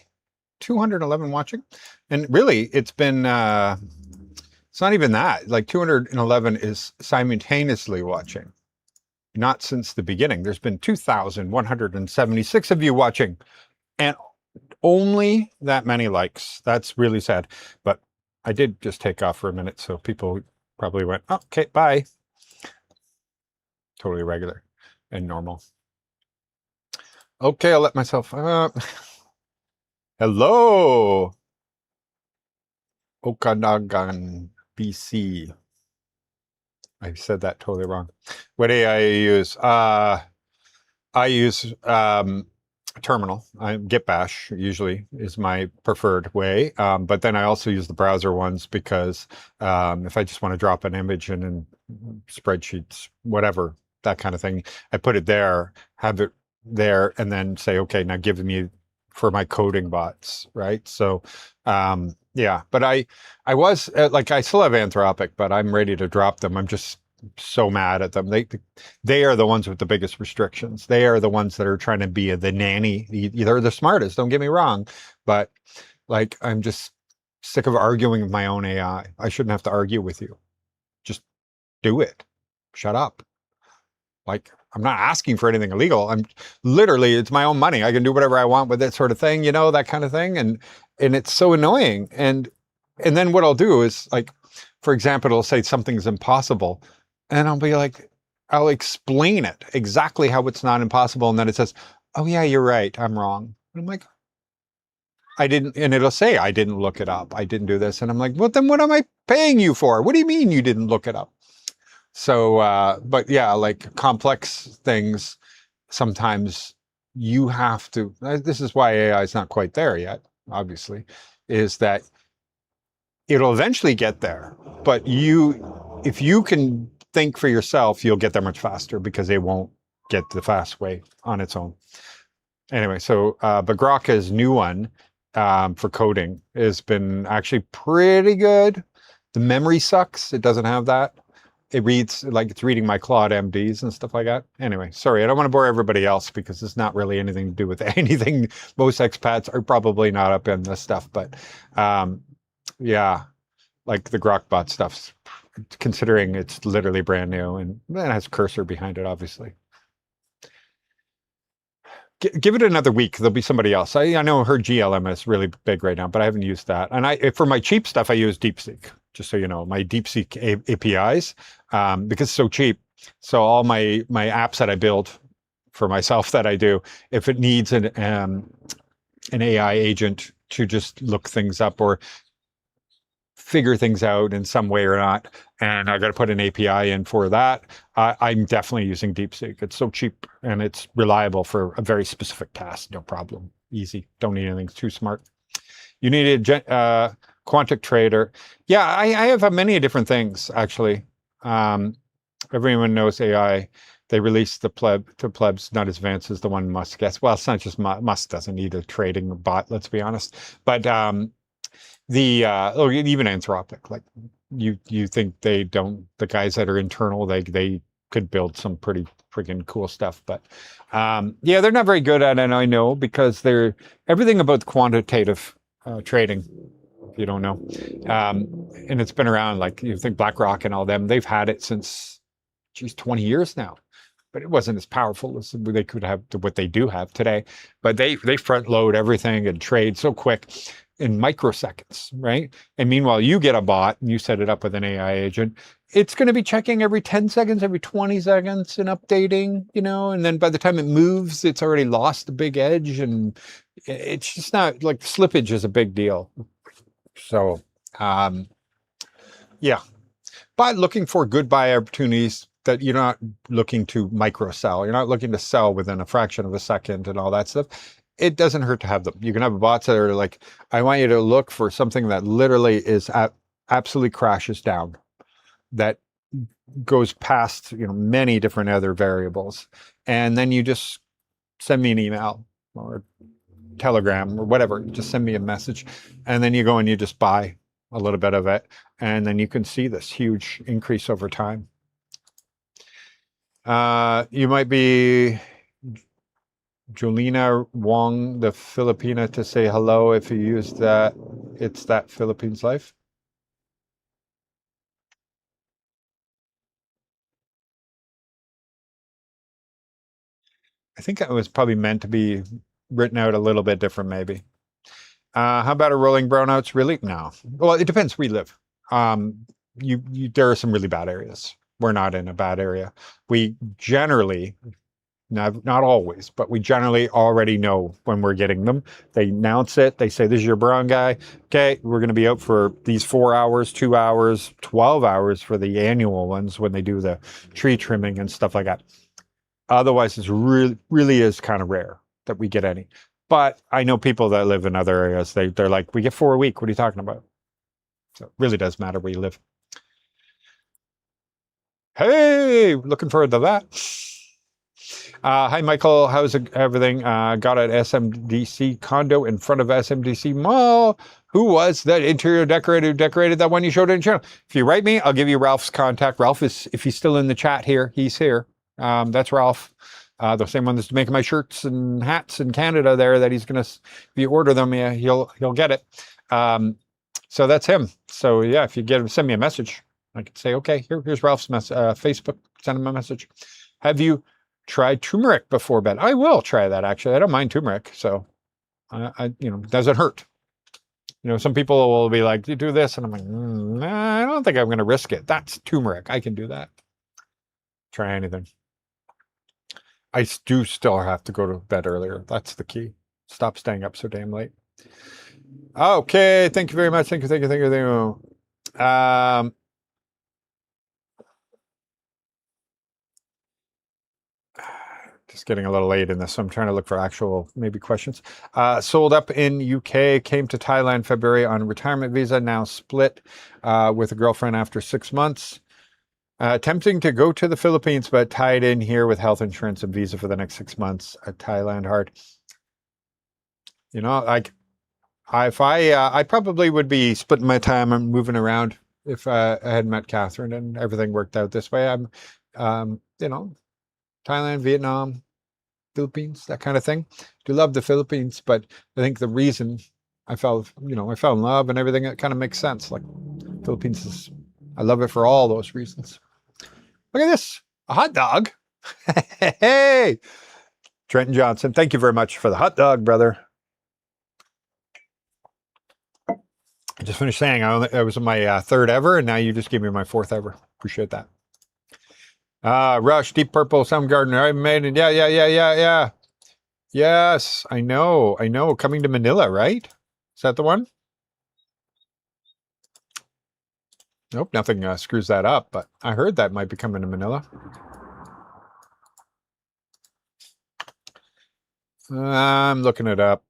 Speaker 2: 211 watching. And really, it's been, it's not even that. Like 211 is simultaneously watching. Not since the beginning. There's been 2,176 of you watching. And only that many likes. That's really sad. But I did just take off for a minute, so people probably went, oh, okay, bye. Totally regular and normal. Okay, I'll let myself up. Hello, Okanagan, BC. I said that totally wrong. What AI you use? I use Terminal. Git Bash usually is my preferred way, but then I also use the browser ones because if I just want to drop an image in spreadsheets, whatever, that kind of thing, I put it there, have it there, and then say, okay, now give me for my coding bots, right? So yeah, but I was like, I still have Anthropic, but I'm ready to drop them. I'm just so mad at them. They are the ones with the biggest restrictions. They are the ones that are trying to be the nanny. They're the smartest, don't get me wrong, but like, I'm just sick of arguing with my own AI. I shouldn't have to argue with you. Just
Speaker 1: do it. Shut up. Like, I'm not asking for anything illegal. I'm literally, it's my own money. I can do whatever I want with it, sort of thing, that kind of thing. And it's so annoying. And then what I'll do is, like, for example, it'll say something's impossible. And I'll be like, I'll explain it exactly how it's not impossible. And then it says, oh yeah, you're right. I'm wrong. And I'm like, I didn't, and it'll say, I didn't look it up. I didn't do this. And I'm like, well, then what am I paying you for? What do you mean you didn't look it up? So, but yeah, like complex things, sometimes you have to, this is why AI is not quite there yet, obviously, is that it'll eventually get there. But if you can think for yourself, you'll get there much faster because it won't get the fast way on its own. Anyway, so, but Grokka's new one for coding has been actually pretty good. The memory sucks. It doesn't have that. It reads like it's reading my Claude MDs and stuff like that. Anyway, sorry, I don't want to bore everybody else because it's not really anything to do with anything. Most expats are probably not up in this stuff, but yeah, like the Grokbot stuff, considering it's literally brand new and it has cursor behind it, obviously. Give it another week. There'll be somebody else. I know her GLM is really big right now, but I haven't used that. And for my cheap stuff, I use DeepSeek. Just so you know, my DeepSeek APIs, because it's so cheap. So all my apps that I build for myself that I do, if it needs an AI agent to just look things up or figure things out in some way or not, and I got to put an API in for that, I'm definitely using DeepSeek. It's so cheap and it's reliable for a very specific task. No problem. Easy. Don't need anything too smart. You need a Quantic Trader. Yeah, I have many different things, actually. Everyone knows AI. They released the plebs, not as advanced as the one Musk gets. Well, it's not just Musk doesn't need a trading bot, let's be honest. But even Anthropic, like you think they don't, the guys that are internal, they could build some pretty freaking cool stuff. But yeah, they're not very good at it, I know, because they're everything about quantitative trading. You don't know. And it's been around, like you think BlackRock and all them, they've had it since, 20 years now. But it wasn't as powerful as they could have to what they do have today. But they front load everything and trade so quick in microseconds, right? And meanwhile, you get a bot and you set it up with an AI agent. It's going to be checking every 10 seconds, every 20 seconds and updating, and then by the time it moves, it's already lost the big edge. And it's just not like slippage is a big deal. So, yeah, but looking for good buy opportunities that you're not looking to micro sell. You're not looking to sell within a fraction of a second and all that stuff. It doesn't hurt to have them. You can have bots that are like, I want you to look for something that literally is absolutely crashes down, that goes past, many different other variables. And then you just send me an email or Telegram or whatever, just send me a message, and then you go and you just buy a little bit of it, and then you can see this huge increase over time. You might be Jolina Wong, the Filipina, to say hello if you use that. It's that Philippines life. I think that was probably meant to be written out a little bit different, maybe. How about a rolling brownouts? Really? No. Well, it depends where you live. There are some really bad areas. We're not in a bad area. We generally, not always, but we generally already know when we're getting them. They announce it. They say, this is your brown guy. Okay, we're going to be out for these 4 hours, 2 hours, 12 hours for the annual ones when they do the tree trimming and stuff like that. Otherwise, it's really is kind of rare that we get any. But I know people that live in other areas, they're like, we get 4 a week. What are you talking about? So it really does matter where you live. Hey, looking forward to that. Hi, Michael. How's everything? Got an SMDC condo in front of SMDC Mall. Who was that interior decorator who decorated that one you showed in the channel? If you write me, I'll give you Ralph's contact. Ralph is, if he's still in the chat here, he's here. That's Ralph. The same one that's making my shirts and hats in Canada there, that he's going to, if you order them, yeah, he'll get it. So that's him. So yeah, if you get him, send me a message.
Speaker 2: I could say, okay, here's Ralph's Facebook. Send him a message. Have you tried turmeric before bed? I will try that. Actually, I don't mind turmeric, so it doesn't hurt. Some people will be like, "You do this," and I'm like, nah, I don't think I'm going to risk it. That's turmeric. I can do that. Try anything. I do still have to go to bed earlier. That's the key. Stop staying up so damn late. Okay, thank you very much. Thank you. Just getting a little late in this, so I'm trying to look for actual maybe questions. Sold up in UK, came to Thailand February on retirement visa, now split with a girlfriend after 6 months. Attempting to go to the Philippines, but tied in here with health insurance and visa for the next 6 months at Thailand hard. I probably would be splitting my time and moving around if I had met Catherine and everything worked out this way. I'm, Thailand, Vietnam, Philippines, that kind of thing. Do love the Philippines, but I think the reason I fell in love and everything, it kind of makes sense. Like Philippines I love it for all those reasons. Look at this, a hot dog. Hey, Trenton Johnson, thank you very much for the hot dog, brother. I just finished saying I was my third ever, and now you just gave me my fourth ever. Appreciate that. Rush, Deep Purple, Soundgarden, Iron Maiden. Yeah. Yes, I know. Coming to Manila, right? Is that the one? Nope, nothing screws that up, but I heard that might be coming to Manila. I'm looking it up.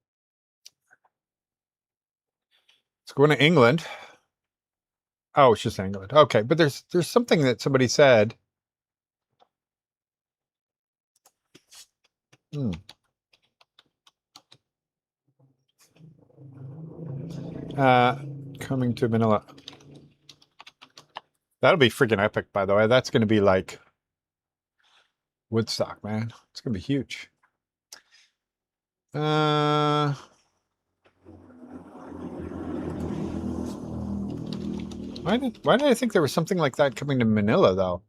Speaker 2: It's going to England. Oh, it's just England. Okay, but there's something that somebody said. Coming to Manila. That'll be freaking epic, by the way. That's going to be like Woodstock, man. It's going to be huge. Why did I think there was something like that coming to Manila, though?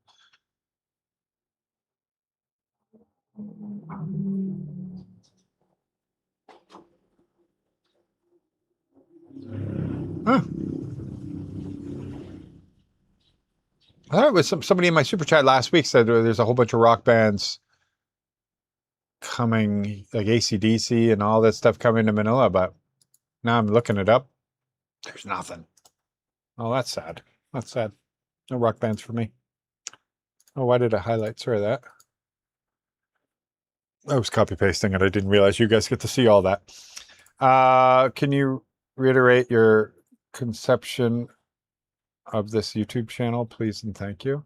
Speaker 2: Huh. I thought it was somebody in my super chat last week said there's a whole bunch of rock bands coming, like AC/DC and all that stuff coming to Manila, but now I'm looking it up. There's nothing. Oh, that's sad. That's sad. No rock bands for me. Oh, why did I highlight? Sorry, that. I was copy pasting and I didn't realize you guys get to see all that. Can you reiterate your conception of this YouTube channel, please and thank you?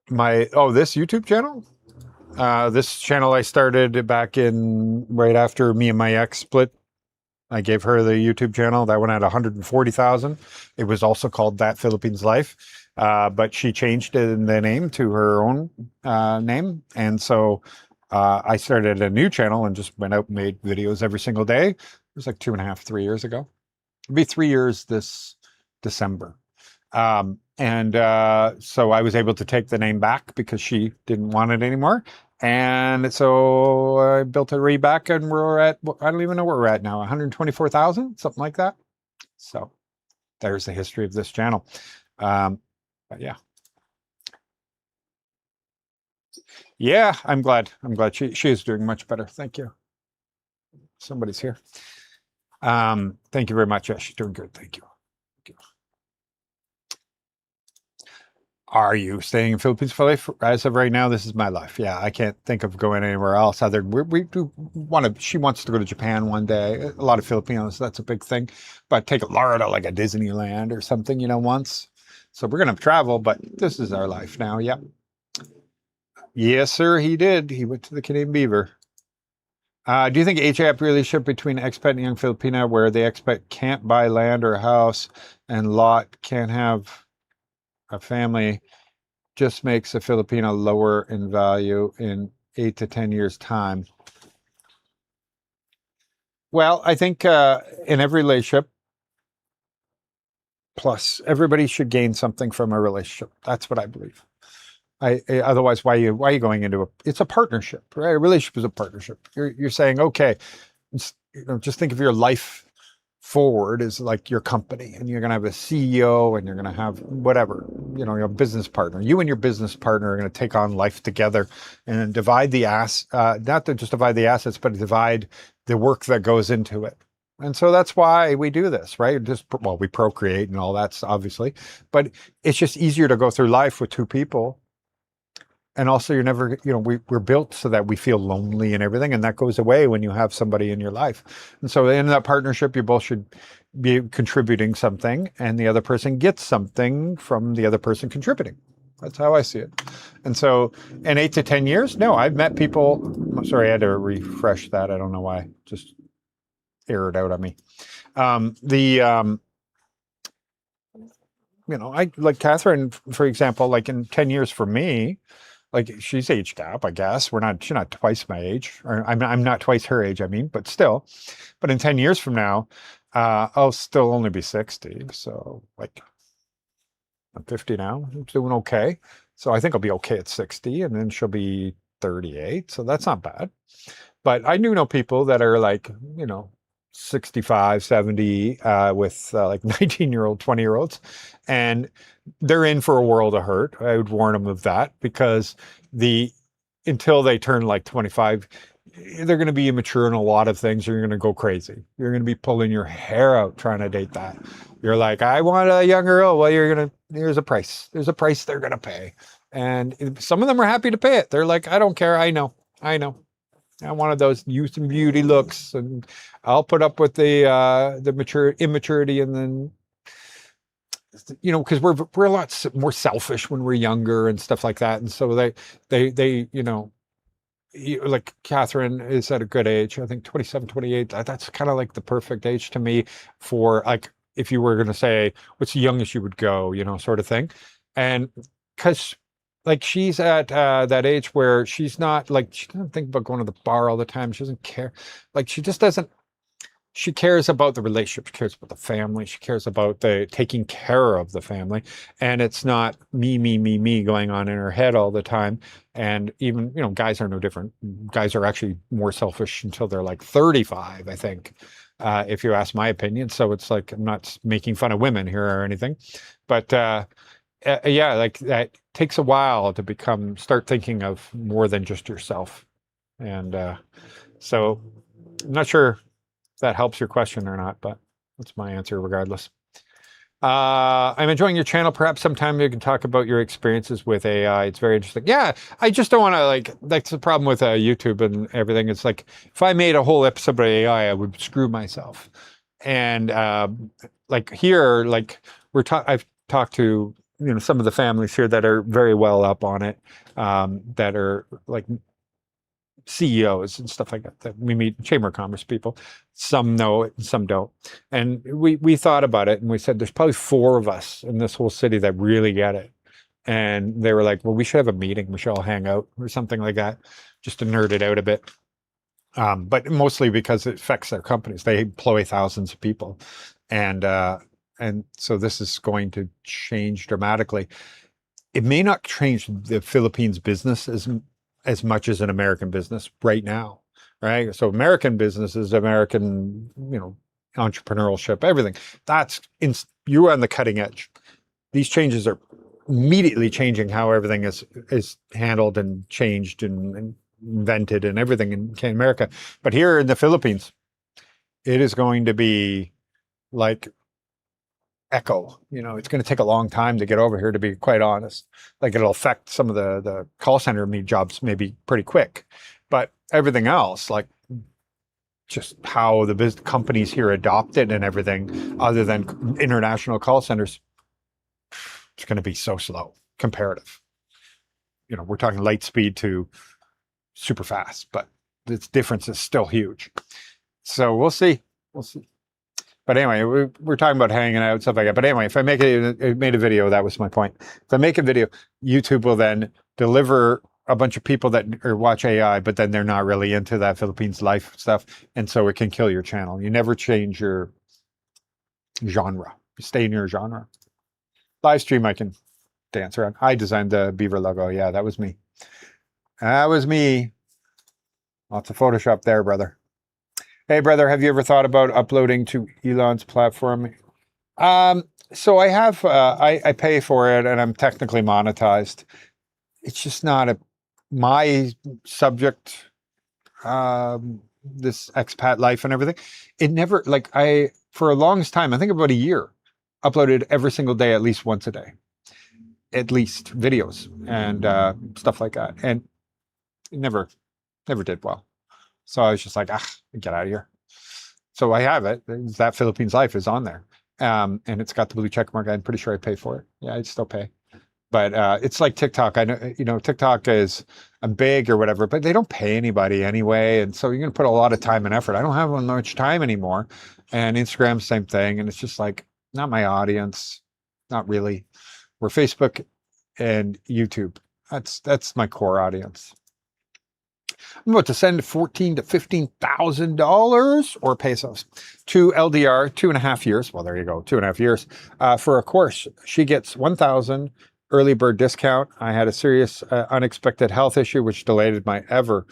Speaker 2: This YouTube channel? This channel I started back in right after me and my ex split. I gave her the YouTube channel. That one had 140,000. It was also called That Philippines Life, but she changed the name to her own name. And so I started a new channel and just went out and made videos every single day. It was like 2.5, 3 years ago. It'll be 3 years this December. So I was able to take the name back because she didn't want it anymore. And so I built it back and we're at, I don't even know where we're at now, 124,000, something like that. So there's the history of this channel. But yeah. Yeah, I'm glad. She is doing much better. Thank you. Somebody's here. Thank you very much. Yeah, she's doing good. Thank you. Are you staying in Philippines for life? As of right now, this is my life. Yeah, I can't think of going anywhere else. We do want to. She wants to go to Japan one day. A lot of Filipinos, that's a big thing. But take Laura to like a Disneyland or something, once. So we're gonna travel, but this is our life now. Yep. Yes, sir. He did. He went to the Canadian Beaver. Do you think age-gap relationship between expat and young Filipina, where the expat can't buy land or a house and lot can't have a family, just makes a Filipino lower in value in 8 to 10 years' time? Well, I think in every relationship, Plus, everybody should gain something from a relationship. That's what I believe. Otherwise, why are you going into it's a partnership, right? A relationship is a partnership. You're saying, okay, just think of your life forward as like your company, and you're going to have a CEO, and you're going to have whatever, your business partner. You and your business partner are going to take on life together and divide the not to just divide the assets, but divide the work that goes into it. And so that's why we do this, right? We procreate and all that's obviously, but it's just easier to go through life with two people. And also you're never, we're built so that we feel lonely and everything. And that goes away when you have somebody in your life. And so in that partnership, you both should be contributing something, and the other person gets something from the other person contributing. That's how I see it. And so in 8 to 10 years, no, I've met people. Sorry, I had to refresh that. I don't know why. Just aired out on me. I like Catherine, for example, like in 10 years for me, like she's age gap, I guess. She's not twice my age, or I'm not twice her age, but still. But in 10 years from now, I'll still only be 60. So like I'm 50 now. I'm doing okay. So I think I'll be okay at 60, and then she'll be 38. So that's not bad. But I do know people that are like, 65, 70, with like 19-year-old, 20-year-olds, and they're in for a world of hurt. I would warn them of that, because until they turn like 25, they're going to be immature in a lot of things. You're going to go crazy. You're going to be pulling your hair out trying to date that. You're like, I want a young girl. Well, here's a price. There's a price they're going to pay. And some of them are happy to pay it. They're like, I don't care. I know. I wanted those youth and beauty looks, and I'll put up with the immaturity, and then, because we're a lot more selfish when we're younger and stuff like that. And so they like Catherine is at a good age. I think 27, 28. That's kind of like the perfect age to me for, like, if you were going to say what's the youngest you would go, sort of thing. And because, like, she's at that age where she's not, like, she doesn't think about going to the bar all the time. She doesn't care. Like, she just doesn't. She cares about the relationship. She cares about the family. She cares about the taking care of the family. And it's not me going on in her head all the time. And even, guys are no different. Guys are actually more selfish until they're like 35, I think, if you ask my opinion. So it's like, I'm not making fun of women here or anything, but yeah, like that takes a while to start thinking of more than just yourself. And so I'm not sure if that helps your question or not, but that's my answer regardless. I'm enjoying your channel. Perhaps sometime you can talk about your experiences with AI. It's very interesting. Yeah, I just don't want to, that's the problem with YouTube and everything. It's like, if I made a whole episode about AI, I would screw myself. And like here, like I've talked to, some of the families here that are very well up on it, that are like CEOs and stuff like that we meet, Chamber of Commerce people. Some know it and some don't. And we thought about it, and we said, there's probably 4 of us in this whole city that really get it. And they were like, well, we should have a meeting. We should all hang out or something like that, just to nerd it out a bit. But mostly because it affects their companies. They employ thousands of people. And so this is going to change dramatically. It may not change the Philippines business as much as an American business right now, right? So American businesses, American, entrepreneurship, everything, you're on the cutting edge. These changes are immediately changing how everything is handled and changed and invented and everything in America. But here in the Philippines, it is going to be like echo. It's going to take a long time to get over here, to be quite honest. Like, it'll affect some of the call center jobs maybe pretty quick, but everything else, like just how the business companies here adopt it and everything, other than international call centers, it's going to be so slow comparative. We're talking light speed to super fast, but the difference is still huge. So we'll see. But anyway, we're talking about hanging out, stuff like that. But anyway, if I made a video, that was my point. If I make a video, YouTube will then deliver a bunch of people that watch AI, but then they're not really into that Philippines life stuff. And so it can kill your channel. You never change your genre. stay in your genre. Live stream, I can dance around. I designed the beaver logo. Yeah, that was me. That was me. Lots of Photoshop there, brother. Hey, brother, have you ever thought about uploading to Elon's platform? So I have, I pay for it and I'm technically monetized. It's just not my subject, this expat life and everything. It never, for a longest time, I think about a year, uploaded every single day, at least once a day, at least videos and stuff like that. And it never did well. So I was just like, get out of here. So I have it. That Philippines Life is on there. And it's got the blue check mark. I'm pretty sure I pay for it. Yeah, I still pay. But it's like TikTok. I know, TikTok is big or whatever, but they don't pay anybody anyway. And so you're going to put a lot of time and effort. I don't have much time anymore. And Instagram, same thing. And it's just like, not my audience. Not really. We're Facebook and YouTube. That's my core audience. I'm about to send $14,000 to $15,000 or pesos to LDR 2.5 years. Well, there you go, 2.5 years for a course. She gets 1,000 early bird discount. I had a serious unexpected health issue which delayed my ever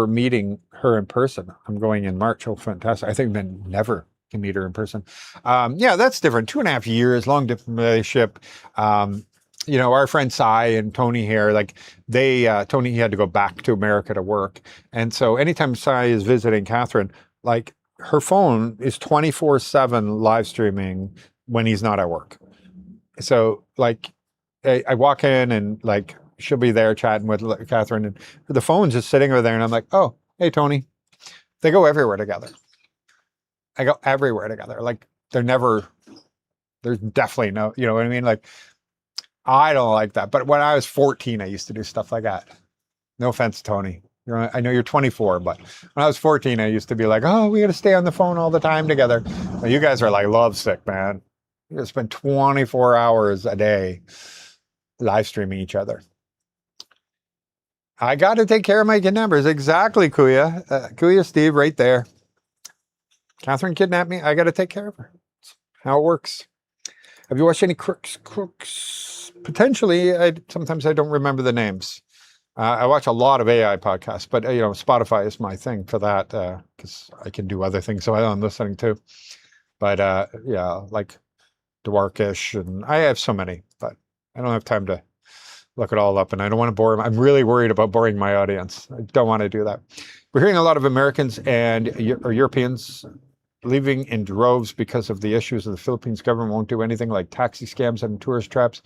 Speaker 2: meeting her in person. I'm going in March. Oh, fantastic! I think then never can meet her in person. Yeah, that's different. 2.5 years, long relationship. Our friend Cy and Tony here, Tony, he had to go back to America to work. And so anytime Cy is visiting Catherine, her phone is 24/7 live streaming when he's not at work. So I walk in and she'll be there chatting with Catherine and the phone's just sitting over there. And I'm like, oh, hey, Tony. They go everywhere together. I go everywhere together. There's definitely no, you know what I mean? I don't like that. But when I was 14, I used to do stuff like that. No offense, Tony. I know you're 24, but when I was 14, I used to be like, oh, we got to stay on the phone all the time together. Well, you guys are lovesick, man. You got to spend 24 hours a day live streaming each other. I got to take care of my kidnappers. Exactly, Kuya. Kuya Steve right there. Catherine kidnapped me. I got to take care of her. That's how it works. Have you watched any crooks? Potentially. Sometimes I don't remember the names. I watch a lot of AI podcasts, but Spotify is my thing for that because I can do other things. So I'm listening to. But yeah, like Dwarkish, and I have so many, but I don't have time to look it all up, and I don't want to bore them. I'm really worried about boring my audience. I don't want to do that. We're hearing a lot of Americans and Europeans leaving in droves because of the issues of the Philippines government won't do anything, like taxi scams and tourist traps.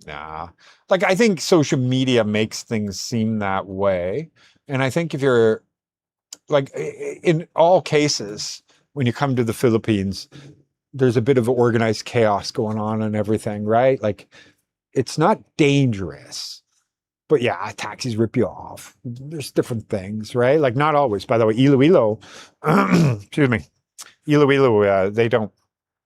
Speaker 2: Nah. I think social media makes things seem that way. And I think if you're in all cases, when you come to the Philippines, there's a bit of organized chaos going on and everything, right? It's not dangerous. But yeah, taxis rip you off. There's different things, right? Not always. By the way, Iloilo, excuse me, Iloilo, they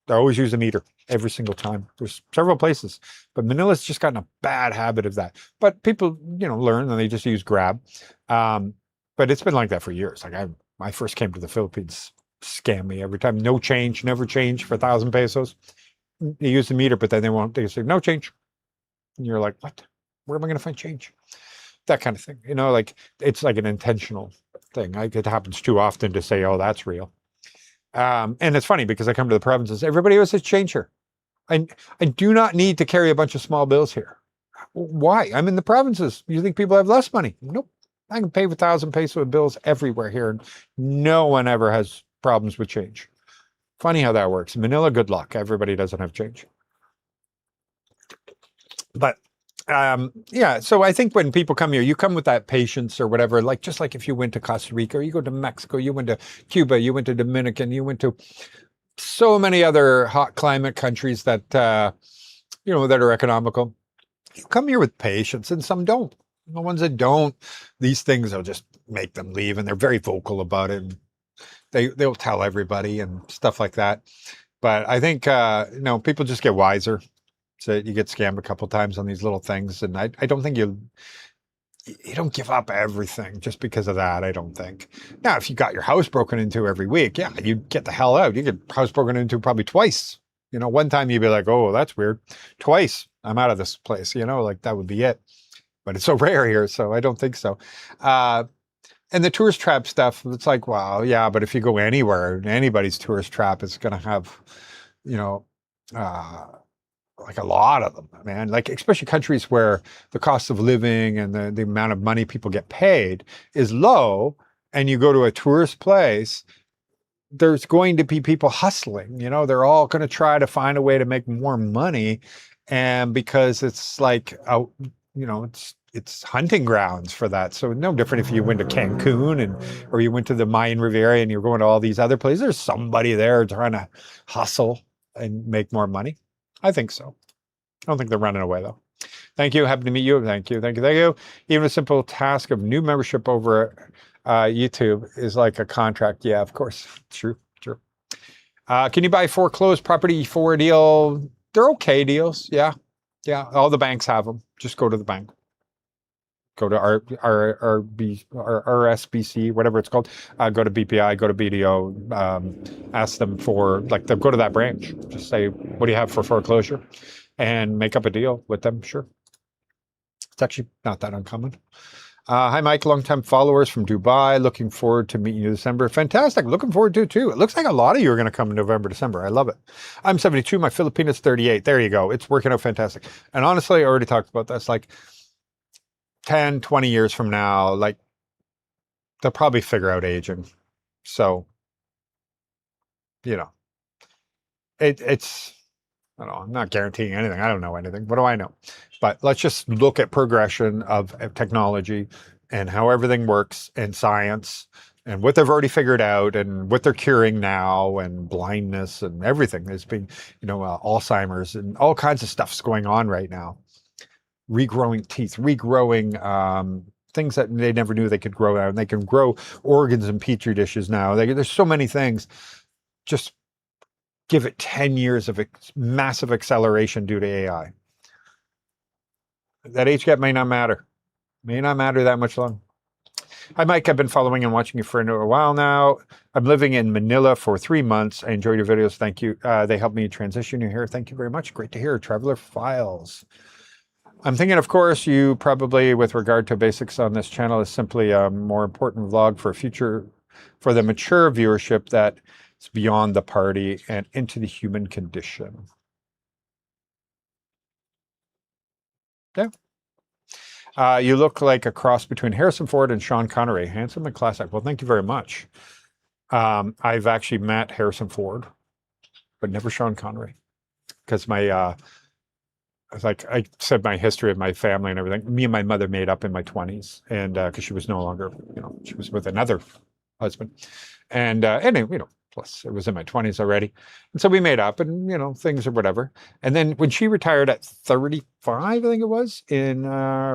Speaker 2: always use a meter every single time. There's several places, but Manila's just gotten a bad habit of that. But people, learn and they just use Grab. But it's been like that for years. I first came to the Philippines, scam me every time. No change, never change for 1,000 pesos. You use the meter, but then they say no change. And you're like, what? Where am I going to find change? That kind of thing. It's like an intentional thing. It happens too often to say, oh, that's real. And it's funny because I come to the provinces, everybody always says change here. I do not need to carry a bunch of small bills here. Why? I'm in the provinces. You think people have less money? Nope. I can pay with 1,000 peso bills everywhere here. And no one ever has problems with change. Funny how that works. Manila, good luck. Everybody doesn't have change. But yeah, so I think when people come here, you come with that patience or whatever, just like if you went to Costa Rica or you go to Mexico, you went to Cuba, you went to Dominican, you went to so many other hot climate countries that, that are economical. You come here with patience and some don't. The ones that don't, these things will just make them leave, and they're very vocal about it. And they'll tell everybody and stuff like that. But I think, people just get wiser. So you get scammed a couple times on these little things, and I don't think you don't give up everything just because of that, I don't think. Now, if you got your house broken into every week, yeah, you get the hell out. You get house broken into probably twice. You know, one time you'd be like, oh, that's weird. Twice, I'm out of this place, you know, like that would be it. But it's so rare here, so I don't think so. And the tourist trap stuff, it's like, wow, yeah, but if you go anywhere, anybody's tourist trap is going to have, you know, like a lot of them, man. Like especially countries where the cost of living and the amount of money people get paid is low, and you go to a tourist place, there's going to be people hustling. You know, they're all going to try to find a way to make more money, and because it's like, you know, it's hunting grounds for that. So no different if you went to Cancun or you went to the Mayan Riviera and you're going to all these other places. There's somebody there trying to hustle and make more money. I think so. I don't think they're running away though. Thank you. Happy to meet you. Thank you. Thank you. Thank you. Even a simple task of new membership over YouTube is like a contract. Yeah, of course. True. True. Can you buy foreclosed property for a deal? They're okay deals. Yeah. Yeah. All the banks have them. Just go to the bank. Go to RSBC, whatever it's called. Go to BPI, go to BDO, ask them for, like, they'll go to that branch. Just say, what do you have for foreclosure? And make up a deal with them, sure. It's actually not that uncommon. Hi, Mike, longtime followers from Dubai. Looking forward to meeting you in December. Fantastic. Looking forward to it, too. It looks like a lot of you are going to come in November, December. I love it. I'm 72. My Filipina's 38. There you go. It's working out fantastic. And honestly, I already talked about this. Like, 10, 20 years from now, like they'll probably figure out aging. So, you know, it's, I don't know, I'm not guaranteeing anything. I don't know anything. What do I know? But let's just look at progression of technology and how everything works and science and what they've already figured out and what they're curing now and blindness and everything. There's been, you know, Alzheimer's and all kinds of stuff's going on right now. Regrowing teeth, regrowing things that they never knew they could grow out. And they can grow organs in petri dishes now. There's so many things. Just give it 10 years of massive acceleration due to AI. That age gap may not matter. May not matter that much long. Hi, Mike. I've been following and watching you for a while now. I'm living in Manila for 3 months. I enjoyed your videos. Thank you. They helped me transition here. Thank you very much. Great to hear. Traveler Files. I'm thinking, of course, you probably, with regard to basics on this channel, is simply a more important vlog for the mature viewership that is beyond the party and into the human condition. Yeah. You look like a cross between Harrison Ford and Sean Connery. Handsome and classic. Well, thank you very much. I've actually met Harrison Ford, but never Sean Connery, because my like I said, my history of my family and everything, me and my mother made up in my 20s, and because she was no longer, you know, she was with another husband, and anyway, you know, plus it was in my 20s already, and so we made up, and you know, things or whatever. And then when she retired at 35, I think it was, in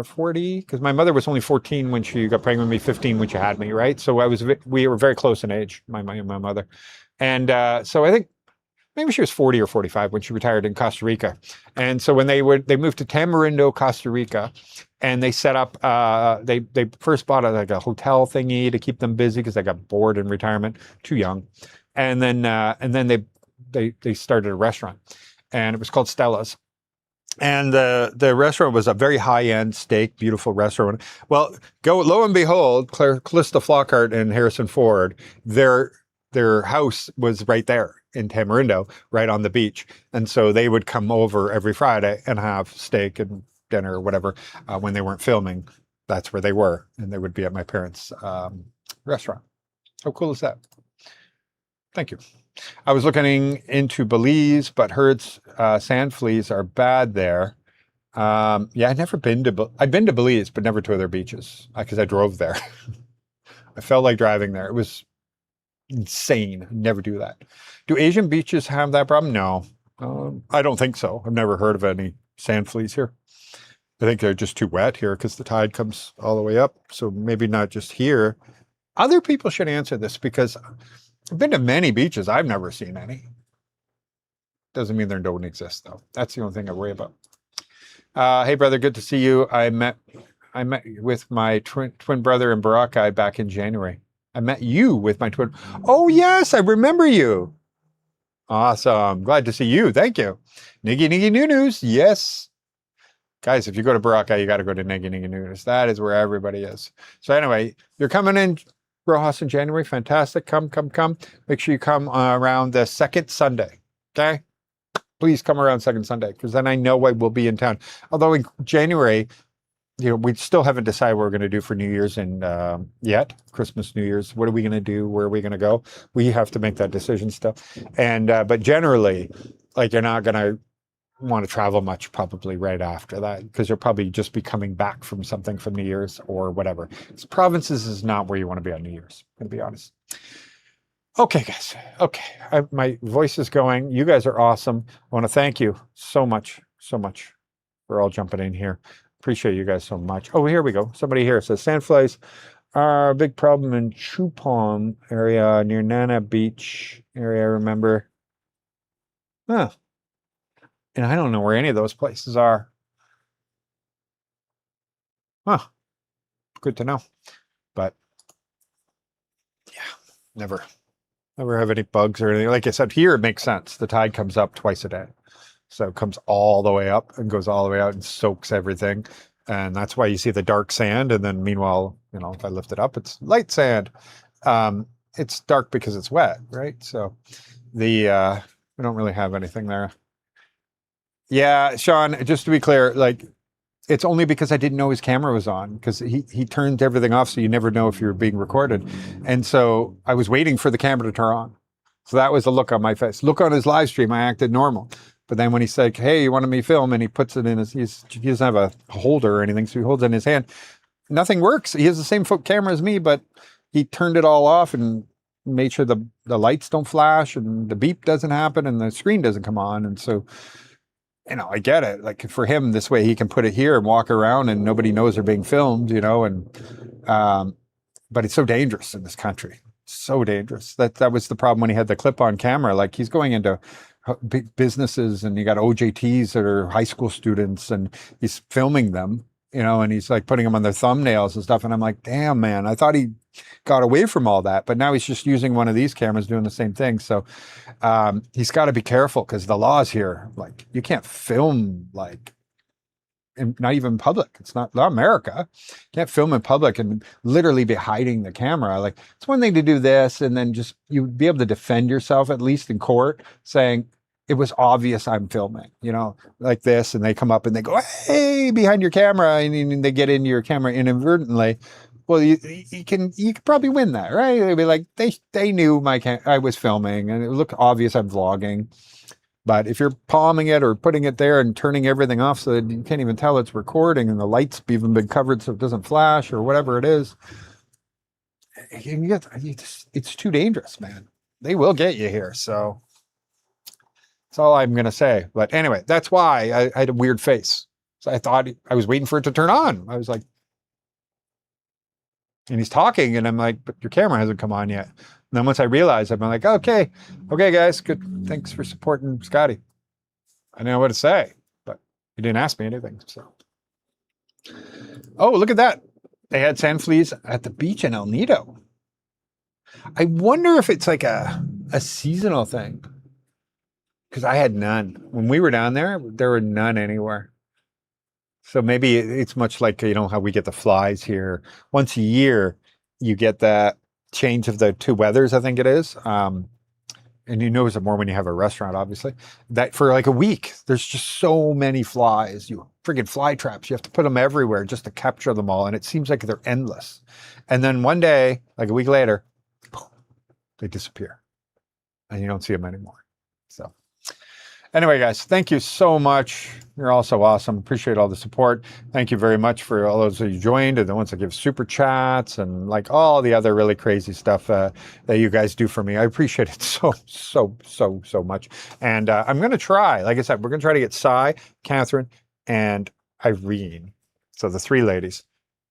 Speaker 2: 40, because my mother was only 14 when she got pregnant with me, 15 when she had me, right? So we were very close in age, my mother, and so I think maybe she was 40 or 45 when she retired in Costa Rica. And so when they moved to Tamarindo, Costa Rica, and they set up, they first bought a hotel thingy to keep them busy because they got bored in retirement, too young. And then they started a restaurant, and it was called Stella's. And the restaurant was a very high-end steak, beautiful restaurant. Well, lo and behold, Calista Flockhart and Harrison Ford, their house was right there in Tamarindo, right on the beach. And so they would come over every Friday and have steak and dinner or whatever when they weren't filming. That's where they were. And they would be at my parents' restaurant. How cool is that? Thank you. I was looking into Belize, but heard sand fleas are bad there. Yeah, I've been to Belize, but never to other beaches because I drove there. I felt like driving there. It was insane. Never do that. Do Asian beaches have that problem? No, I don't think so. I've never heard of any sand fleas here. I think they're just too wet here because the tide comes all the way up. So maybe not just here. Other people should answer this because I've been to many beaches. I've never seen any. Doesn't mean they don't exist though. That's the only thing I worry about. Hey brother, good to see you. I met I met with my twin brother in Boracay back in January. I met you with my twin. Oh yes, I remember you. Awesome. Glad to see you. Thank you. Niggy Niggy New News. Yes. Guys, if you go to Boracay, you got to go to Niggy Niggy New News. That is where everybody is. So anyway, you're coming in Rojas in January. Fantastic. Come. Make sure you come around the second Sunday. Okay. Please come around second Sunday because then I know I will be in town. Although in January, we still haven't decided what we're going to do for New Year's and yet. Christmas, New Year's. What are we going to do? Where are we going to go? We have to make that decision still. And but generally, like you're not going to want to travel much probably right after that because you'll probably just be coming back from something from New Year's or whatever. Provinces is not where you want to be on New Year's. To be honest. Okay, guys. Okay, my voice is going. You guys are awesome. I want to thank you so much for all jumping in here. Appreciate you guys so much. Oh, here we go. Somebody here says sandflies are a big problem in Chupon area near Nana Beach area. I remember. Huh. And I don't know where any of those places are. Huh. Good to know. But yeah, never have any bugs or anything. Like I said, here it makes sense. The tide comes up twice a day. So it comes all the way up and goes all the way out and soaks everything. And that's why you see the dark sand. And then meanwhile, if I lift it up, it's light sand. It's dark because it's wet, right? So we don't really have anything there. Yeah, Sean, just to be clear, like it's only because I didn't know his camera was on because he turned everything off. So you never know if you're being recorded. And so I was waiting for the camera to turn on. So that was the look on my face. Look on his live stream, I acted normal. But then when he's like, hey, you wanted me to film? And he puts it in he doesn't have a holder or anything. So he holds it in his hand. Nothing works. He has the same camera as me, but he turned it all off and made sure the lights don't flash and the beep doesn't happen and the screen doesn't come on. And so, I get it. Like for him, this way he can put it here and walk around and nobody knows they're being filmed, but it's so dangerous in this country. So dangerous. That was the problem when he had the clip-on camera. Like he's going into big businesses and you got OJTs that are high school students and he's filming them, and he's like putting them on their thumbnails and stuff. And I'm like, damn, man, I thought he got away from all that, but now he's just using one of these cameras doing the same thing. So he's got to be careful because the laws here, like you can't film not even in public. It's not America. You can't film in public and literally be hiding the camera. Like it's one thing to do this and then just you'd be able to defend yourself at least in court saying it was obvious I'm filming, like this. And they come up and they go, hey, behind your camera. And they get into your camera inadvertently. Well, you can probably win that, right? They'd be like, they knew I was filming and it looked obvious I'm vlogging. But if you're palming it or putting it there and turning everything off so that you can't even tell it's recording and the lights even been covered so it doesn't flash or whatever it is, it's too dangerous, man. They will get you here. So that's all I'm going to say. But anyway, that's why I had a weird face. So I thought I was waiting for it to turn on. I was like, and he's talking and I'm like, but your camera hasn't come on yet. And then once I realized, I'm like, okay, guys, good. Thanks for supporting Scotty. I didn't know what to say, but he didn't ask me anything. So, oh, look at that. They had sand fleas at the beach in El Nido. I wonder if it's like a seasonal thing. Because I had none. When we were down there were none anywhere. So maybe it's much like, how we get the flies here. Once a year, you get that change of the two weathers, I think it is. And you notice it more when you have a restaurant, obviously. That for like a week, there's just so many flies. You friggin' fly traps. You have to put them everywhere just to capture them all. And it seems like they're endless. And then one day, like a week later, they disappear. And you don't see them anymore. So anyway, guys, thank you so much. You're all so awesome. Appreciate all the support. Thank you very much for all those who joined and the ones that give super chats and like all the other really crazy stuff that you guys do for me. I appreciate it so much. And I'm going to try, like I said, we're going to try to get Cy, Catherine, and Irene. So the three ladies,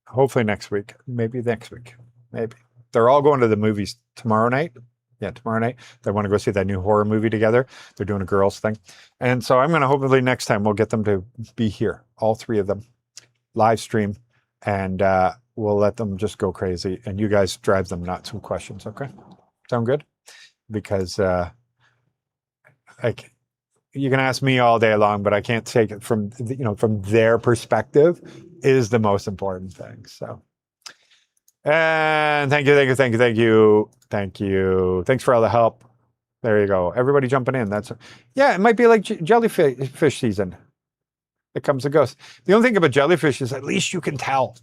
Speaker 2: hopefully next week, maybe next week, maybe. They're all going to the movies tomorrow night. Yeah, tomorrow night. They want to go see that new horror movie together. They're doing a girls thing. And so I'm going to hopefully next time we'll get them to be here. All three of them. Live stream. and we'll let them just go crazy, and you guys drive them nuts with questions. Okay, sound good? Because like you can ask me all day long, but I can't take it from from their perspective is the most important thing. So, and thank you. Thanks for all the help. There you go. Everybody jumping in. Yeah, it might be like jellyfish season. It comes and goes. The only thing about jellyfish is at least you can tell,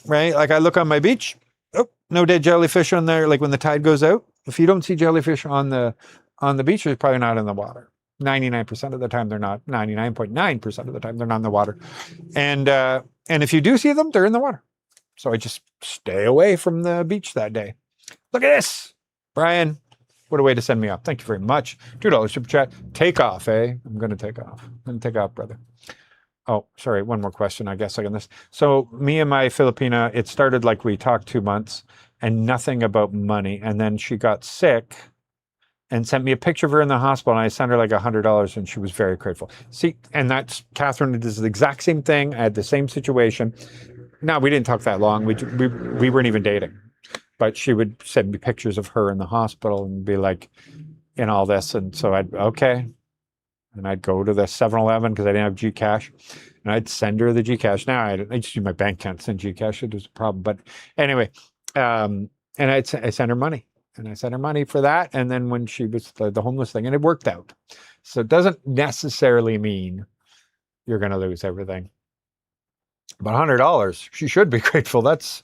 Speaker 2: right? Like I look on my beach, oh, no dead jellyfish on there. Like when the tide goes out, if you don't see jellyfish on the beach, they're probably not in the water. 99% of the time they're not. 99.9% of the time they're not in the water. And if you do see them, they're in the water. So I just stay away from the beach that day. Look at this, Brian. What a way to send me off. Thank you very much. $2 super chat. Take off, eh? I'm going to take off. I'm going to take off, brother. Oh, sorry. One more question, I guess, on this. So me and my Filipina, it started like we talked 2 months and nothing about money. And then she got sick and sent me a picture of her in the hospital. And I sent her like $100 and she was very grateful. See, and that's Catherine. It is the exact same thing. I had the same situation. No, we didn't talk that long. We weren't even dating. But she would send me pictures of her in the hospital and be like, in all this. And so okay. And I'd go to the 7-Eleven because I didn't have Gcash. And I'd send her the Gcash. Now I just use my bank account to send Gcash. It was a problem. But anyway, and I sent her money. And I sent her money for that. And then when she was the homeless thing, and it worked out. So it doesn't necessarily mean you're going to lose everything. But $100, she should be grateful. That's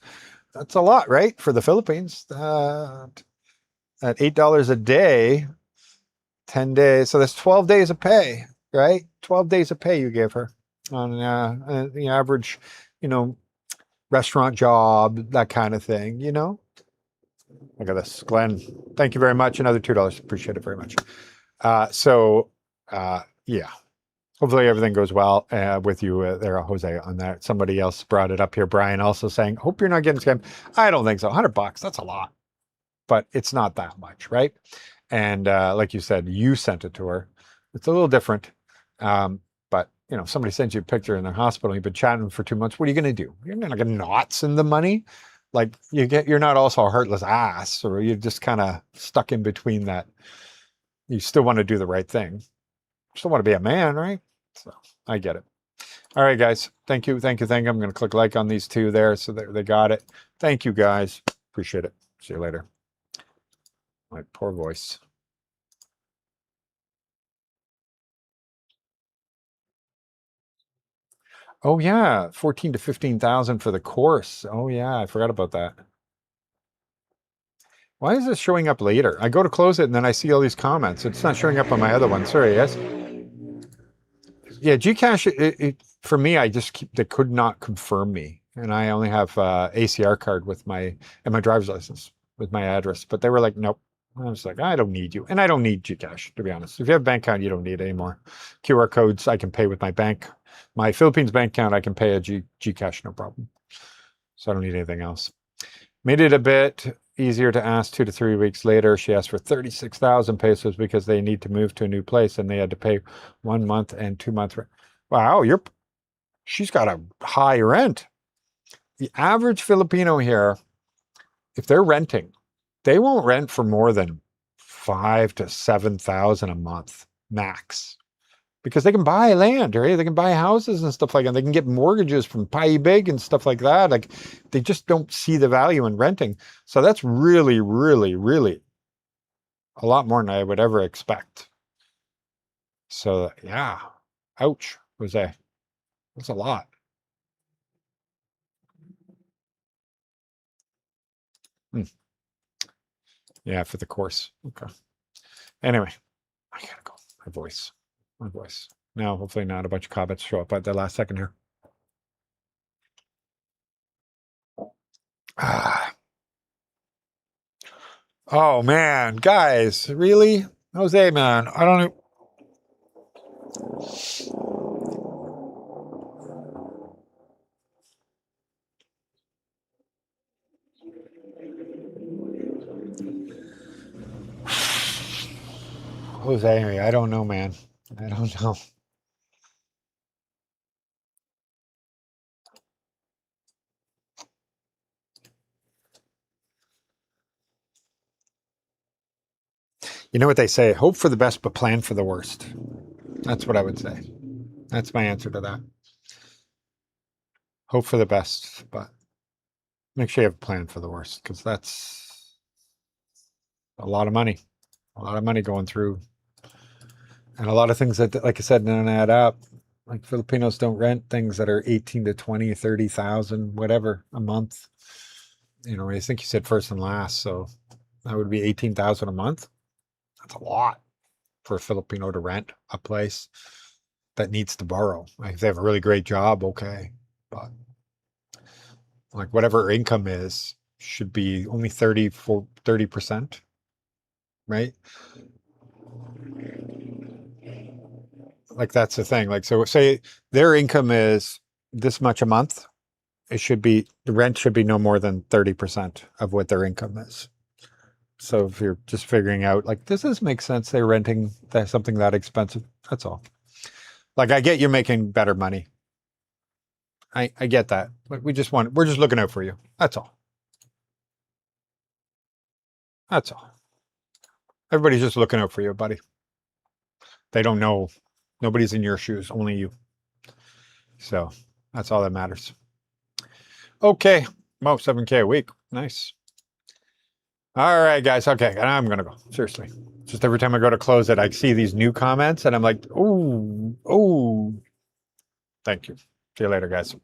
Speaker 2: a lot, right? For the Philippines. At $8 a day, 10 days. So that's 12 days of pay, right? 12 days of pay you give her on the average, restaurant job, that kind of thing, Look at this. Glenn, thank you very much. Another $2. Appreciate it very much. Yeah. Hopefully everything goes well with you there, Jose, on that. Somebody else brought it up here. Brian also saying, hope you're not getting scammed. I don't think so. $100, that's a lot. But it's not that much, right? And like you said, you sent it to her. It's a little different. But, if somebody sends you a picture in the hospital, you've been chatting for 2 months, what are you going to do? You're not going to not send the money. Like you're not also a heartless ass, or you're just kind of stuck in between that. You still want to do the right thing. You still want to be a man, right? So I get it. All right, guys. Thank you. I'm going to click like on these two there. So they got it. Thank you, guys. Appreciate it. See you later. My poor voice. Oh yeah, 14 to 15,000 for the course. Oh yeah, I forgot about that. Why is this showing up later? I go to close it and then I see all these comments. It's not showing up on my other one. Sorry, yes. Yeah, Gcash. For me, they could not confirm me, and I only have ACR card with my driver's license with my address. But they were like, nope. I was like, I don't need you, and I don't need Gcash, to be honest. If you have a bank account, you don't need it anymore. QR codes, I can pay with my bank. My Philippines bank account, I can pay a Gcash, no problem. So I don't need anything else. Made it a bit easier to ask 2 to 3 weeks later. She asked for 36,000 pesos because they need to move to a new place and they had to pay 1 month and 2 month rent. Wow, she's got a high rent. The average Filipino here, if they're renting, they won't rent for more than 5,000 to 7,000 a month max, because they can buy land, right? They can buy houses and stuff like that. They can get mortgages from Paibig and stuff like that. Like they just don't see the value in renting. So that's really, really, really a lot more than I would ever expect. So yeah, ouch, Jose. That's a lot. Yeah, for the course. Okay. Anyway, I gotta go. My voice. Now, hopefully not a bunch of comments show up at the last second here. Oh man, guys, really? Jose, man, I don't know. Jose, I don't know, man. I don't know. You know what they say? Hope for the best, but plan for the worst. That's what I would say. That's my answer to that. Hope for the best, but make sure you have a plan for the worst, because that's a lot of money. A lot of money going through. And a lot of things that, like I said, don't add up. Like Filipinos don't rent things that are 18 to 20, 30,000, whatever, a month. You know, I think you said first and last, so that would be 18,000 a month. That's a lot for a Filipino to rent a place that needs to borrow. Like if they have a really great job, okay. But like whatever income is should be only 30%, right? Like that's the thing. Like, so say their income is this much a month, it should be, the rent should be no more than 30% of what their income is. So if you're just figuring out, like, does this make sense? They're renting something that expensive. That's all. Like, I get you're making better money. I get that. But we're just looking out for you. That's all. That's all. Everybody's just looking out for you, buddy. They don't know. Nobody's in your shoes, only you. So that's all that matters. Okay. About 7K a week. Nice. All right, guys. Okay. I'm going to go. Seriously. Just every time I go to close it, I see these new comments and I'm like, oh. Thank you. See you later, guys.